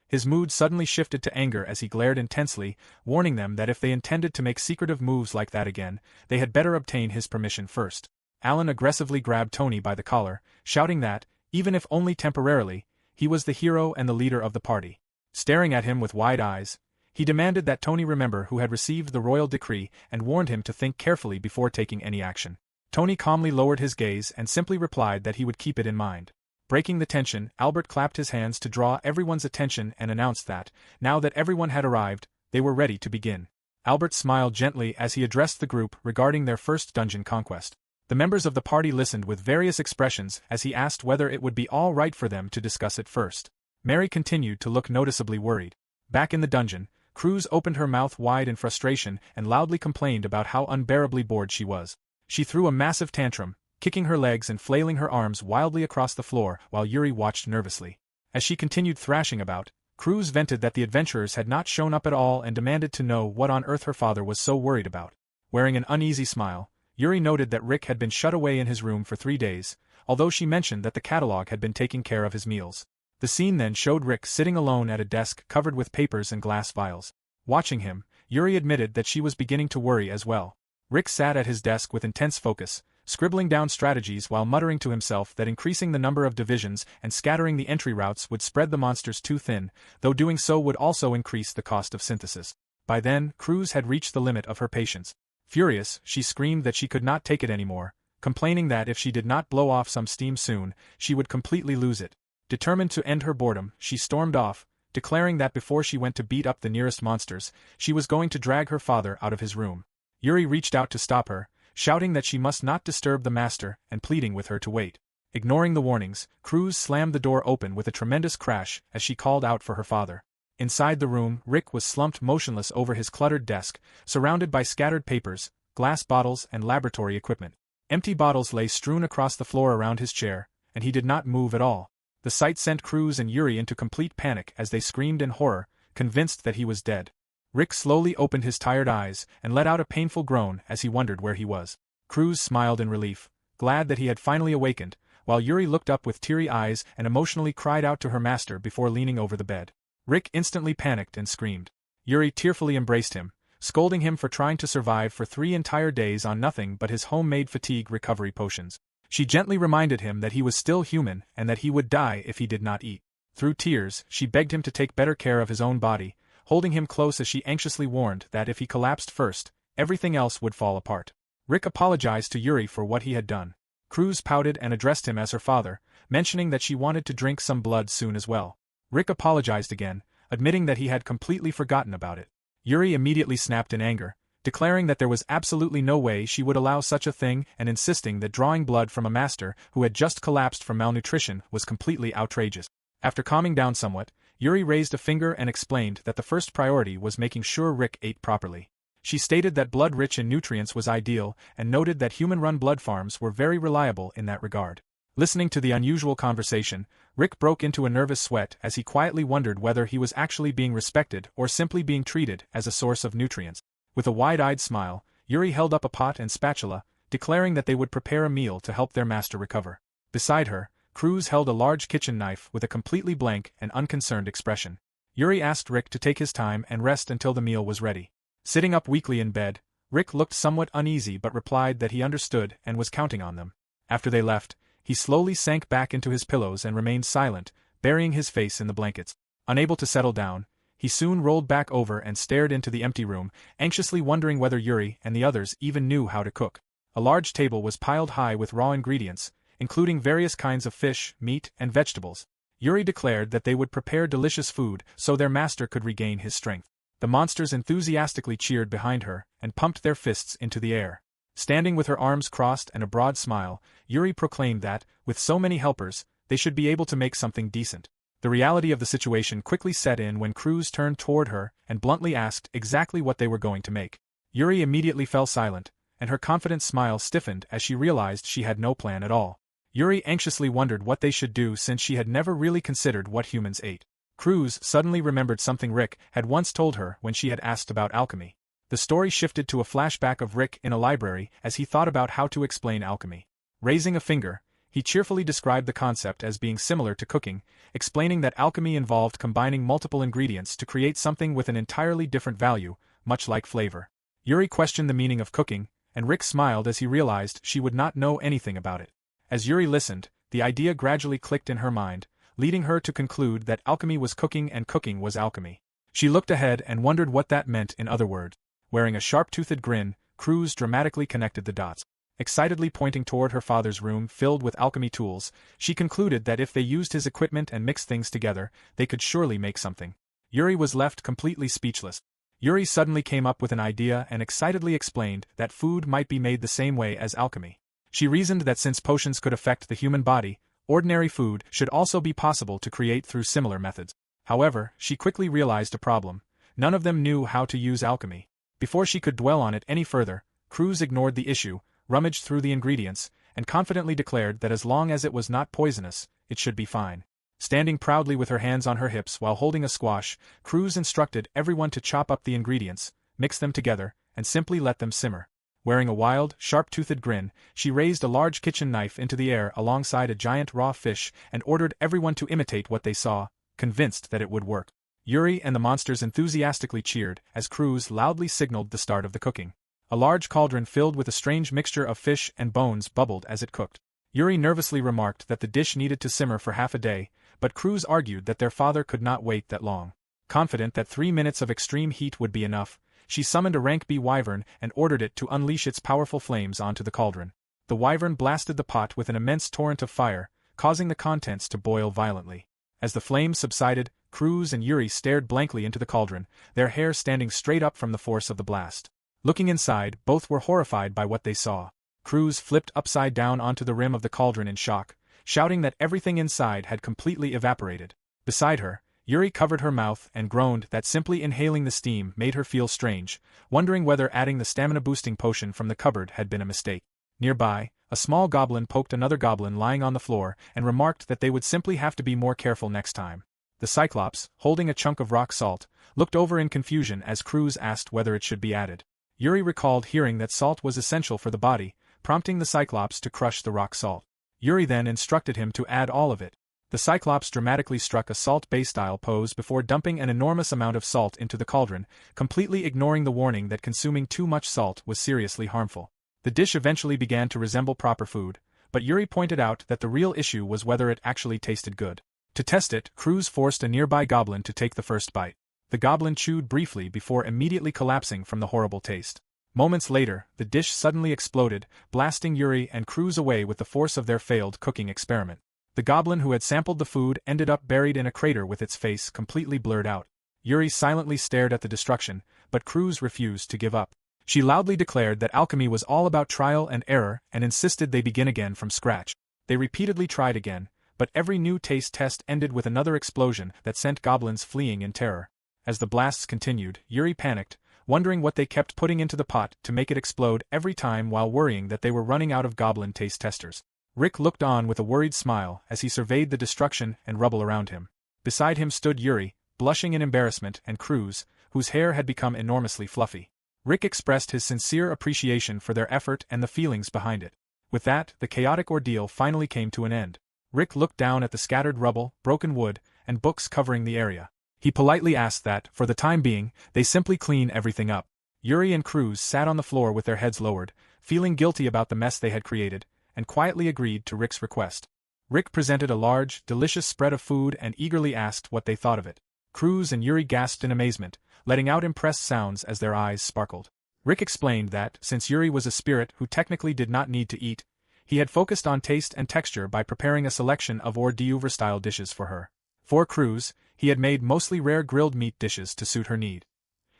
S1: His mood suddenly shifted to anger as he glared intensely, warning them that if they intended to make secretive moves like that again, they had better obtain his permission first. Alan aggressively grabbed Tony by the collar, shouting that, even if only temporarily, he was the hero and the leader of the party. Staring at him with wide eyes, he demanded that Tony remember who had received the royal decree and warned him to think carefully before taking any action. Tony calmly lowered his gaze and simply replied that he would keep it in mind. Breaking the tension, Albert clapped his hands to draw everyone's attention and announced that, now that everyone had arrived, they were ready to begin. Albert smiled gently as he addressed the group regarding their first dungeon conquest. The members of the party listened with various expressions as he asked whether it would be all right for them to discuss it first. Mary continued to look noticeably worried. Back in the dungeon, Cruz opened her mouth wide in frustration and loudly complained about how unbearably bored she was. She threw a massive tantrum, kicking her legs and flailing her arms wildly across the floor while Yuri watched nervously. As she continued thrashing about, Cruz vented that the adventurers had not shown up at all and demanded to know what on earth her father was so worried about. Wearing an uneasy smile, Yuri noted that Rick had been shut away in his room for 3 days, although she mentioned that the catalog had been taking care of his meals. The scene then showed Rick sitting alone at a desk covered with papers and glass vials. Watching him, Yuri admitted that she was beginning to worry as well. Rick sat at his desk with intense focus, scribbling down strategies while muttering to himself that increasing the number of divisions and scattering the entry routes would spread the monsters too thin, though doing so would also increase the cost of synthesis. By then, Cruz had reached the limit of her patience. Furious, she screamed that she could not take it anymore, complaining that if she did not blow off some steam soon, she would completely lose it. Determined to end her boredom, she stormed off, declaring that before she went to beat up the nearest monsters, she was going to drag her father out of his room. Yuri reached out to stop her, shouting that she must not disturb the master and pleading with her to wait. Ignoring the warnings, Cruz slammed the door open with a tremendous crash as she called out for her father. Inside the room, Rick was slumped motionless over his cluttered desk, surrounded by scattered papers, glass bottles, and laboratory equipment. Empty bottles lay strewn across the floor around his chair, and he did not move at all. The sight sent Cruz and Yuri into complete panic as they screamed in horror, convinced that he was dead. Rick slowly opened his tired eyes and let out a painful groan as he wondered where he was. Cruz smiled in relief, glad that he had finally awakened, while Yuri looked up with teary eyes and emotionally cried out to her master before leaning over the bed. Rick instantly panicked and screamed. Yuri tearfully embraced him, scolding him for trying to survive for 3 entire days on nothing but his homemade fatigue recovery potions. She gently reminded him that he was still human and that he would die if he did not eat. Through tears, she begged him to take better care of his own body, holding him close as she anxiously warned that if he collapsed first, everything else would fall apart. Rick apologized to Yuri for what he had done. Cruz pouted and addressed him as her father, mentioning that she wanted to drink some blood soon as well. Rick apologized again, admitting that he had completely forgotten about it. Yuri immediately snapped in anger, declaring that there was absolutely no way she would allow such a thing and insisting that drawing blood from a master who had just collapsed from malnutrition was completely outrageous. After calming down somewhat, Yuri raised a finger and explained that the first priority was making sure Rick ate properly. She stated that blood rich in nutrients was ideal and noted that human-run blood farms were very reliable in that regard. Listening to the unusual conversation, Rick broke into a nervous sweat as he quietly wondered whether he was actually being respected or simply being treated as a source of nutrients. With a wide-eyed smile, Yuri held up a pot and spatula, declaring that they would prepare a meal to help their master recover. Beside her, Cruz held a large kitchen knife with a completely blank and unconcerned expression. Yuri asked Rick to take his time and rest until the meal was ready. Sitting up weakly in bed, Rick looked somewhat uneasy but replied that he understood and was counting on them. After they left, he slowly sank back into his pillows and remained silent, burying his face in the blankets. Unable to settle down, he soon rolled back over and stared into the empty room, anxiously wondering whether Yuri and the others even knew how to cook. A large table was piled high with raw ingredients, including various kinds of fish, meat, and vegetables. Yuri declared that they would prepare delicious food so their master could regain his strength. The monsters enthusiastically cheered behind her and pumped their fists into the air. Standing with her arms crossed and a broad smile, Yuri proclaimed that, with so many helpers, they should be able to make something decent. The reality of the situation quickly set in when Cruz turned toward her and bluntly asked exactly what they were going to make. Yuri immediately fell silent, and her confident smile stiffened as she realized she had no plan at all. Yuri anxiously wondered what they should do since she had never really considered what humans ate. Cruz suddenly remembered something Rick had once told her when she had asked about alchemy. The story shifted to a flashback of Rick in a library as he thought about how to explain alchemy. Raising a finger, he cheerfully described the concept as being similar to cooking, explaining that alchemy involved combining multiple ingredients to create something with an entirely different value, much like flavor. Yuri questioned the meaning of cooking, and Rick smiled as he realized she would not know anything about it. As Yuri listened, the idea gradually clicked in her mind, leading her to conclude that alchemy was cooking and cooking was alchemy. She looked ahead and wondered what that meant in other words. Wearing a sharp-toothed grin, Cruz dramatically connected the dots. Excitedly pointing toward her father's room filled with alchemy tools, she concluded that if they used his equipment and mixed things together, they could surely make something. Yuri was left completely speechless. Yuri suddenly came up with an idea and excitedly explained that food might be made the same way as alchemy. She reasoned that since potions could affect the human body, ordinary food should also be possible to create through similar methods. However, she quickly realized a problem. None of them knew how to use alchemy. Before she could dwell on it any further, Cruz ignored the issue, rummaged through the ingredients, and confidently declared that as long as it was not poisonous, it should be fine. Standing proudly with her hands on her hips while holding a squash, Cruz instructed everyone to chop up the ingredients, mix them together, and simply let them simmer. Wearing a wild, sharp-toothed grin, she raised a large kitchen knife into the air alongside a giant raw fish and ordered everyone to imitate what they saw, convinced that it would work. Yuri and the monsters enthusiastically cheered as Cruz loudly signaled the start of the cooking. A large cauldron filled with a strange mixture of fish and bones bubbled as it cooked. Yuri nervously remarked that the dish needed to simmer for half a day, but Cruz argued that their father could not wait that long. Confident that 3 minutes of extreme heat would be enough, she summoned a rank B wyvern and ordered it to unleash its powerful flames onto the cauldron. The wyvern blasted the pot with an immense torrent of fire, causing the contents to boil violently. As the flames subsided, Cruz and Yuri stared blankly into the cauldron, their hair standing straight up from the force of the blast. Looking inside, both were horrified by what they saw. Cruz flipped upside down onto the rim of the cauldron in shock, shouting that everything inside had completely evaporated. Beside her, Yuri covered her mouth and groaned that simply inhaling the steam made her feel strange, wondering whether adding the stamina-boosting potion from the cupboard had been a mistake. Nearby, a small goblin poked another goblin lying on the floor and remarked that they would simply have to be more careful next time. The Cyclops, holding a chunk of rock salt, looked over in confusion as Cruz asked whether it should be added. Yuri recalled hearing that salt was essential for the body, prompting the Cyclops to crush the rock salt. Yuri then instructed him to add all of it. The Cyclops dramatically struck a Salt Bay style pose before dumping an enormous amount of salt into the cauldron, completely ignoring the warning that consuming too much salt was seriously harmful. The dish eventually began to resemble proper food, but Yuri pointed out that the real issue was whether it actually tasted good. To test it, Cruz forced a nearby goblin to take the first bite. The goblin chewed briefly before immediately collapsing from the horrible taste. Moments later, the dish suddenly exploded, blasting Yuri and Cruz away with the force of their failed cooking experiment. The goblin who had sampled the food ended up buried in a crater with its face completely blurred out. Yuri silently stared at the destruction, but Cruz refused to give up. She loudly declared that alchemy was all about trial and error and insisted they begin again from scratch. They repeatedly tried again, but every new taste test ended with another explosion that sent goblins fleeing in terror. As the blasts continued, Yuri panicked, wondering what they kept putting into the pot to make it explode every time while worrying that they were running out of goblin taste testers. Rick looked on with a worried smile as he surveyed the destruction and rubble around him. Beside him stood Yuri, blushing in embarrassment, and Cruz, whose hair had become enormously fluffy. Rick expressed his sincere appreciation for their effort and the feelings behind it. With that, the chaotic ordeal finally came to an end. Rick looked down at the scattered rubble, broken wood, and books covering the area. He politely asked that, for the time being, they simply clean everything up. Yuri and Cruz sat on the floor with their heads lowered, feeling guilty about the mess they had created, and quietly agreed to Rick's request. Rick presented a large, delicious spread of food and eagerly asked what they thought of it. Cruz and Yuri gasped in amazement, letting out impressed sounds as their eyes sparkled. Rick explained that, since Yuri was a spirit who technically did not need to eat, he had focused on taste and texture by preparing a selection of hors d'oeuvre-style dishes for her. For Cruz, he had made mostly rare grilled meat dishes to suit her need.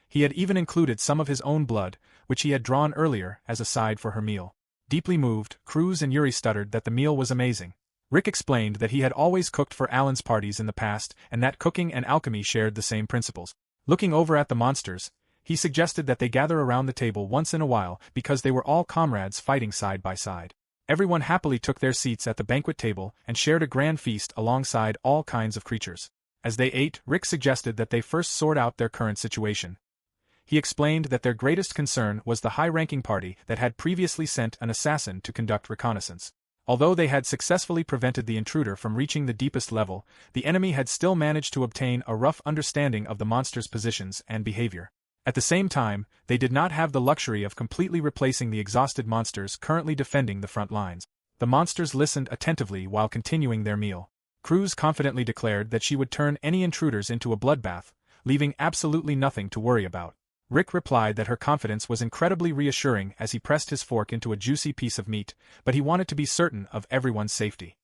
S1: He had even included some of his own blood, which he had drawn earlier, as a side for her meal. Deeply moved, Cruz and Yuri stuttered that the meal was amazing. Rick explained that he had always cooked for Alan's parties in the past and that cooking and alchemy shared the same principles. Looking over at the monsters, he suggested that they gather around the table once in a while because they were all comrades fighting side by side. Everyone happily took their seats at the banquet table and shared a grand feast alongside all kinds of creatures. As they ate, Rick suggested that they first sort out their current situation. He explained that their greatest concern was the high-ranking party that had previously sent an assassin to conduct reconnaissance. Although they had successfully prevented the intruder from reaching the deepest level, the enemy had still managed to obtain a rough understanding of the monster's positions and behavior. At the same time, they did not have the luxury of completely replacing the exhausted monsters currently defending the front lines. The monsters listened attentively while continuing their meal. Cruz confidently declared that she would turn any intruders into a bloodbath, leaving absolutely nothing to worry about. Rick replied that her confidence was incredibly reassuring as he pressed his fork into a juicy piece of meat, but he wanted to be certain of everyone's safety.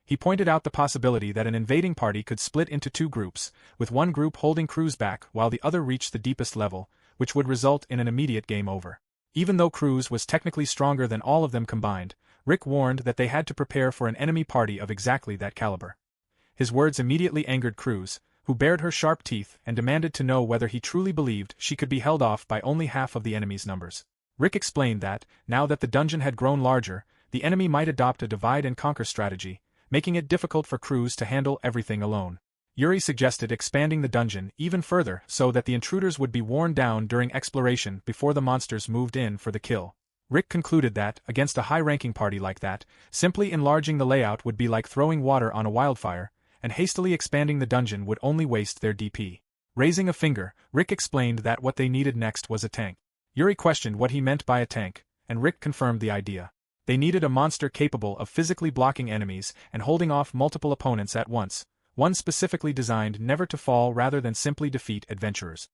S1: He pointed out the possibility that an invading party could split into two groups, with one group holding Cruz back while the other reached the deepest level, which would result in an immediate game over. Even though Cruz was technically stronger than all of them combined, Rick warned that they had to prepare for an enemy party of exactly that caliber. His words immediately angered Cruz, who bared her sharp teeth and demanded to know whether he truly believed she could be held off by only half of the enemy's numbers. Rick explained that, now that the dungeon had grown larger, the enemy might adopt a divide-and-conquer strategy, making it difficult for Cruz to handle everything alone. Yuri suggested expanding the dungeon even further so that the intruders would be worn down during exploration before the monsters moved in for the kill. Rick concluded that, against a high-ranking party like that, simply enlarging the layout would be like throwing water on a wildfire, and hastily expanding the dungeon would only waste their DP. Raising a finger, Rick explained that what they needed next was a tank. Yuri questioned what he meant by a tank, and Rick confirmed the idea. They needed a monster capable of physically blocking enemies and holding off multiple opponents at once, one specifically designed never to fall rather than simply defeat adventurers.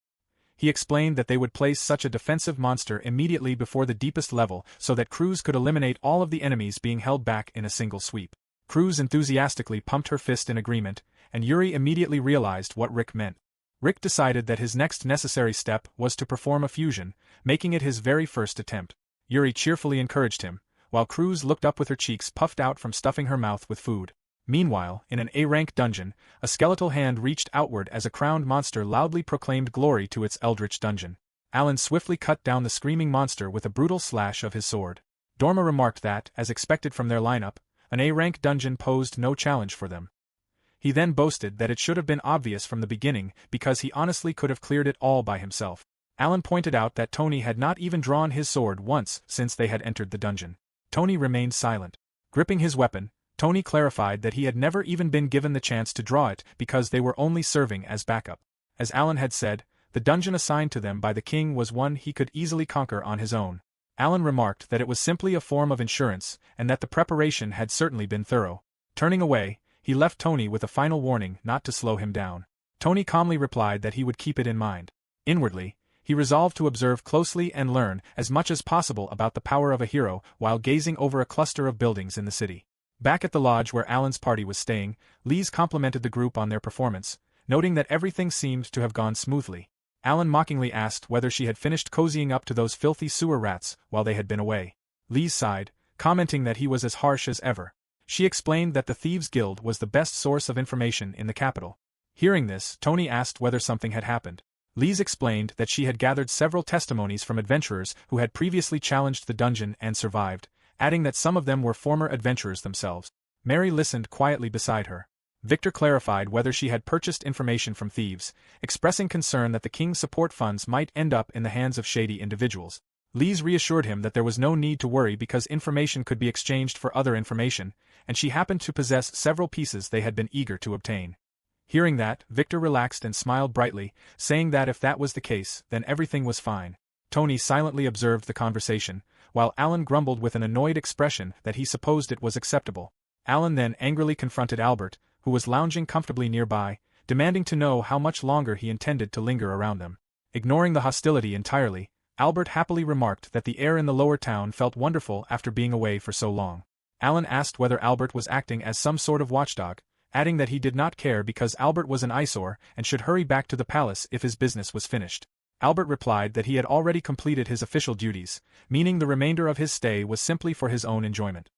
S1: He explained that they would place such a defensive monster immediately before the deepest level so that Cruz could eliminate all of the enemies being held back in a single sweep. Cruz enthusiastically pumped her fist in agreement, and Yuri immediately realized what Rick meant. Rick decided that his next necessary step was to perform a fusion, making it his very first attempt. Yuri cheerfully encouraged him, while Cruz looked up with her cheeks puffed out from stuffing her mouth with food. Meanwhile, in an A-rank dungeon, a skeletal hand reached outward as a crowned monster loudly proclaimed glory to its eldritch dungeon. Alan swiftly cut down the screaming monster with a brutal slash of his sword. Dorma remarked that, as expected from their lineup, an A-rank dungeon posed no challenge for them. He then boasted that it should have been obvious from the beginning because he honestly could have cleared it all by himself. Alan pointed out that Tony had not even drawn his sword once since they had entered the dungeon. Tony remained silent. Gripping his weapon, Tony clarified that he had never even been given the chance to draw it because they were only serving as backup. As Alan had said, the dungeon assigned to them by the king was one he could easily conquer on his own. Alan remarked that it was simply a form of insurance and that the preparation had certainly been thorough. Turning away, he left Tony with a final warning not to slow him down. Tony calmly replied that he would keep it in mind. Inwardly, he resolved to observe closely and learn as much as possible about the power of a hero while gazing over a cluster of buildings in the city. Back at the lodge where Alan's party was staying, Lise complimented the group on their performance, noting that everything seemed to have gone smoothly. Alan mockingly asked whether she had finished cozying up to those filthy sewer rats while they had been away. Lise sighed, commenting that he was as harsh as ever. She explained that the Thieves' Guild was the best source of information in the capital. Hearing this, Tony asked whether something had happened. Lise explained that she had gathered several testimonies from adventurers who had previously challenged the dungeon and survived, adding that some of them were former adventurers themselves. Mary listened quietly beside her. Victor clarified whether she had purchased information from thieves, expressing concern that the king's support funds might end up in the hands of shady individuals. Lise reassured him that there was no need to worry because information could be exchanged for other information, and she happened to possess several pieces they had been eager to obtain. Hearing that, Victor relaxed and smiled brightly, saying that if that was the case, then everything was fine. Tony silently observed the conversation, while Alan grumbled with an annoyed expression that he supposed it was acceptable. Alan then angrily confronted Albert, who was lounging comfortably nearby, demanding to know how much longer he intended to linger around them. Ignoring the hostility entirely, Albert happily remarked that the air in the lower town felt wonderful after being away for so long. Alan asked whether Albert was acting as some sort of watchdog, adding that he did not care because Albert was an eyesore and should hurry back to the palace if his business was finished. Albert replied that he had already completed his official duties, meaning the remainder of his stay was simply for his own enjoyment.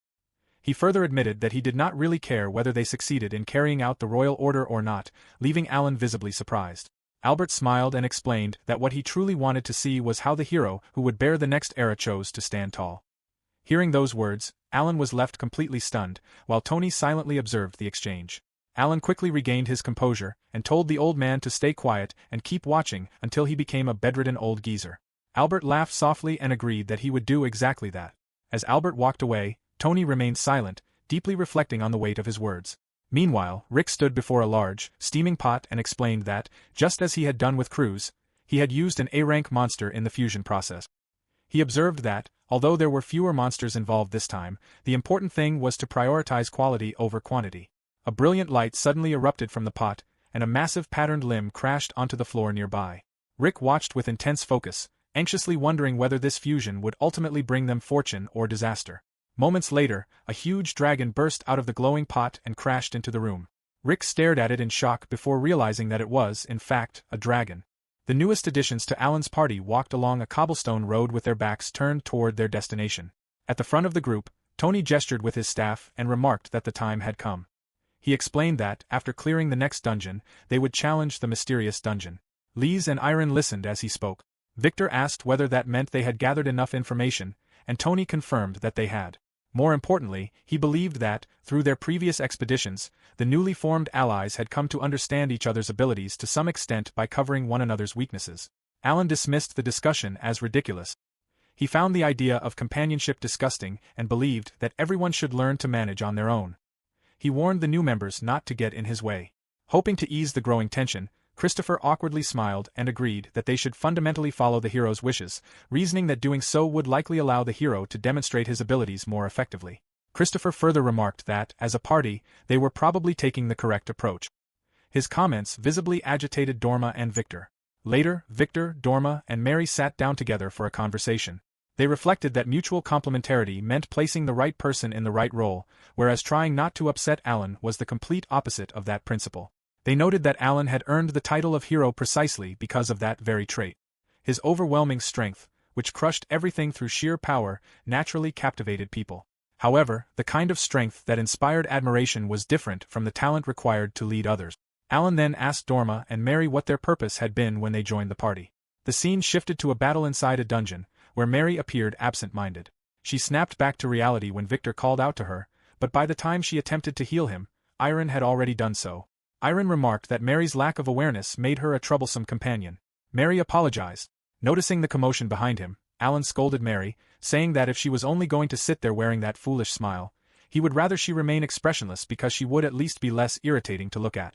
S1: He further admitted that he did not really care whether they succeeded in carrying out the royal order or not, leaving Alan visibly surprised. Albert smiled and explained that what he truly wanted to see was how the hero who would bear the next era chose to stand tall. Hearing those words, Alan was left completely stunned, while Tony silently observed the exchange. Alan quickly regained his composure and told the old man to stay quiet and keep watching until he became a bedridden old geezer. Albert laughed softly and agreed that he would do exactly that. As Albert walked away, Tony remained silent, deeply reflecting on the weight of his words. Meanwhile, Rick stood before a large, steaming pot and explained that, just as he had done with Cruz, he had used an A-rank monster in the fusion process. He observed that, although there were fewer monsters involved this time, the important thing was to prioritize quality over quantity. A brilliant light suddenly erupted from the pot, and a massive patterned limb crashed onto the floor nearby. Rick watched with intense focus, anxiously wondering whether this fusion would ultimately bring them fortune or disaster. Moments later, a huge dragon burst out of the glowing pot and crashed into the room. Rick stared at it in shock before realizing that it was, in fact, a dragon. The newest additions to Alan's party walked along a cobblestone road with their backs turned toward their destination. At the front of the group, Tony gestured with his staff and remarked that the time had come. He explained that, after clearing the next dungeon, they would challenge the mysterious dungeon. Lise and Iron listened as he spoke. Victor asked whether that meant they had gathered enough information, and Tony confirmed that they had. More importantly, he believed that, through their previous expeditions, the newly formed allies had come to understand each other's abilities to some extent by covering one another's weaknesses. Alan dismissed the discussion as ridiculous. He found the idea of companionship disgusting and believed that everyone should learn to manage on their own. He warned the new members not to get in his way. Hoping to ease the growing tension, Christopher awkwardly smiled and agreed that they should fundamentally follow the hero's wishes, reasoning that doing so would likely allow the hero to demonstrate his abilities more effectively. Christopher further remarked that, as a party, they were probably taking the correct approach. His comments visibly agitated Dorma and Victor. Later, Victor, Dorma, and Mary sat down together for a conversation. They reflected that mutual complementarity meant placing the right person in the right role, whereas trying not to upset Alan was the complete opposite of that principle. They noted that Alan had earned the title of hero precisely because of that very trait. His overwhelming strength, which crushed everything through sheer power, naturally captivated people. However, the kind of strength that inspired admiration was different from the talent required to lead others. Alan then asked Dorma and Mary what their purpose had been when they joined the party. The scene shifted to a battle inside a dungeon, where Mary appeared absent-minded. She snapped back to reality when Victor called out to her, but by the time she attempted to heal him, Iron had already done so. Iron remarked that Mary's lack of awareness made her a troublesome companion. Mary apologized. Noticing the commotion behind him, Alan scolded Mary, saying that if she was only going to sit there wearing that foolish smile, he would rather she remain expressionless because she would at least be less irritating to look at.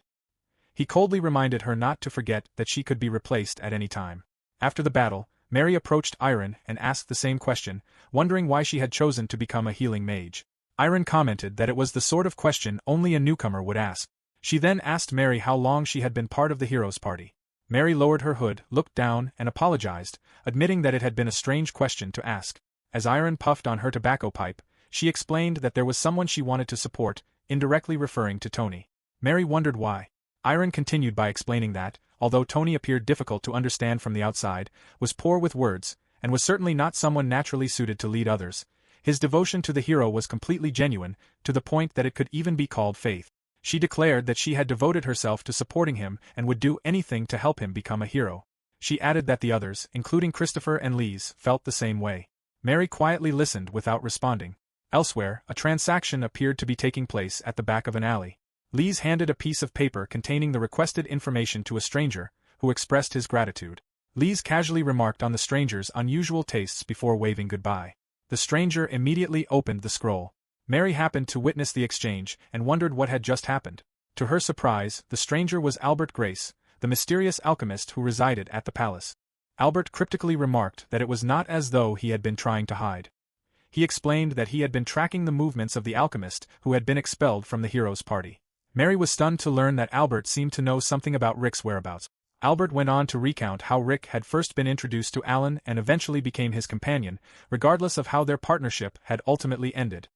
S1: He coldly reminded her not to forget that she could be replaced at any time. After the battle, Mary approached Iron and asked the same question, wondering why she had chosen to become a healing mage. Iron commented that it was the sort of question only a newcomer would ask. She then asked Mary how long she had been part of the hero's party. Mary lowered her hood, looked down, and apologized, admitting that it had been a strange question to ask. As Iron puffed on her tobacco pipe, she explained that there was someone she wanted to support, indirectly referring to Tony. Mary wondered why. Iron continued by explaining that, although Tony appeared difficult to understand from the outside, was poor with words, and was certainly not someone naturally suited to lead others, his devotion to the hero was completely genuine, to the point that it could even be called faith. She declared that she had devoted herself to supporting him and would do anything to help him become a hero. She added that the others, including Christopher and Lise, felt the same way. Mary quietly listened without responding. Elsewhere, a transaction appeared to be taking place at the back of an alley. Lise handed a piece of paper containing the requested information to a stranger, who expressed his gratitude. Lise casually remarked on the stranger's unusual tastes before waving goodbye. The stranger immediately opened the scroll. Mary happened to witness the exchange and wondered what had just happened. To her surprise, the stranger was Albert Grace, the mysterious alchemist who resided at the palace. Albert cryptically remarked that it was not as though he had been trying to hide. He explained that he had been tracking the movements of the alchemist who had been expelled from the hero's party. Mary was stunned to learn that Albert seemed to know something about Rick's whereabouts. Albert went on to recount how Rick had first been introduced to Alan and eventually became his companion, regardless of how their partnership had ultimately ended.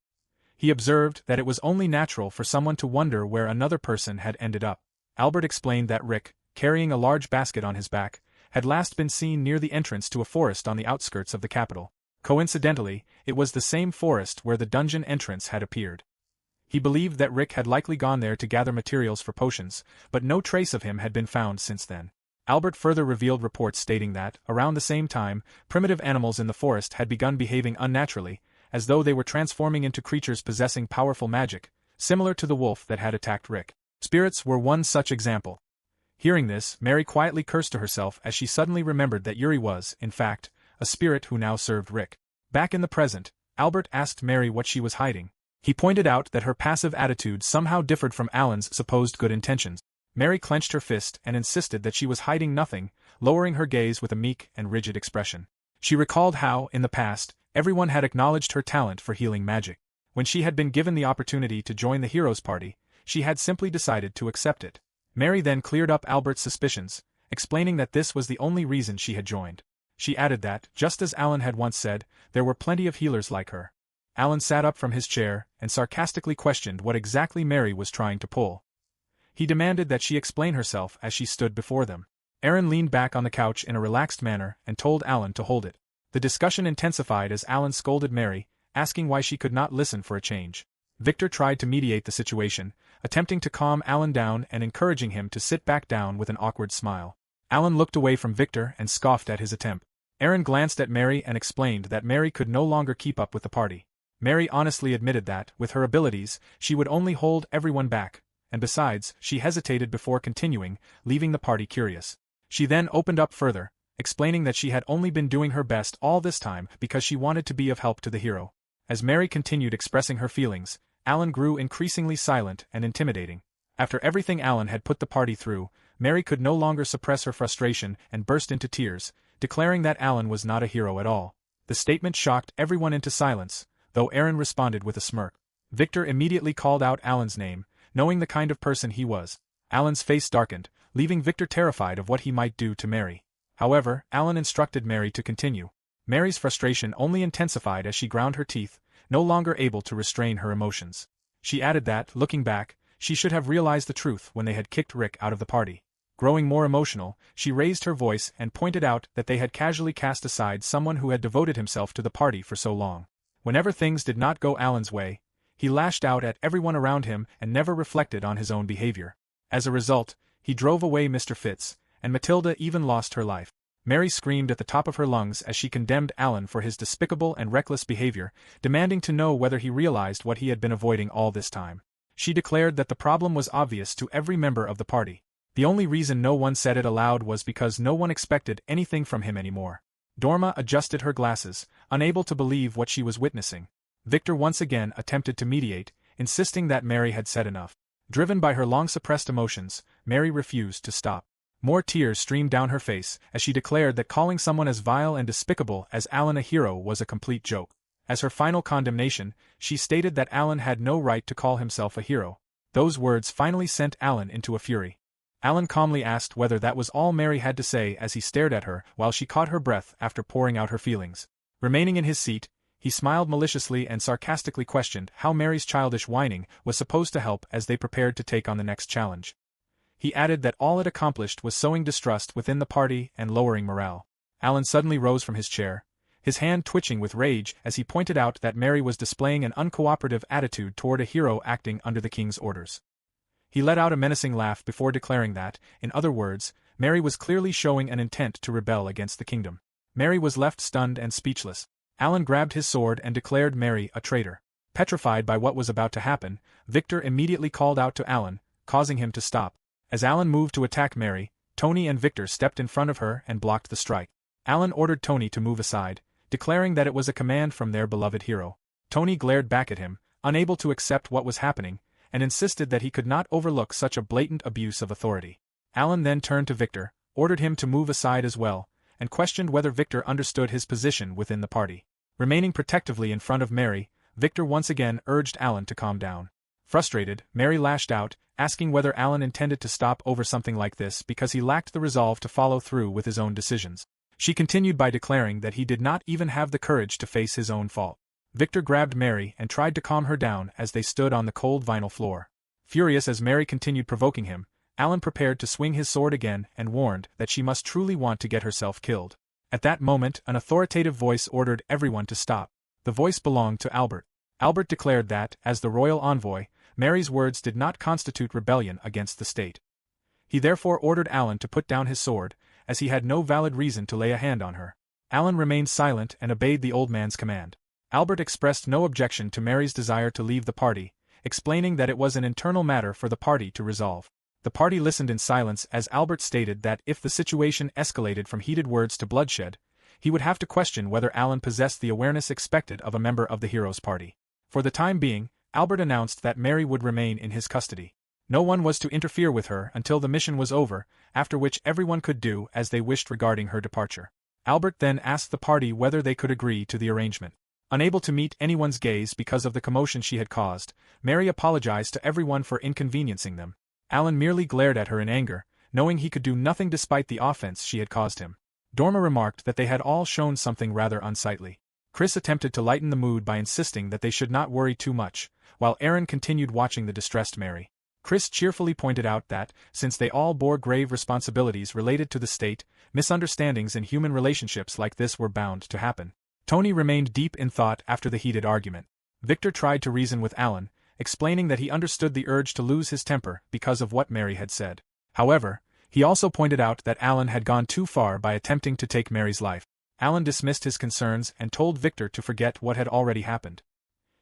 S1: He observed that it was only natural for someone to wonder where another person had ended up. Albert explained that Rick, carrying a large basket on his back, had last been seen near the entrance to a forest on the outskirts of the capital. Coincidentally, it was the same forest where the dungeon entrance had appeared. He believed that Rick had likely gone there to gather materials for potions, but no trace of him had been found since then. Albert further revealed reports stating that, around the same time, primitive animals in the forest had begun behaving unnaturally, as though they were transforming into creatures possessing powerful magic, similar to the wolf that had attacked Rick. Spirits were one such example. Hearing this, Mary quietly cursed to herself as she suddenly remembered that Yuri was, in fact, a spirit who now served Rick. Back in the present, Albert asked Mary what she was hiding. He pointed out that her passive attitude somehow differed from Alan's supposed good intentions. Mary clenched her fist and insisted that she was hiding nothing, lowering her gaze with a meek and rigid expression. She recalled how, in the past, everyone had acknowledged her talent for healing magic. When she had been given the opportunity to join the hero's party, she had simply decided to accept it. Mary then cleared up Albert's suspicions, explaining that this was the only reason she had joined. She added that, just as Alan had once said, there were plenty of healers like her. Alan sat up from his chair and sarcastically questioned what exactly Mary was trying to pull. He demanded that she explain herself as she stood before them. Aaron leaned back on the couch in a relaxed manner and told Alan to hold it. The discussion intensified as Alan scolded Mary, asking why she could not listen for a change. Victor tried to mediate the situation, attempting to calm Alan down and encouraging him to sit back down with an awkward smile. Alan looked away from Victor and scoffed at his attempt. Aaron glanced at Mary and explained that Mary could no longer keep up with the party. Mary honestly admitted that, with her abilities, she would only hold everyone back, and besides, she hesitated before continuing, leaving the party curious. She then opened up further, explaining that she had only been doing her best all this time because she wanted to be of help to the hero. As Mary continued expressing her feelings, Alan grew increasingly silent and intimidating. After everything Alan had put the party through, Mary could no longer suppress her frustration and burst into tears, declaring that Alan was not a hero at all. The statement shocked everyone into silence, though Aaron responded with a smirk. Victor immediately called out Alan's name, knowing the kind of person he was. Alan's face darkened, leaving Victor terrified of what he might do to Mary. However, Alan instructed Mary to continue. Mary's frustration only intensified as she ground her teeth, no longer able to restrain her emotions. She added that, looking back, she should have realized the truth when they had kicked Rick out of the party. Growing more emotional, she raised her voice and pointed out that they had casually cast aside someone who had devoted himself to the party for so long. Whenever things did not go Alan's way, he lashed out at everyone around him and never reflected on his own behavior. As a result, he drove away Mr. Fitz, and Matilda even lost her life. Mary screamed at the top of her lungs as she condemned Alan for his despicable and reckless behavior, demanding to know whether he realized what he had been avoiding all this time. She declared that the problem was obvious to every member of the party. The only reason no one said it aloud was because no one expected anything from him anymore. Dorma adjusted her glasses, unable to believe what she was witnessing. Victor once again attempted to mediate, insisting that Mary had said enough. Driven by her long-suppressed emotions, Mary refused to stop. More tears streamed down her face as she declared that calling someone as vile and despicable as Alan a hero was a complete joke. As her final condemnation, she stated that Alan had no right to call himself a hero. Those words finally sent Alan into a fury. Alan calmly asked whether that was all Mary had to say as he stared at her while she caught her breath after pouring out her feelings. Remaining in his seat, he smiled maliciously and sarcastically questioned how Mary's childish whining was supposed to help as they prepared to take on the next challenge. He added that all it accomplished was sowing distrust within the party and lowering morale. Alan suddenly rose from his chair, his hand twitching with rage as he pointed out that Mary was displaying an uncooperative attitude toward a hero acting under the king's orders. He let out a menacing laugh before declaring that, in other words, Mary was clearly showing an intent to rebel against the kingdom. Mary was left stunned and speechless. Alan grabbed his sword and declared Mary a traitor. Petrified by what was about to happen, Victor immediately called out to Alan, causing him to stop. As Alan moved to attack Mary, Tony and Victor stepped in front of her and blocked the strike. Alan ordered Tony to move aside, declaring that it was a command from their beloved hero. Tony glared back at him, unable to accept what was happening, and insisted that he could not overlook such a blatant abuse of authority. Alan then turned to Victor, ordered him to move aside as well, and questioned whether Victor understood his position within the party. Remaining protectively in front of Mary, Victor once again urged Alan to calm down. Frustrated, Mary lashed out, asking whether Alan intended to stop over something like this because he lacked the resolve to follow through with his own decisions. She continued by declaring that he did not even have the courage to face his own fault. Victor grabbed Mary and tried to calm her down as they stood on the cold vinyl floor. Furious as Mary continued provoking him, Alan prepared to swing his sword again and warned that she must truly want to get herself killed. At that moment, an authoritative voice ordered everyone to stop. The voice belonged to Albert. Albert declared that, as the royal envoy, Mary's words did not constitute rebellion against the state. He therefore ordered Alan to put down his sword, as he had no valid reason to lay a hand on her. Alan remained silent and obeyed the old man's command. Albert expressed no objection to Mary's desire to leave the party, explaining that it was an internal matter for the party to resolve. The party listened in silence as Albert stated that if the situation escalated from heated words to bloodshed, he would have to question whether Alan possessed the awareness expected of a member of the hero's party. For the time being, Albert announced that Mary would remain in his custody. No one was to interfere with her until the mission was over, after which everyone could do as they wished regarding her departure. Albert then asked the party whether they could agree to the arrangement. Unable to meet anyone's gaze because of the commotion she had caused, Mary apologized to everyone for inconveniencing them. Alan merely glared at her in anger, knowing he could do nothing despite the offense she had caused him. Dorma remarked that they had all shown something rather unsightly. Chris attempted to lighten the mood by insisting that they should not worry too much, while Aaron continued watching the distressed Mary. Chris cheerfully pointed out that, since they all bore grave responsibilities related to the state, misunderstandings in human relationships like this were bound to happen. Tony remained deep in thought after the heated argument. Victor tried to reason with Alan, explaining that he understood the urge to lose his temper because of what Mary had said. However, he also pointed out that Alan had gone too far by attempting to take Mary's life. Alan dismissed his concerns and told Victor to forget what had already happened.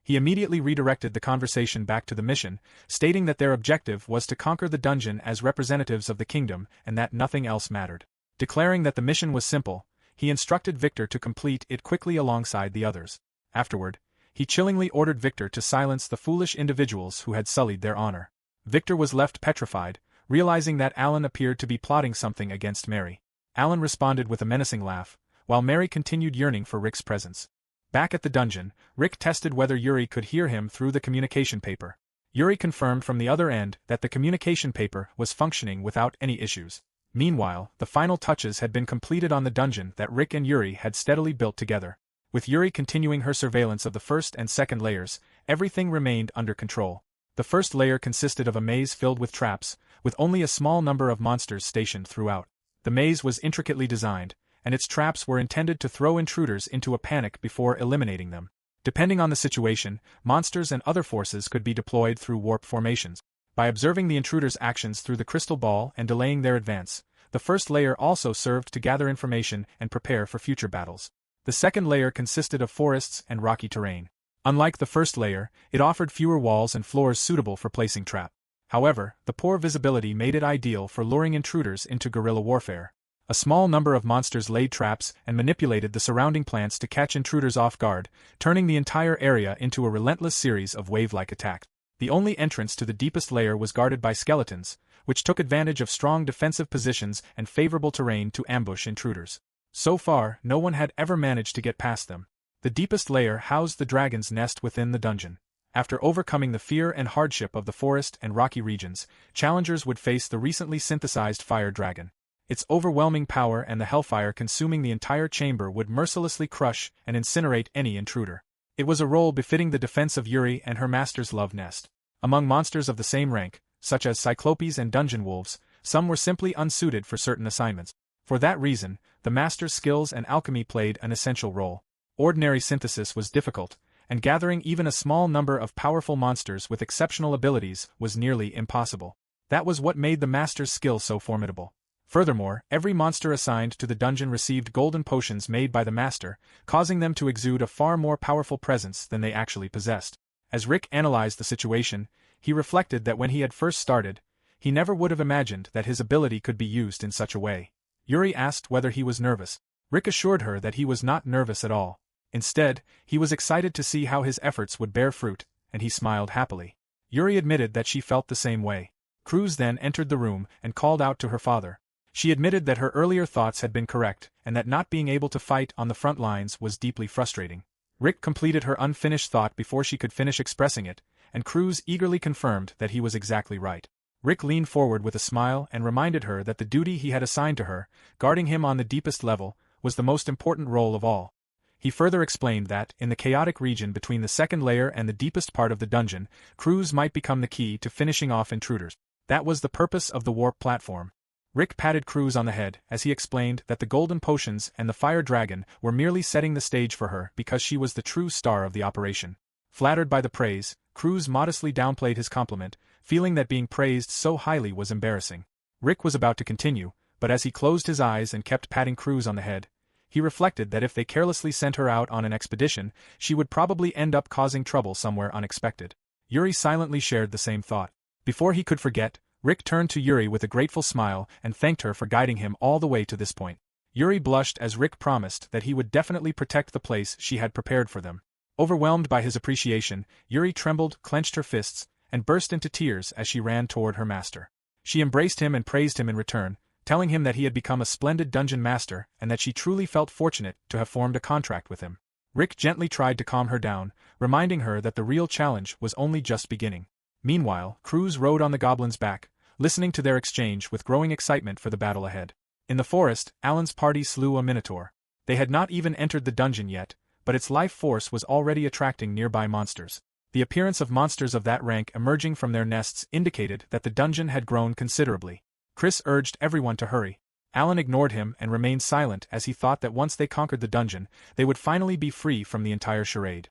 S1: He immediately redirected the conversation back to the mission, stating that their objective was to conquer the dungeon as representatives of the kingdom and that nothing else mattered. Declaring that the mission was simple, he instructed Victor to complete it quickly alongside the others. Afterward, he chillingly ordered Victor to silence the foolish individuals who had sullied their honor. Victor was left petrified, realizing that Alan appeared to be plotting something against Mary. Alan responded with a menacing laugh, while Mary continued yearning for Rick's presence. Back at the dungeon, Rick tested whether Yuri could hear him through the communication paper. Yuri confirmed from the other end that the communication paper was functioning without any issues. Meanwhile, the final touches had been completed on the dungeon that Rick and Yuri had steadily built together. With Yuri continuing her surveillance of the first and second layers, everything remained under control. The first layer consisted of a maze filled with traps, with only a small number of monsters stationed throughout. The maze was intricately designed, and its traps were intended to throw intruders into a panic before eliminating them. Depending on the situation, monsters and other forces could be deployed through warp formations. By observing the intruders' actions through the crystal ball and delaying their advance, the first layer also served to gather information and prepare for future battles. The second layer consisted of forests and rocky terrain. Unlike the first layer, it offered fewer walls and floors suitable for placing traps. However, the poor visibility made it ideal for luring intruders into guerrilla warfare. A small number of monsters laid traps and manipulated the surrounding plants to catch intruders off guard, turning the entire area into a relentless series of wave-like attacks. The only entrance to the deepest layer was guarded by skeletons, which took advantage of strong defensive positions and favorable terrain to ambush intruders. So far, no one had ever managed to get past them. The deepest layer housed the dragon's nest within the dungeon. After overcoming the fear and hardship of the forest and rocky regions, challengers would face the recently synthesized fire dragon. Its overwhelming power and the hellfire consuming the entire chamber would mercilessly crush and incinerate any intruder. It was a role befitting the defense of Yuri and her master's love nest. Among monsters of the same rank, such as cyclopes and dungeon wolves, some were simply unsuited for certain assignments. For that reason, the master's skills and alchemy played an essential role. Ordinary synthesis was difficult, and gathering even a small number of powerful monsters with exceptional abilities was nearly impossible. That was what made the master's skill so formidable. Furthermore, every monster assigned to the dungeon received golden potions made by the master, causing them to exude a far more powerful presence than they actually possessed. As Rick analyzed the situation, he reflected that when he had first started, he never would have imagined that his ability could be used in such a way. Yuri asked whether he was nervous. Rick assured her that he was not nervous at all. Instead, he was excited to see how his efforts would bear fruit, and he smiled happily. Yuri admitted that she felt the same way. Cruz then entered the room and called out to her father. She admitted that her earlier thoughts had been correct, and that not being able to fight on the front lines was deeply frustrating. Rick completed her unfinished thought before she could finish expressing it, and Cruz eagerly confirmed that he was exactly right. Rick leaned forward with a smile and reminded her that the duty he had assigned to her, guarding him on the deepest level, was the most important role of all. He further explained that, in the chaotic region between the second layer and the deepest part of the dungeon, Cruz might become the key to finishing off intruders. That was the purpose of the warp platform. Rick patted Cruz on the head as he explained that the golden potions and the fire dragon were merely setting the stage for her because she was the true star of the operation. Flattered by the praise, Cruz modestly downplayed his compliment, feeling that being praised so highly was embarrassing. Rick was about to continue, but as he closed his eyes and kept patting Cruz on the head, he reflected that if they carelessly sent her out on an expedition, she would probably end up causing trouble somewhere unexpected. Yuri silently shared the same thought. Before he could forget, Rick turned to Yuri with a grateful smile and thanked her for guiding him all the way to this point. Yuri blushed as Rick promised that he would definitely protect the place she had prepared for them. Overwhelmed by his appreciation, Yuri trembled, clenched her fists, and burst into tears as she ran toward her master. She embraced him and praised him in return, telling him that he had become a splendid dungeon master and that she truly felt fortunate to have formed a contract with him. Rick gently tried to calm her down, reminding her that the real challenge was only just beginning. Meanwhile, Cruz rode on the goblin's back, listening to their exchange with growing excitement for the battle ahead. In the forest, Alan's party slew a minotaur. They had not even entered the dungeon yet, but its life force was already attracting nearby monsters. The appearance of monsters of that rank emerging from their nests indicated that the dungeon had grown considerably. Chris urged everyone to hurry. Alan ignored him and remained silent as he thought that once they conquered the dungeon, they would finally be free from the entire charade.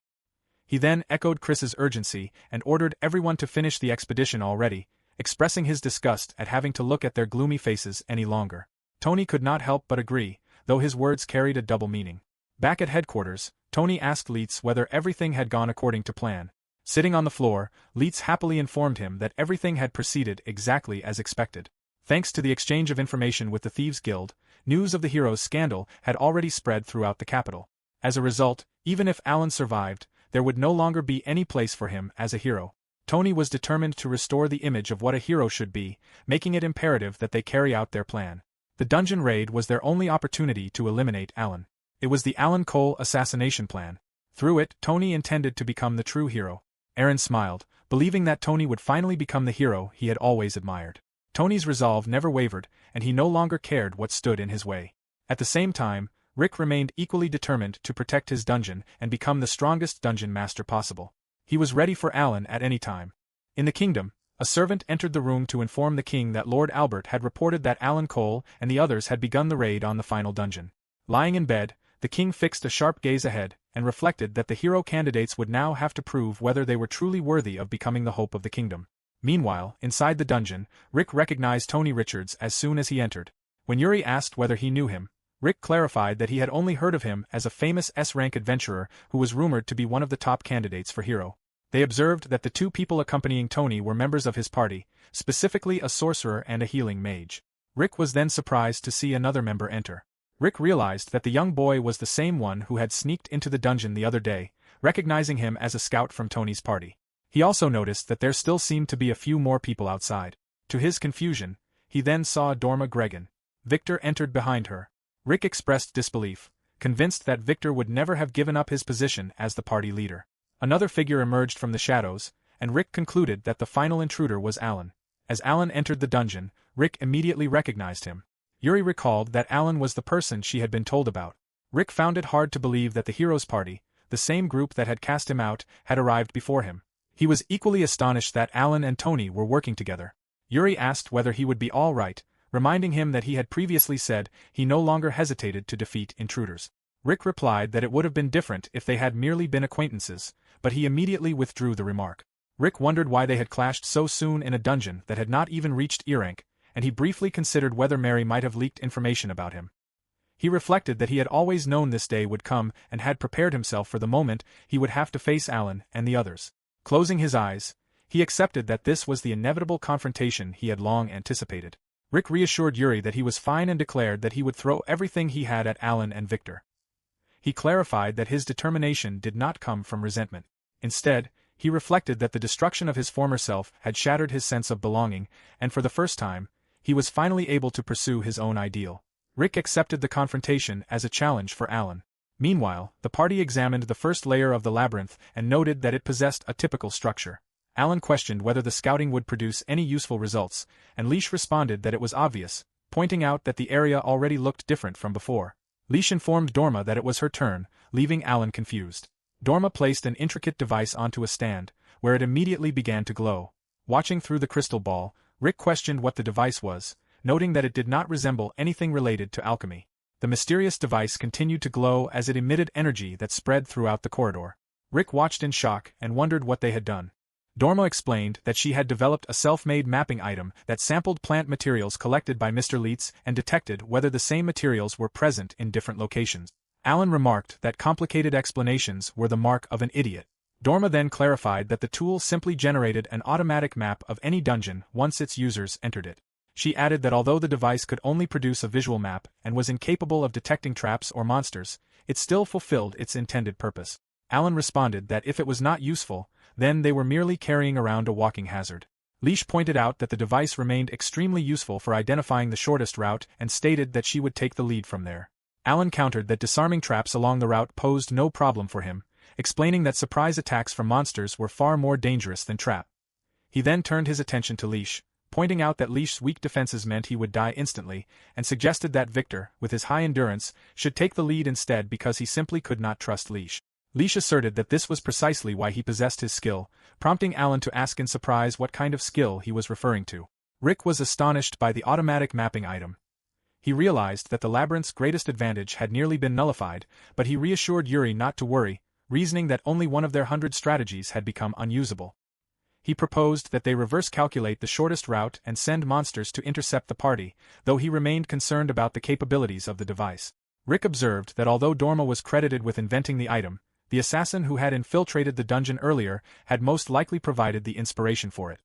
S1: He then echoed Chris's urgency and ordered everyone to finish the expedition already, expressing his disgust at having to look at their gloomy faces any longer. Tony could not help but agree, though his words carried a double meaning. Back at headquarters, Tony asked Leitz whether everything had gone according to plan. Sitting on the floor, Leitz happily informed him that everything had proceeded exactly as expected. Thanks to the exchange of information with the Thieves' Guild, news of the hero's scandal had already spread throughout the capital. As a result, even if Alan survived, there would no longer be any place for him as a hero. Tony was determined to restore the image of what a hero should be, making it imperative that they carry out their plan. The dungeon raid was their only opportunity to eliminate Alan. It was the Alan Cole assassination plan. Through it, Tony intended to become the true hero. Aaron smiled, believing that Tony would finally become the hero he had always admired. Tony's resolve never wavered, and he no longer cared what stood in his way. At the same time, Rick remained equally determined to protect his dungeon and become the strongest dungeon master possible. He was ready for Alan at any time. In the kingdom, a servant entered the room to inform the king that Lord Albert had reported that Alan Cole and the others had begun the raid on the final dungeon. Lying in bed, the king fixed a sharp gaze ahead and reflected that the hero candidates would now have to prove whether they were truly worthy of becoming the hope of the kingdom. Meanwhile, inside the dungeon, Rick recognized Tony Richards as soon as he entered. When Yuri asked whether he knew him, Rick clarified that he had only heard of him as a famous S-rank adventurer who was rumored to be one of the top candidates for hero. They observed that the two people accompanying Tony were members of his party, specifically a sorcerer and a healing mage. Rick was then surprised to see another member enter. Rick realized that the young boy was the same one who had sneaked into the dungeon the other day, recognizing him as a scout from Tony's party. He also noticed that there still seemed to be a few more people outside. To his confusion, he then saw Dorma Gregan. Victor entered behind her. Rick expressed disbelief, convinced that Victor would never have given up his position as the party leader. Another figure emerged from the shadows, and Rick concluded that the final intruder was Alan. As Alan entered the dungeon, Rick immediately recognized him. Yuri recalled that Alan was the person she had been told about. Rick found it hard to believe that the hero's party, the same group that had cast him out, had arrived before him. He was equally astonished that Alan and Tony were working together. Yuri asked whether he would be all right, reminding him that he had previously said he no longer hesitated to defeat intruders. Rick replied that it would have been different if they had merely been acquaintances, but he immediately withdrew the remark. Rick wondered why they had clashed so soon in a dungeon that had not even reached E rank, and he briefly considered whether Mary might have leaked information about him. He reflected that he had always known this day would come and had prepared himself for the moment he would have to face Alan and the others. Closing his eyes, he accepted that this was the inevitable confrontation he had long anticipated. Rick reassured Yuri that he was fine and declared that he would throw everything he had at Alan and Victor. He clarified that his determination did not come from resentment. Instead, He reflected that the destruction of his former self had shattered his sense of belonging, and for the first time, he was finally able to pursue his own ideal. Rick accepted the confrontation as a challenge for Alan. Meanwhile, the party examined the first layer of the labyrinth and noted that it possessed a typical structure. Alan questioned whether the scouting would produce any useful results, and Leash responded that it was obvious, pointing out that the area already looked different from before. Leash informed Dorma that it was her turn, leaving Alan confused. Dorma placed an intricate device onto a stand, where it immediately began to glow. Watching through the crystal ball, Rick questioned what the device was, noting that it did not resemble anything related to alchemy. The mysterious device continued to glow as it emitted energy that spread throughout the corridor. Rick watched in shock and wondered what they had done. Dorma explained that she had developed a self-made mapping item that sampled plant materials collected by Mr. Leitz and detected whether the same materials were present in different locations. Alan remarked that complicated explanations were the mark of an idiot. Dorma then clarified that the tool simply generated an automatic map of any dungeon once its users entered it. She added that although the device could only produce a visual map and was incapable of detecting traps or monsters, it still fulfilled its intended purpose. Alan responded that if it was not useful, then they were merely carrying around a walking hazard. Leash pointed out that the device remained extremely useful for identifying the shortest route and stated that she would take the lead from there. Alan countered that disarming traps along the route posed no problem for him, explaining that surprise attacks from monsters were far more dangerous than trap. He then turned his attention to Leash, pointing out that Leash's weak defenses meant he would die instantly, and suggested that Victor, with his high endurance, should take the lead instead because he simply could not trust Leash. Leash asserted that this was precisely why he possessed his skill, prompting Alan to ask in surprise what kind of skill he was referring to. Rick was astonished by the automatic mapping item. He realized that the labyrinth's greatest advantage had nearly been nullified, but he reassured Yuri not to worry, reasoning that only one of their 100 strategies had become unusable. He proposed that they reverse-calculate the shortest route and send monsters to intercept the party, though he remained concerned about the capabilities of the device. Rick observed that although Dorma was credited with inventing the item, the assassin who had infiltrated the dungeon earlier had most likely provided the inspiration for it.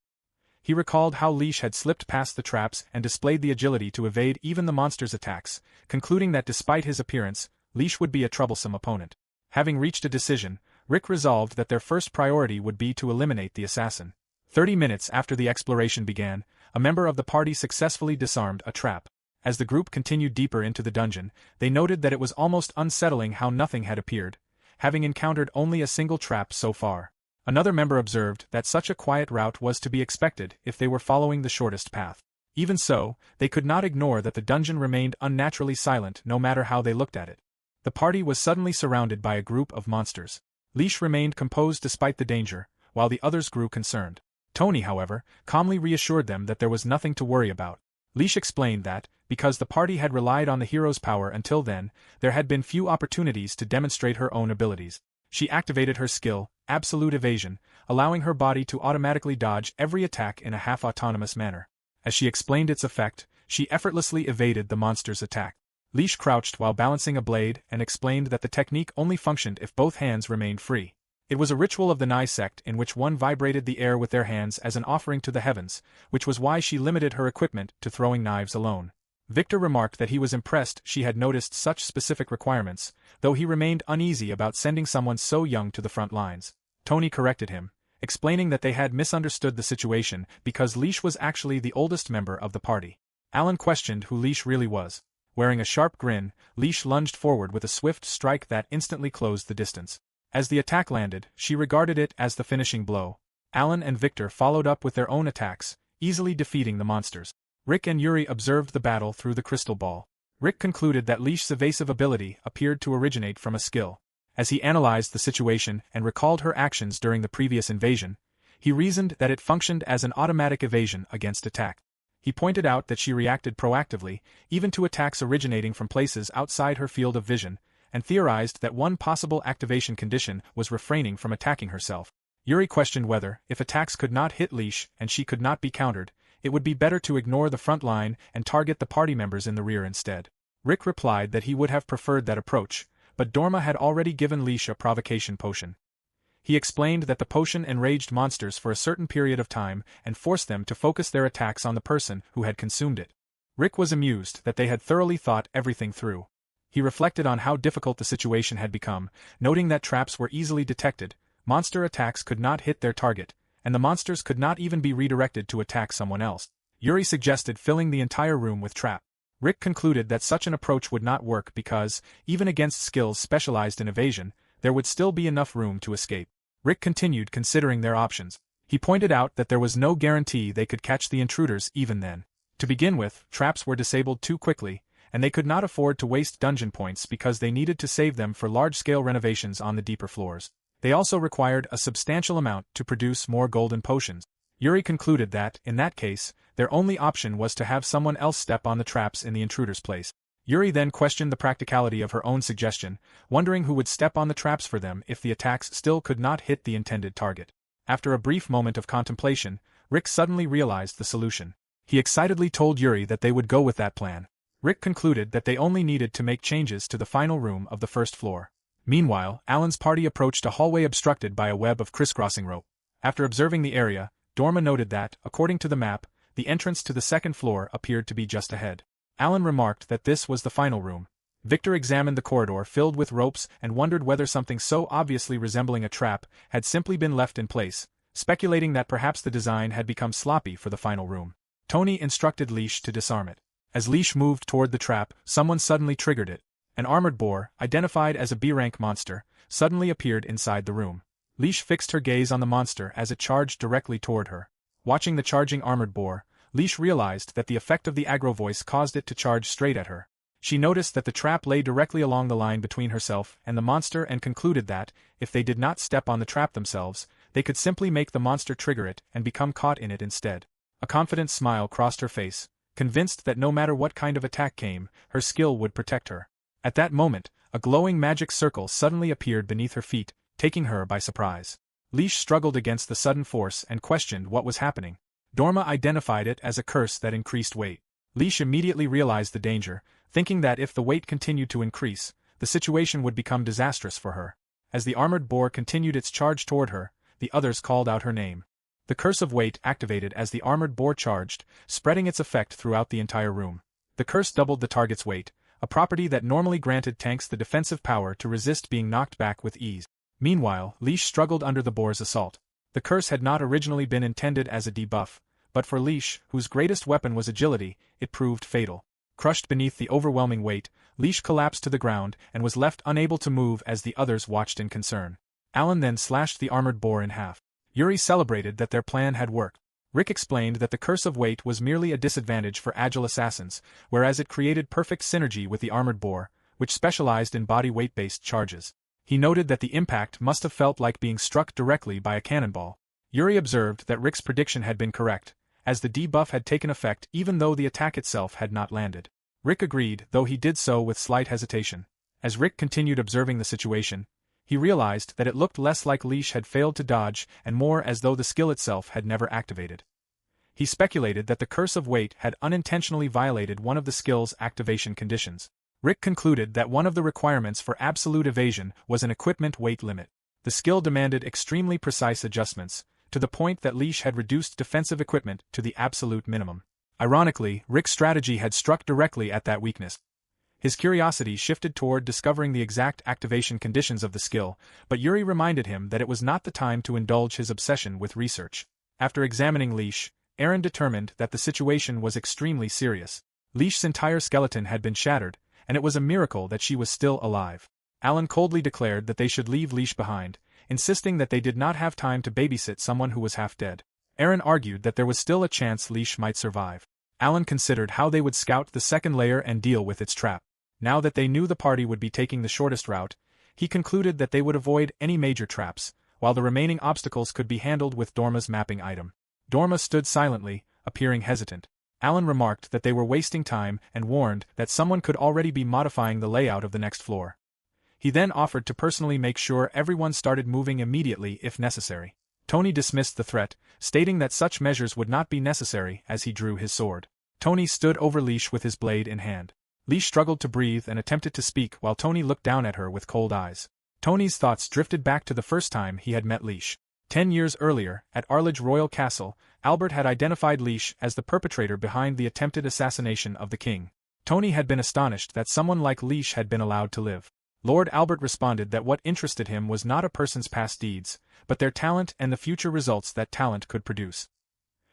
S1: He recalled how Leash had slipped past the traps and displayed the agility to evade even the monster's attacks, concluding that despite his appearance, Leash would be a troublesome opponent. Having reached a decision, Rick resolved that their first priority would be to eliminate the assassin. 30 minutes after the exploration began, a member of the party successfully disarmed a trap. As the group continued deeper into the dungeon, they noted that it was almost unsettling how nothing had appeared, having encountered only a single trap so far. Another member observed that such a quiet route was to be expected if they were following the shortest path. Even so, they could not ignore that the dungeon remained unnaturally silent no matter how they looked at it. The party was suddenly surrounded by a group of monsters. Leash remained composed despite the danger, while the others grew concerned. Tony, however, calmly reassured them that there was nothing to worry about. Leash explained that, because the party had relied on the hero's power until then, there had been few opportunities to demonstrate her own abilities. She activated her skill, Absolute Evasion, allowing her body to automatically dodge every attack in a half-autonomous manner. As she explained its effect, she effortlessly evaded the monster's attack. Leash crouched while balancing a blade and explained that the technique only functioned if both hands remained free. It was a ritual of the Nai sect in which one vibrated the air with their hands as an offering to the heavens, which was why she limited her equipment to throwing knives alone. Victor remarked that he was impressed she had noticed such specific requirements, though he remained uneasy about sending someone so young to the front lines. Tony corrected him, explaining that they had misunderstood the situation because Leash was actually the oldest member of the party. Alan questioned who Leash really was. Wearing a sharp grin, Leash lunged forward with a swift strike that instantly closed the distance. As the attack landed, she regarded it as the finishing blow. Alan and Victor followed up with their own attacks, easily defeating the monsters. Rick and Yuri observed the battle through the crystal ball. Rick concluded that Leash's evasive ability appeared to originate from a skill. As he analyzed the situation and recalled her actions during the previous invasion, he reasoned that it functioned as an automatic evasion against attack. He pointed out that she reacted proactively, even to attacks originating from places outside her field of vision, and theorized that one possible activation condition was refraining from attacking herself. Yuri questioned whether, if attacks could not hit Leash and she could not be countered, it would be better to ignore the front line and target the party members in the rear instead. Rick replied that he would have preferred that approach, but Dorma had already given Leash a provocation potion. He explained that the potion enraged monsters for a certain period of time and forced them to focus their attacks on the person who had consumed it. Rick was amused that they had thoroughly thought everything through. He reflected on how difficult the situation had become, noting that traps were easily detected, monster attacks could not hit their target, and the monsters could not even be redirected to attack someone else. Yuri suggested filling the entire room with trap. Rick concluded that such an approach would not work because, even against skills specialized in evasion, there would still be enough room to escape. Rick continued considering their options. He pointed out that there was no guarantee they could catch the intruders even then. To begin with, traps were disabled too quickly, and they could not afford to waste dungeon points because they needed to save them for large-scale renovations on the deeper floors. They also required a substantial amount to produce more golden potions. Yuri concluded that, in that case, their only option was to have someone else step on the traps in the intruder's place. Yuri then questioned the practicality of her own suggestion, wondering who would step on the traps for them if the attacks still could not hit the intended target. After a brief moment of contemplation, Rick suddenly realized the solution. He excitedly told Yuri that they would go with that plan. Rick concluded that they only needed to make changes to the final room of the first floor. Meanwhile, Alan's party approached a hallway obstructed by a web of crisscrossing rope. After observing the area, Dorma noted that, according to the map, the entrance to the second floor appeared to be just ahead. Alan remarked that this was the final room. Victor examined the corridor filled with ropes and wondered whether something so obviously resembling a trap had simply been left in place, speculating that perhaps the design had become sloppy for the final room. Tony instructed Leash to disarm it. As Leash moved toward the trap, someone suddenly triggered it. An armored boar, identified as a B-rank monster, suddenly appeared inside the room. Leash fixed her gaze on the monster as it charged directly toward her. Watching the charging armored boar, Leash realized that the effect of the aggro voice caused it to charge straight at her. She noticed that the trap lay directly along the line between herself and the monster and concluded that, if they did not step on the trap themselves, they could simply make the monster trigger it and become caught in it instead. A confident smile crossed her face, convinced that no matter what kind of attack came, her skill would protect her. At that moment, a glowing magic circle suddenly appeared beneath her feet, taking her by surprise. Leash struggled against the sudden force and questioned what was happening. Dorma identified it as a curse that increased weight. Leash immediately realized the danger, thinking that if the weight continued to increase, the situation would become disastrous for her. As the armored boar continued its charge toward her, the others called out her name. The curse of weight activated as the armored boar charged, spreading its effect throughout the entire room. The curse doubled the target's weight, a property that normally granted tanks the defensive power to resist being knocked back with ease. Meanwhile, Leash struggled under the boar's assault. The curse had not originally been intended as a debuff, but for Leash, whose greatest weapon was agility, it proved fatal. Crushed beneath the overwhelming weight, Leash collapsed to the ground and was left unable to move as the others watched in concern. Alan then slashed the armored boar in half. Yuri celebrated that their plan had worked. Rick explained that the curse of weight was merely a disadvantage for agile assassins, whereas it created perfect synergy with the armored boar, which specialized in body weight-based charges. He noted that the impact must have felt like being struck directly by a cannonball. Yuri observed that Rick's prediction had been correct, as the debuff had taken effect even though the attack itself had not landed. Rick agreed, though he did so with slight hesitation. As Rick continued observing the situation, he realized that it looked less like Leash had failed to dodge and more as though the skill itself had never activated. He speculated that the curse of weight had unintentionally violated one of the skill's activation conditions. Rick concluded that one of the requirements for absolute evasion was an equipment weight limit. The skill demanded extremely precise adjustments, to the point that Leash had reduced defensive equipment to the absolute minimum. Ironically, Rick's strategy had struck directly at that weakness. His curiosity shifted toward discovering the exact activation conditions of the skill, but Yuri reminded him that it was not the time to indulge his obsession with research. After examining Leash, Aaron determined that the situation was extremely serious. Leash's entire skeleton had been shattered, and it was a miracle that she was still alive. Alan coldly declared that they should leave Leash behind, insisting that they did not have time to babysit someone who was half dead. Aaron argued that there was still a chance Leash might survive. Alan considered how they would scout the second layer and deal with its trap. Now that they knew the party would be taking the shortest route, he concluded that they would avoid any major traps, while the remaining obstacles could be handled with Dorma's mapping item. Dorma stood silently, appearing hesitant. Alan remarked that they were wasting time and warned that someone could already be modifying the layout of the next floor. He then offered to personally make sure everyone started moving immediately if necessary. Tony dismissed the threat, stating that such measures would not be necessary as he drew his sword. Tony stood over Leash with his blade in hand. Leash struggled to breathe and attempted to speak while Tony looked down at her with cold eyes. Tony's thoughts drifted back to the first time he had met Leash. 10 years earlier, at Arledge Royal Castle, Albert had identified Leash as the perpetrator behind the attempted assassination of the king. Tony had been astonished that someone like Leash had been allowed to live. Lord Albert responded that what interested him was not a person's past deeds, but their talent and the future results that talent could produce.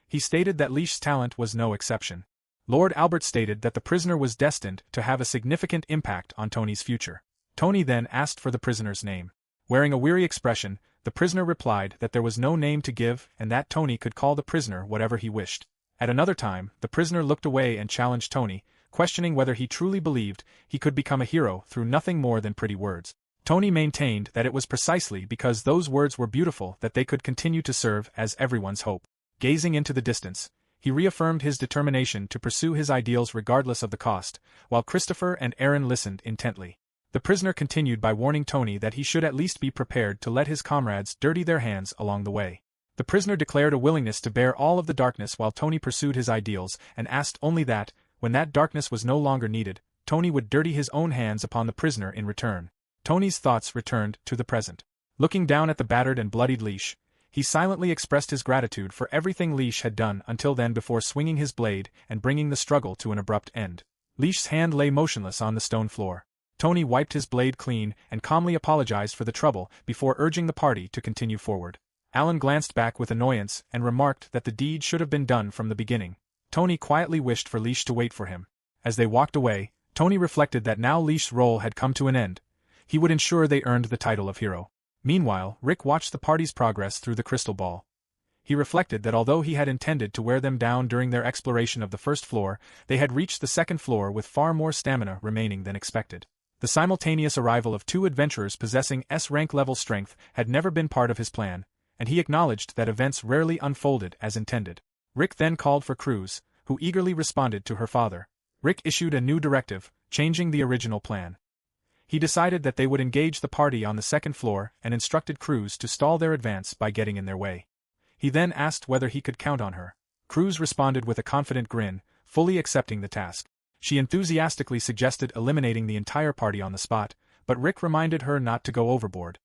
S1: He stated that Leish's talent was no exception. Lord Albert stated that the prisoner was destined to have a significant impact on Tony's future. Tony then asked for the prisoner's name. Wearing a weary expression, the prisoner replied that there was no name to give and that Tony could call the prisoner whatever he wished. At another time, the prisoner looked away and challenged Tony, questioning whether he truly believed he could become a hero through nothing more than pretty words. Tony maintained that it was precisely because those words were beautiful that they could continue to serve as everyone's hope. Gazing into the distance, he reaffirmed his determination to pursue his ideals regardless of the cost, while Christopher and Aaron listened intently. The prisoner continued by warning Tony that he should at least be prepared to let his comrades dirty their hands along the way. The prisoner declared a willingness to bear all of the darkness while Tony pursued his ideals and asked only that, when that darkness was no longer needed, Tony would dirty his own hands upon the prisoner in return. Tony's thoughts returned to the present. Looking down at the battered and bloodied Leish, he silently expressed his gratitude for everything Leish had done until then before swinging his blade and bringing the struggle to an abrupt end. Leish's hand lay motionless on the stone floor. Tony wiped his blade clean and calmly apologized for the trouble before urging the party to continue forward. Alan glanced back with annoyance and remarked that the deed should have been done from the beginning. Tony quietly wished for Leish to wait for him. As they walked away, Tony reflected that now Leish's role had come to an end. He would ensure they earned the title of hero. Meanwhile, Rick watched the party's progress through the crystal ball. He reflected that although he had intended to wear them down during their exploration of the first floor, they had reached the second floor with far more stamina remaining than expected. The simultaneous arrival of two adventurers possessing S-rank level strength had never been part of his plan, and he acknowledged that events rarely unfolded as intended. Rick then called for Cruz, who eagerly responded to her father. Rick issued a new directive, changing the original plan. He decided that they would engage the party on the second floor and instructed Cruz to stall their advance by getting in their way. He then asked whether he could count on her. Cruz responded with a confident grin, fully accepting the task. She enthusiastically suggested eliminating the entire party on the spot, but Rick reminded her not to go overboard.